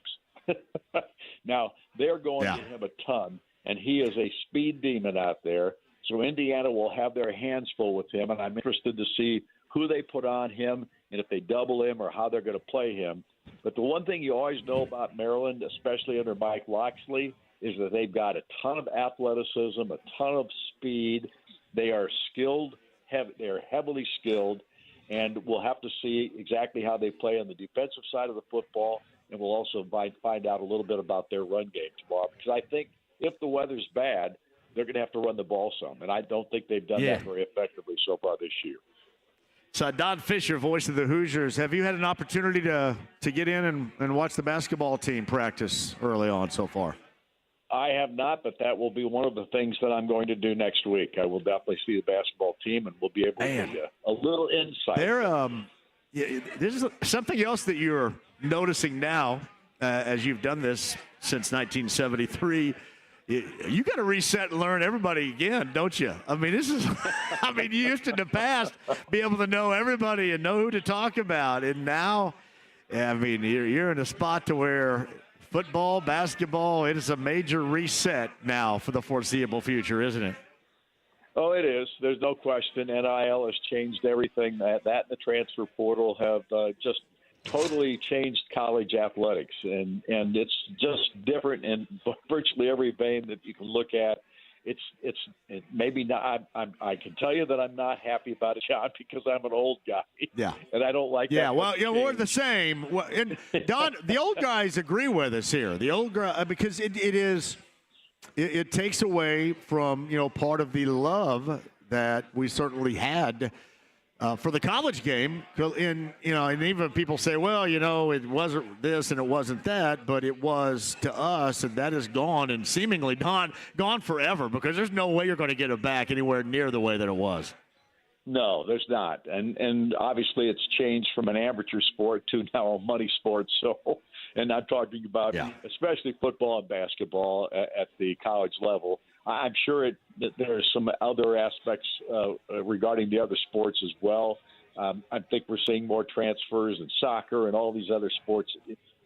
Now, they're going to him a ton, and he is a speed demon out there. So Indiana will have their hands full with him, and I'm interested to see who they put on him and if they double him or how they're going to play him. But the one thing you always know about Maryland, especially under Mike Locksley, is that they've got a ton of athleticism, a ton of speed. They are skilled. They are heavily skilled, and we'll have to see exactly how they play on the defensive side of the football, and we'll also find out a little bit about their run game tomorrow. Because I think if the weather's bad, they're going to have to run the ball some, and I don't think they've done that very effectively so far this year.
So, Don Fisher, voice of the Hoosiers, have you had an opportunity to get in and watch the basketball team practice early on so far?
I have not, but that will be one of the things that I'm going to do next week. I will definitely see the basketball team, and we'll be able to give you a little insight.
There's something else that you're noticing now as you've done this since 1973. You got to reset and learn everybody again, don't you? I mean, you used to in the past be able to know everybody and know who to talk about. And now, you're in a spot to where football, basketball, it is a major reset now for the foreseeable future, isn't it?
Oh, it is. There's no question. NIL has changed everything. That and the transfer portal have just totally changed college athletics, and it's just different in virtually every vein that you can look at. It's maybe not. I can tell you that I'm not happy about it, John, because I'm an old guy.
Yeah,
and I don't like.
Yeah, well, we're the same. And Don, the old guys agree with us here. The old guy, because it takes away from part of the love that we certainly had for the college game. And even people say, well, it wasn't this and it wasn't that, but it was to us, and that is gone and seemingly gone forever, because there's no way you're going to get it back anywhere near the way that it was.
No, there's not. And obviously it's changed from an amateur sport to now a money sport. So, and I'm talking about especially football and basketball at the college level. I'm sure that there are some other aspects regarding the other sports as well. I think we're seeing more transfers in soccer and all these other sports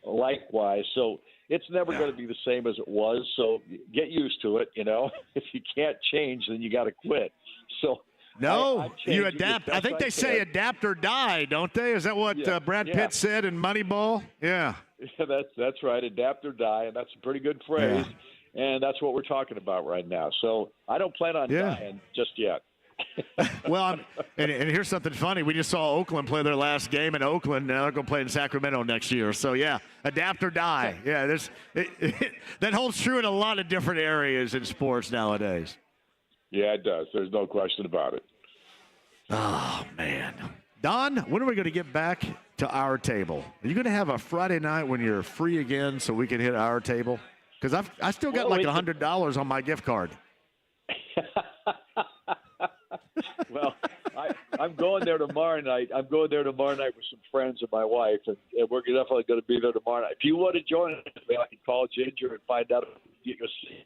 likewise. So it's never going to be the same as it was. So get used to it. If you can't change, then you got to quit. So
no, you adapt. I think they say adapt or die, don't they? Is that what Brad Pitt said in Moneyball? Yeah.
That's right. Adapt or die, and that's a pretty good phrase. Yeah. And that's what we're talking about right now. So I don't plan on dying just yet.
Well, and here's something funny. We just saw Oakland play their last game in Oakland. Now they're going to play in Sacramento next year. So, adapt or die. Yeah, that holds true in a lot of different areas in sports nowadays.
Yeah, it does. There's no question about it.
Oh, man. Don, when are we going to get back to our table? Are you going to have a Friday night when you're free again so we can hit our table? Because I still got $100 on my gift card.
Well, I'm going there tomorrow night. I'm going there tomorrow night with some friends and my wife, and we're definitely going to be there tomorrow night. If you want to join us, I can call Ginger and find out if you can see.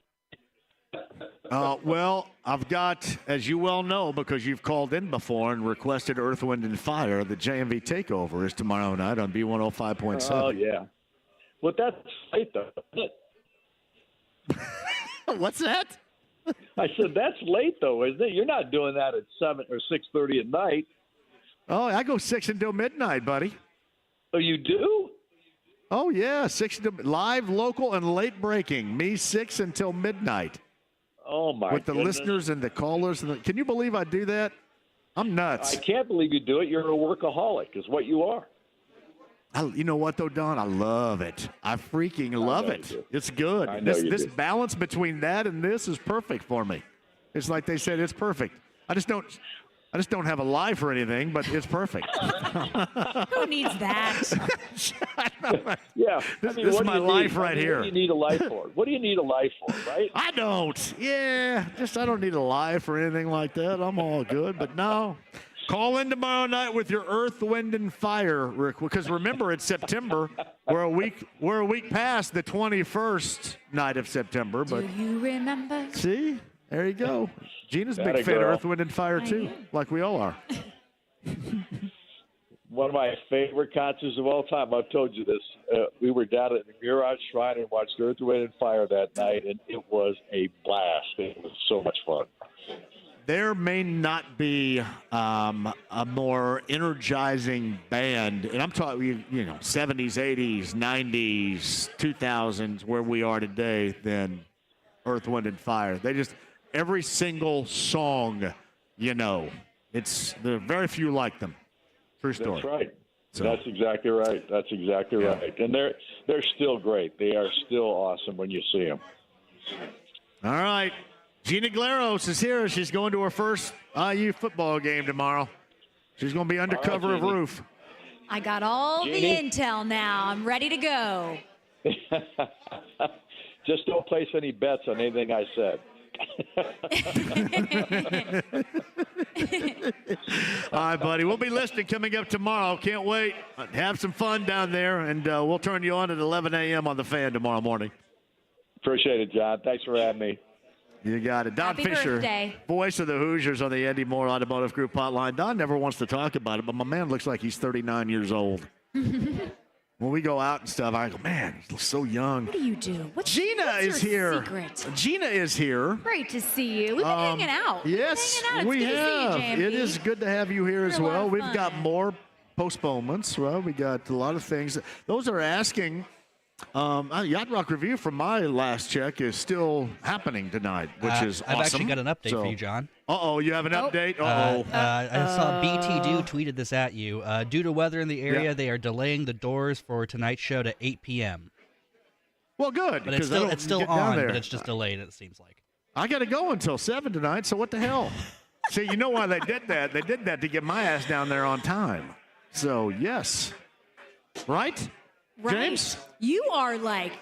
Well, I've got, as you well know, because you've called in before and requested Earth, Wind, and Fire, the JMV Takeover is tomorrow night on B105.7.
Oh, yeah. Well, that's late, though, isn't it?
What's that?
I said, that's late, though, isn't it? You're not doing that at 7 or 6:30 at night.
Oh, I go 6 until midnight, buddy.
Oh, you do?
Oh, yeah, 6 to live, local, and late breaking. Me, 6 until midnight.
Oh, my
With the
goodness.
listeners and the callers. Can you believe I do that? I'm nuts.
I can't believe you do it. You're a workaholic is what you are.
You know what, though, Don? I love it. I freaking love it. It's good.
I know
This
do.
balance between that and this is perfect for me. It's like they said, it's perfect. I just don't have a life or anything, but it's perfect.
Who needs that?
Yeah.
This is my life right here.
What do you need a life for? What do you need a life for, right?
I don't. Yeah, I don't need a life or anything like that. I'm all good. But no, call in tomorrow night with your Earth, Wind, and Fire, Rick. Because remember, it's September. We're a week past the 21st night of September. But
do you remember?
See, there you go. Gina's a
That
big
a
fan of
girl.
Earth, Wind, and Fire too, like we all are.
One of my favorite concerts of all time. I've told you this. We were down at the Mirage Shrine and watched Earth, Wind, and Fire that night, and it was a blast. It was so much fun.
There may not be a more energizing band, and I'm talking, 70s, 80s, 90s, 2000s, where we are today, than Earth, Wind, and Fire. Every single song, there are very few like them. True story.
That's right.
So.
That's exactly right. That's exactly right. And they're still great. They are still awesome when you see them.
All right. Gina Glaros is here. She's going to her first IU football game tomorrow. She's going to be undercover of roof.
I got all
Jeannie?
the intel now. I'm ready to go.
Just don't place any bets on anything I said.
All right, buddy. We'll be listening coming up tomorrow. Can't wait. Have some fun down there, and we'll turn you on at 11 a.m. on the Fan tomorrow morning.
Appreciate it, John. Thanks for having me.
You got it. Don
Happy
Fisher,
birthday.
voice of the Hoosiers on the Andy Moore Automotive Group hotline. Don never wants to talk about it, but my man looks like he's 39 years old. When we go out and stuff, I go, man, he looks so young.
What do you do?
Gina
what's
is
your
here.
Secret?
Gina is here.
Great to see you. We've been hanging out.
Yes,
We've been hanging out. It's
we
good
have.
To see you, JMV.
It is good to have you here as
You're a lot
well.
of
We've
fun.
got more postponements. Well, we got a lot of things. Those are asking. Yacht Rock Review from my last check is still happening tonight, which is awesome.
I've actually got an update for you, John.
You have an update?
I saw BT Do tweeted this at you. Due to weather in the area, they are delaying the doors for tonight's show to 8 p.m.
Well, good.
But it's still on, but it's just delayed, it seems like.
I got to go until 7 tonight, so what the hell? See, you know why they did that? They did that to get my ass down there on time. So, yes. Right? James?
You are like,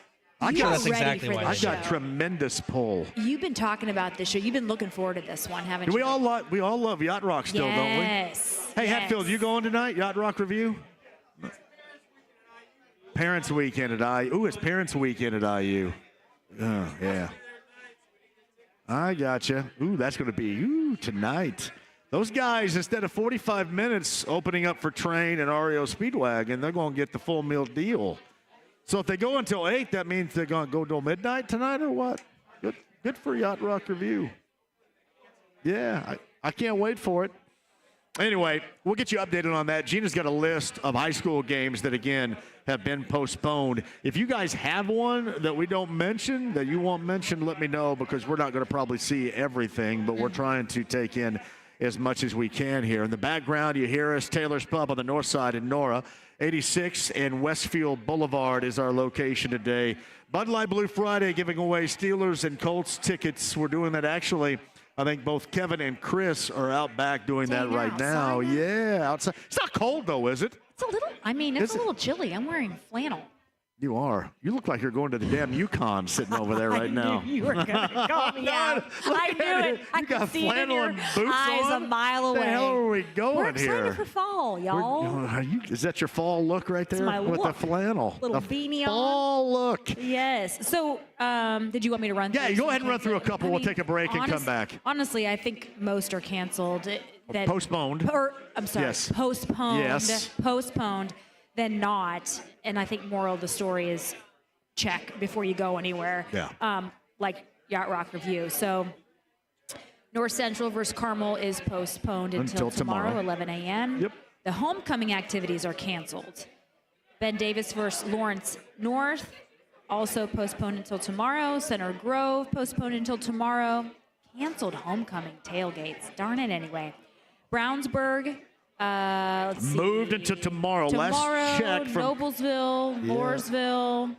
I'm
you're
sure that's
ready
exactly
for
why
this
I got
show.
tremendous pull.
You've been talking about this show. You've been looking forward to this one, haven't you?
We all love Yacht Rock still, don't we?
Yes.
Hey,
yes.
Hatfield, you going tonight? Yacht Rock Review? Parents Weekend at IU. Ooh, it's Parents Weekend at IU. Oh, yeah. I gotcha. Ooh, that's going to be tonight. Those guys, instead of 45 minutes opening up for Train and REO Speedwagon, they're going to get the full meal deal. So if they go until 8, that means they're going to go till midnight tonight or what? Good for Yacht Rock Review. Yeah, I can't wait for it. Anyway, we'll get you updated on that. Gina's got a list of high school games that, again, have been postponed. If you guys have one that we don't mention, that you won't mention, let me know, because we're not going to probably see everything, but we're trying to take in as much as we can here. In the background, you hear us, Taylor's Pub on the north side in Nora. 86 and Westfield Boulevard is our location today. Bud Light Blue Friday, giving away Steelers and Colts tickets. We're doing that actually. I think both Kevin and Chris are out back doing that right now. Yeah, outside. It's not cold though, is it?
It's a little, it's a little chilly. I'm wearing flannel.
You are. You look like you're going to the damn Yukon sitting over there right now.
You were going to call me out. I knew it. I could see it in your eyes a mile away.
Where the hell are we going
We're excited
here?
for fall, y'all.
Is that your fall look right there?
It's my
with
look.
the flannel.
Little beanie on.
Fall look.
Yes. So, did you want me to run through?
Yeah, go ahead and run through a couple. We'll take a break and come back.
Honestly, I think most are canceled.
Postponed.
I'm sorry.
Yes.
Postponed.
Yes.
Postponed. Then not. And I think moral of the story is check before you go anywhere.
Yeah.
Like Yacht Rock Review. So North Central versus Carmel is postponed until tomorrow, 11 a.m.
Yep.
The homecoming activities are canceled. Ben Davis versus Lawrence North also postponed until tomorrow. Center Grove postponed until tomorrow. Canceled homecoming tailgates. Darn it anyway. Brownsburg. Let's see.
Moved until tomorrow.
Tomorrow,
Last check from
Noblesville, Mooresville.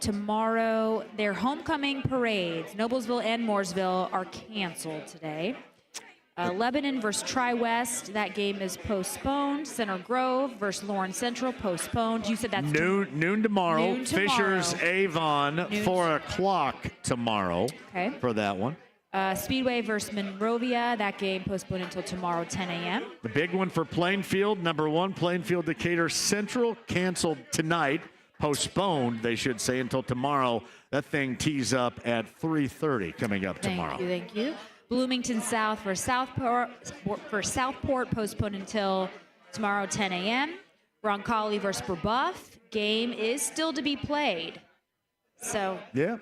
Tomorrow, their homecoming parades, Noblesville and Mooresville, are canceled today. Lebanon versus Tri-West, that game is postponed. Center Grove versus Lawrence Central, postponed. You said that's
noon tomorrow.
Noon tomorrow.
Fishers Avon, 4 o'clock tomorrow for that one.
Speedway versus Monrovia, that game postponed until tomorrow, 10 a.m.
The big one for Plainfield, number 1, Plainfield Decatur Central, canceled tonight. Postponed, they should say, until tomorrow. That thing tees up at 3:30 coming up tomorrow.
Thank you. Bloomington South for Southport postponed until tomorrow, 10 a.m. Roncalli versus Brebeuf, game is still to be played. So
yeah,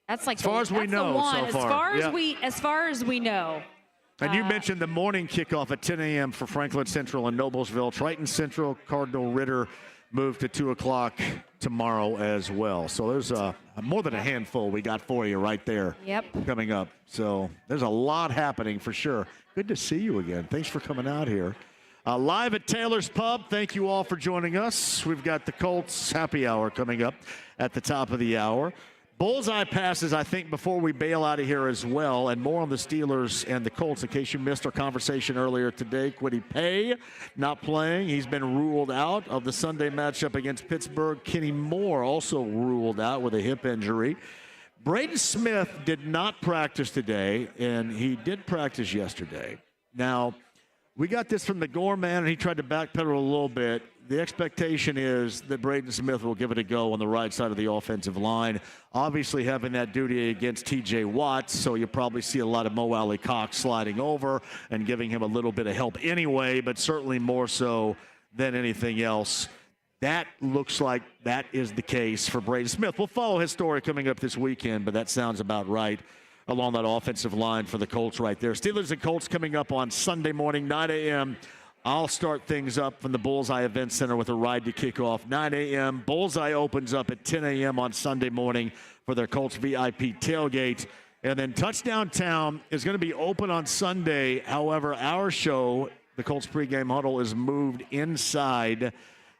that's like
as far as we know so far.
As far as we know.
And you mentioned the morning kickoff at 10 a.m. for Franklin Central and Noblesville. Triton Central, Cardinal Ritter moved to 2 o'clock tomorrow as well. So there's more than a handful we got for you right there.
Yep.
Coming up. So there's a lot happening for sure. Good to see you again. Thanks for coming out here. Live at Taylor's Pub. Thank you all for joining us. We've got the Colts happy hour coming up at the top of the hour. Bullseye passes, I think, before we bail out of here as well, and more on the Steelers and the Colts. In case you missed our conversation earlier today, Kwity Paye not playing. He's been ruled out of the Sunday matchup against Pittsburgh. Kenny Moore also ruled out with a hip injury. Braden Smith did not practice today, and he did practice yesterday. Now, we got this from the Gore man, and he tried to backpedal a little bit. The expectation is that Braden Smith will give it a go on the right side of the offensive line. Obviously having that duty against T.J. Watts, so you'll probably see a lot of Mo Alley Cox sliding over and giving him a little bit of help anyway, but certainly more so than anything else. That looks like that is the case for Braden Smith. We'll follow his story coming up this weekend, but that sounds about right along that offensive line for the Colts right there. Steelers and Colts coming up on Sunday morning, 9 a.m. I'll start things up from the Bullseye Event Center with a ride to kick off. 9 a.m. Bullseye opens up at 10 a.m. on Sunday morning for their Colts VIP tailgate. And then Touchdown Town is going to be open on Sunday. However, our show, the Colts pregame huddle, is moved inside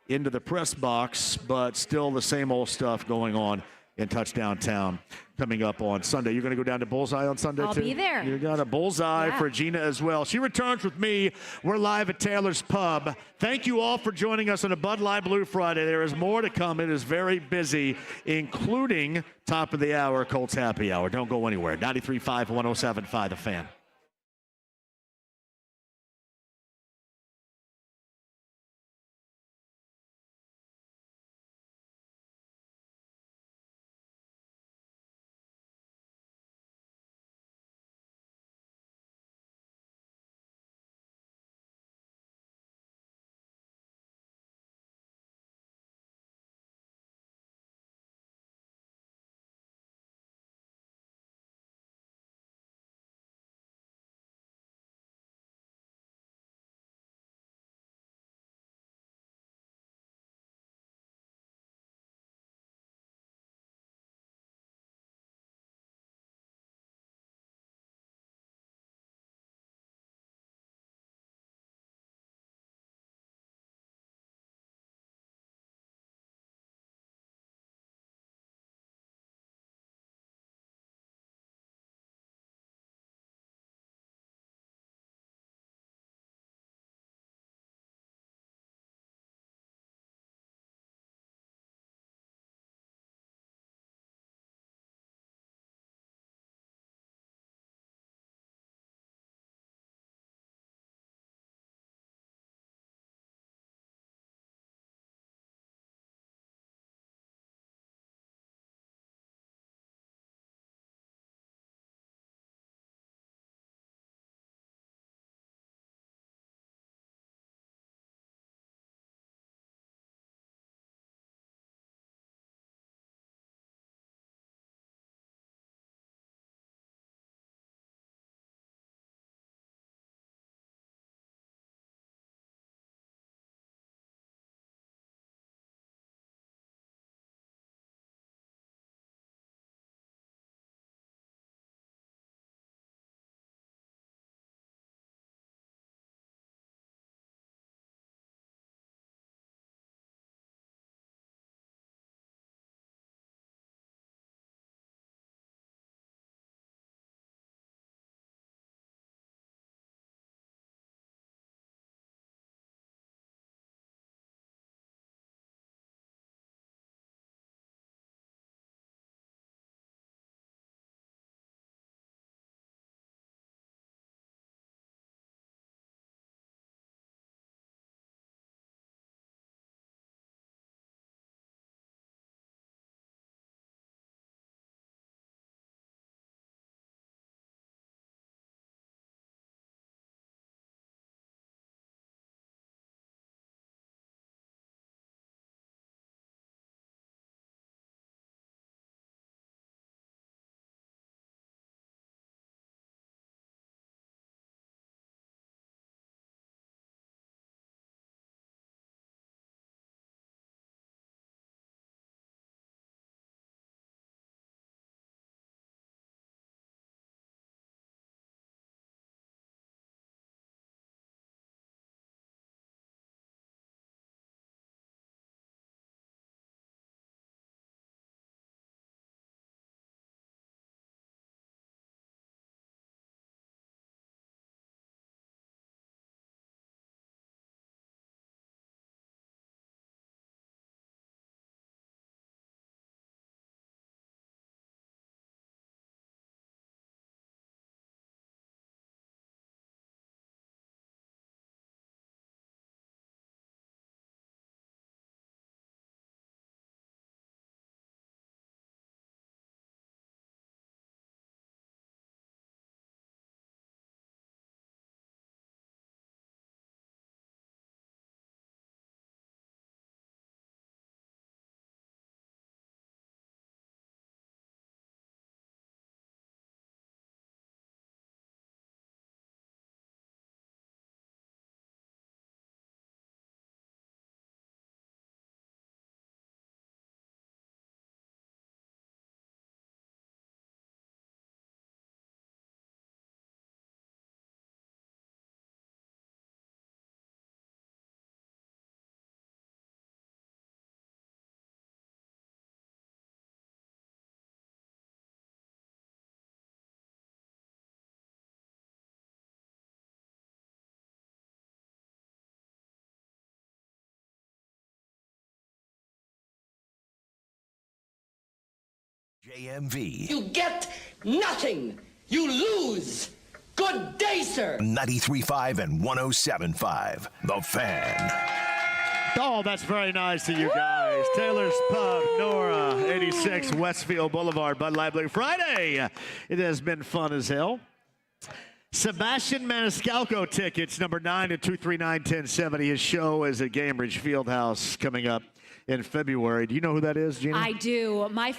into the press box, but still the same old stuff going on in Touchdown Town coming up on Sunday. You're going to go down to Bullseye on Sunday,
I'll
too?
be there.
You got a Bullseye for Gina as well. She returns with me. We're live at Taylor's Pub. Thank you all for joining us on a Bud Light Blue Friday. There is more to come. It is very busy, including top of the hour Colts Happy Hour. Don't go anywhere. 93.5, 107.5, The Fan.
JMV.
You get nothing. You lose. Good day, sir.
93.5 and 107.5. The Fan.
Oh, that's very nice of you guys. Taylor's Pub, Nora, 86 Westfield Boulevard, Bud Light Black Friday. It has been fun as hell. Sebastian Maniscalco tickets, number 9 at 239-1070. His show is at Gainbridge Fieldhouse coming up in February. Do you know who that is, Gina?
I do. My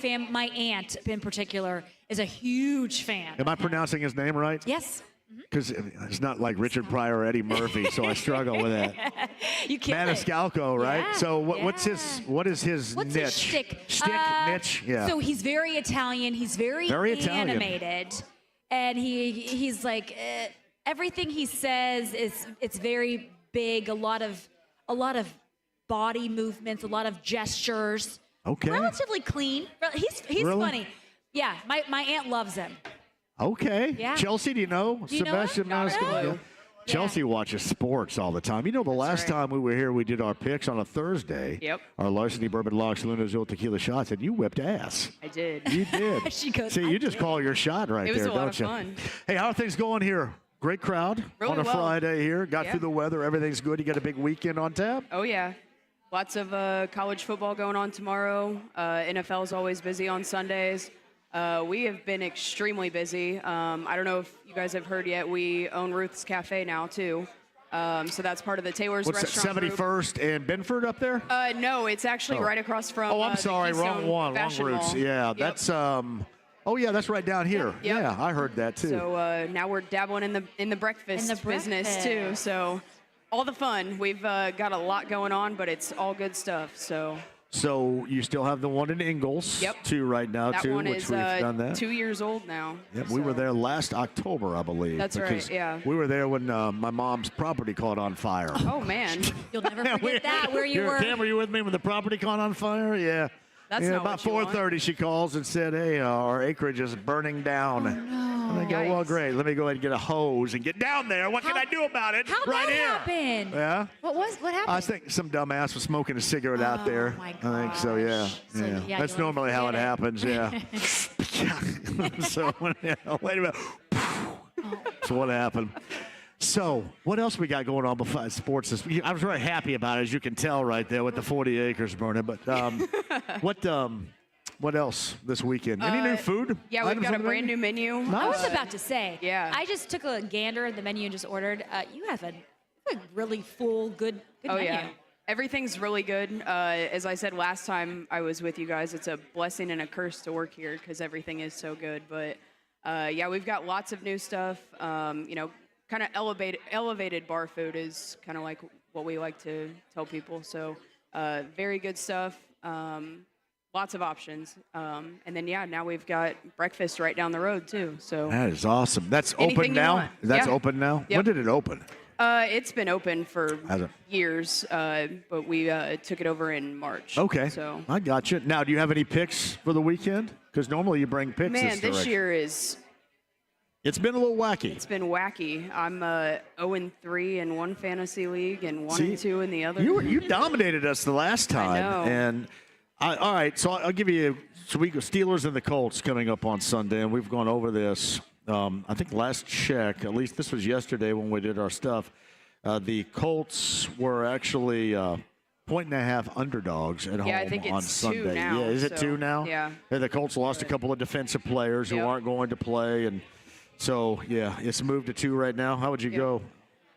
aunt in particular is a huge fan.
Am I pronouncing his name right?
Yes.
Because it's not like Richard Pryor or Eddie Murphy, so I struggle with that.
You kill
Maniscalco, right?
Yeah,
so what's his
What's
niche?
his shtick?
Niche? Yeah.
So he's very Italian. He's very
Italian.
animated. And he's like, everything he says it's very big, a lot of body movements, a lot of gestures.
Okay.
Relatively clean. He's
Really?
funny. Yeah, my aunt loves him.
Okay.
Yeah.
Chelsea, do you know
Do you know
Sebastian
him? Not a
Maniscalco?
clue.
Chelsea watches sports all the time. You know, the last time we were here, we did our picks on a Thursday.
Yep.
Our Larceny Bourbon Locks, Luna Azul Tequila shots, and you whipped ass.
I did.
You did.
She goes,
See,
"I
you just
did."
call your shot right
It was
there,
a lot
don't
of
you?
fun.
Hey, how are things going here? Great crowd
Really
on a
well.
Friday here. Got
Yeah.
through the weather. Everything's good. You got a big weekend on tap?
Oh, yeah. Lots of college football going on tomorrow. NFL is always busy on Sundays. We have been extremely busy. I don't know if you guys have heard yet. We own Ruth's Cafe now, too. So that's part of the Taylor's
What's that,
restaurant group.
71st and Benford up there?
No, it's actually right across from
Oh, I'm
the
sorry. Wrong
Keystone
one. Wrong
Fashion
routes.
Mall.
Yeah,
Yep.
that's oh yeah, that's right down here.
Yep.
Yeah, I heard that too.
So now we're dabbling in the breakfast business too. So all the fun. We've got a lot going on, but it's all good stuff.
So you still have the one in Ingalls,
Yep.
too, right now,
that
too,
one
which
is
we've done that.
2 years old now.
Yep, we were there last October, I believe.
That's right,
because
yeah.
We were there when my mom's property caught on fire.
Oh man,
you'll never forget that where you were.
Cam, were you with me when the property caught on fire? Yeah.
That's
yeah,
not
about
what you want.
4:30, she calls and said, "Hey, our acreage is burning down." And I go, "Well, great. Let me go ahead and get a hose and get down there. What can I do about it?
How'd
right
that
here."
happen?
Yeah.
What happened?
I think some dumbass was smoking a cigarette out there.
my
I think so. Yeah.
So, yeah,
That's
you wanna
normally how it
forget it.
happens. Yeah. So wait a minute. So what happened? So what else we got going on besides sports? I was very happy about it, as you can tell right there with the 40 acres burning. But what else this weekend? Any new food?
Yeah, we've
items
got
on
a
the
brand
menu?
new menu.
I was about to say.
Yeah.
I just took a gander at the menu and just ordered. You have a really full, good
Oh
menu.
yeah. Everything's really good. As I said last time I was with you guys, it's a blessing and a curse to work here because everything is so good. But yeah, we've got lots of new stuff. Kind of elevated bar food is kind of like what we like to tell people. So very good stuff. Lots of options. And then, yeah, now we've got breakfast right down the road, too. So
That is awesome. That's
Anything
open
you
now?
want.
That's
Yeah.
open now?
Yep.
When did it open?
It's been open for
Has it?
years, but we took it over in March.
Okay.
So,
I got you. Now, do you have any picks for the weekend? Because normally you bring picks
man,
this
this
direction.
year is...
It's been a little wacky.
It's been wacky. I'm 0-3 in one fantasy league and 1-2
See,
in the other.
You dominated us the last time.
know.
And all right, so I'll give you. So we go Steelers and the Colts coming up on Sunday, and we've gone over this. I think last check, at least this was yesterday when we did our stuff. The Colts were actually 1.5 underdogs at home
I think
on
it's
Sunday.
2 now,
Yeah, is it
so,
2 now?
yeah.
And the Colts lost a couple of defensive players who
Yep.
aren't going to play, and so yeah, it's moved to 2 right now. How would you go?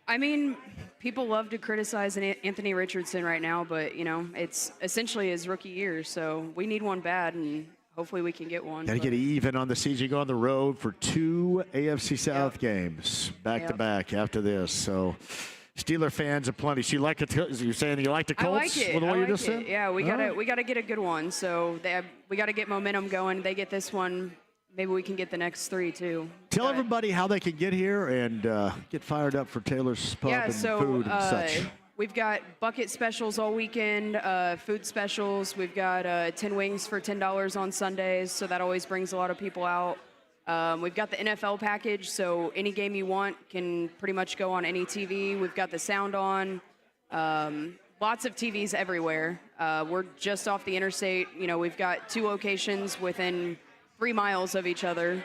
I mean, people love to criticize Anthony Richardson right now, but, it's essentially his rookie year, so we need one bad, and hopefully we can get one.
Got to get even on the season. You go on the road for 2 AFC South games back to back after this. So Steeler fans are plenty. So you like it? You're saying you like the Colts?
I like it.
With the way
I
you
like
just
it.
said?
Yeah, we
All
gotta
right.
we gotta get a good one. So we gotta get momentum going. They get this one. Maybe we can get the next 3 too.
Tell everybody how they can get here and get fired up for Taylor's Pub and food and such.
We've got bucket specials all weekend, food specials. We've got 10 wings for $10 on Sundays, so that always brings a lot of people out. We've got the NFL package, so any game you want can pretty much go on any TV. We've got the sound on. Lots of TVs everywhere. We're just off the interstate. We've got 2 locations within 3 miles of each other.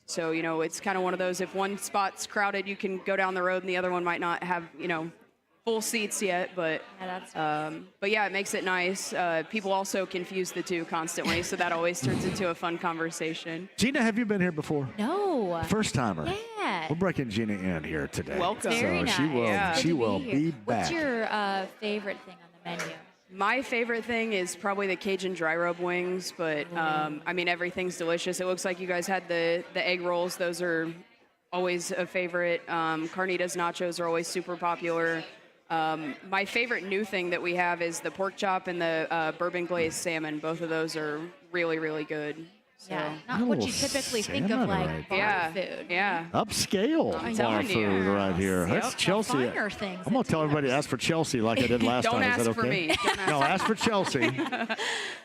So, it's kind of one of those, if one spot's crowded, you can go down the road and the other one might not have, full seats yet, but yeah, it makes it nice. People also confuse the two constantly, so that always turns into a fun conversation.
Gina, have you been here before?
No.
First timer.
Yeah.
We're breaking Gina in here today.
Welcome.
Very
so
nice.
she will be back.
What's your favorite thing on the menu?
My favorite thing is probably the Cajun dry rub wings, but everything's delicious. It looks like you guys had the egg rolls. Those are always a favorite. Carnitas nachos are always super popular. My favorite new thing that we have is the pork chop and the bourbon glazed salmon. Both of those are really, really good. So.
Yeah, not what you typically think of like bar food.
Yeah.
Upscale bar food right here.
Yep.
That's Chelsea.
Finer things
I'm going to tell everybody to ask for Chelsea like I did last
Don't
time.
ask
Is that
for
okay?
me. Don't ask
No, ask for Chelsea.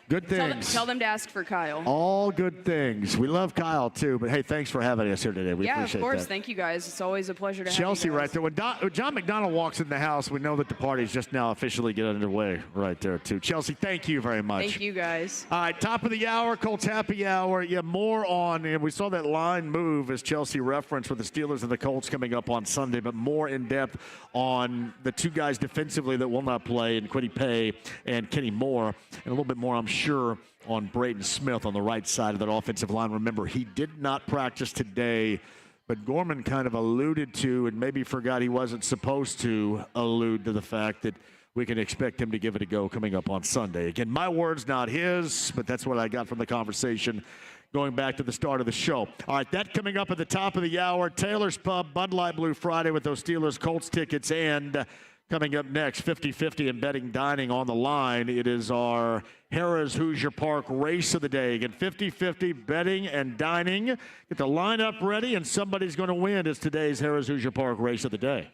Good
Tell
things.
tell them to ask for Kyle.
All good things. We love Kyle, too. But, hey, thanks for having us here today. We
Yeah,
appreciate
of course.
that.
Thank you guys. It's always a pleasure to
Chelsea
have you
right there. When John McDonald walks in the house, we know that the party's just now officially getting underway right there, too. Chelsea, thank you very much.
Thank you, guys.
All right, top of the hour, Colts Happy Hour. Yeah, more on, and we saw that line move as Chelsea referenced with the Steelers and the Colts coming up on Sunday, but more in depth on the two guys defensively that will not play, and Quiddy Pay and Kenny Moore, and a little bit more, I'm sure, on Braden Smith on the right side of that offensive line. Remember, he did not practice today, but Gorman kind of alluded to, and maybe forgot he wasn't supposed to allude to the fact that we can expect him to give it a go coming up on Sunday. Again, my words, not his, but that's what I got from the conversation going back to the start of the show. All right, that coming up at the top of the hour, Taylor's Pub, Bud Light Blue Friday with those Steelers Colts tickets, and coming up next, 50-50 and betting dining on the line. It is our Harrah's Hoosier Park race of the day. Again, 50-50 betting and dining. Get the lineup ready, and somebody's going to win. It's today's Harrah's Hoosier Park race of the day.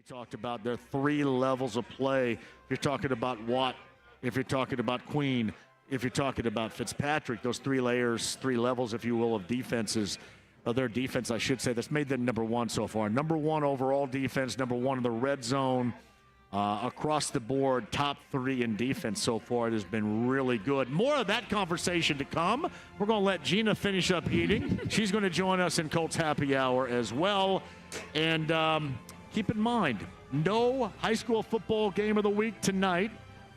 You talked about their 3 levels of play. If you're talking about Watt, if you're talking about Queen, if you're talking about Fitzpatrick, those 3 layers, 3 levels, if you will, of defenses, their defense, I should say, that's made them number 1 so far. Number 1 overall defense, number 1 in the red zone. Across the board, top 3 in defense so far. It has been really good. More of that conversation to come. We're going to let Gina finish up eating. She's going to join us in Colts Happy Hour as well. And keep in mind, no high school football game of the week tonight.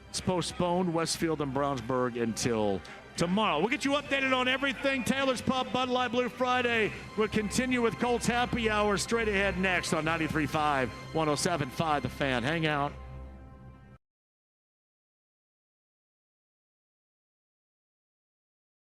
It's postponed, Westfield and Brownsburg, until tomorrow. We'll get you updated on everything. Taylor's Pub, Bud Light Blue Friday. We'll continue with Colts Happy Hour straight ahead next on 93.5, 107.5 The Fan. Hang out.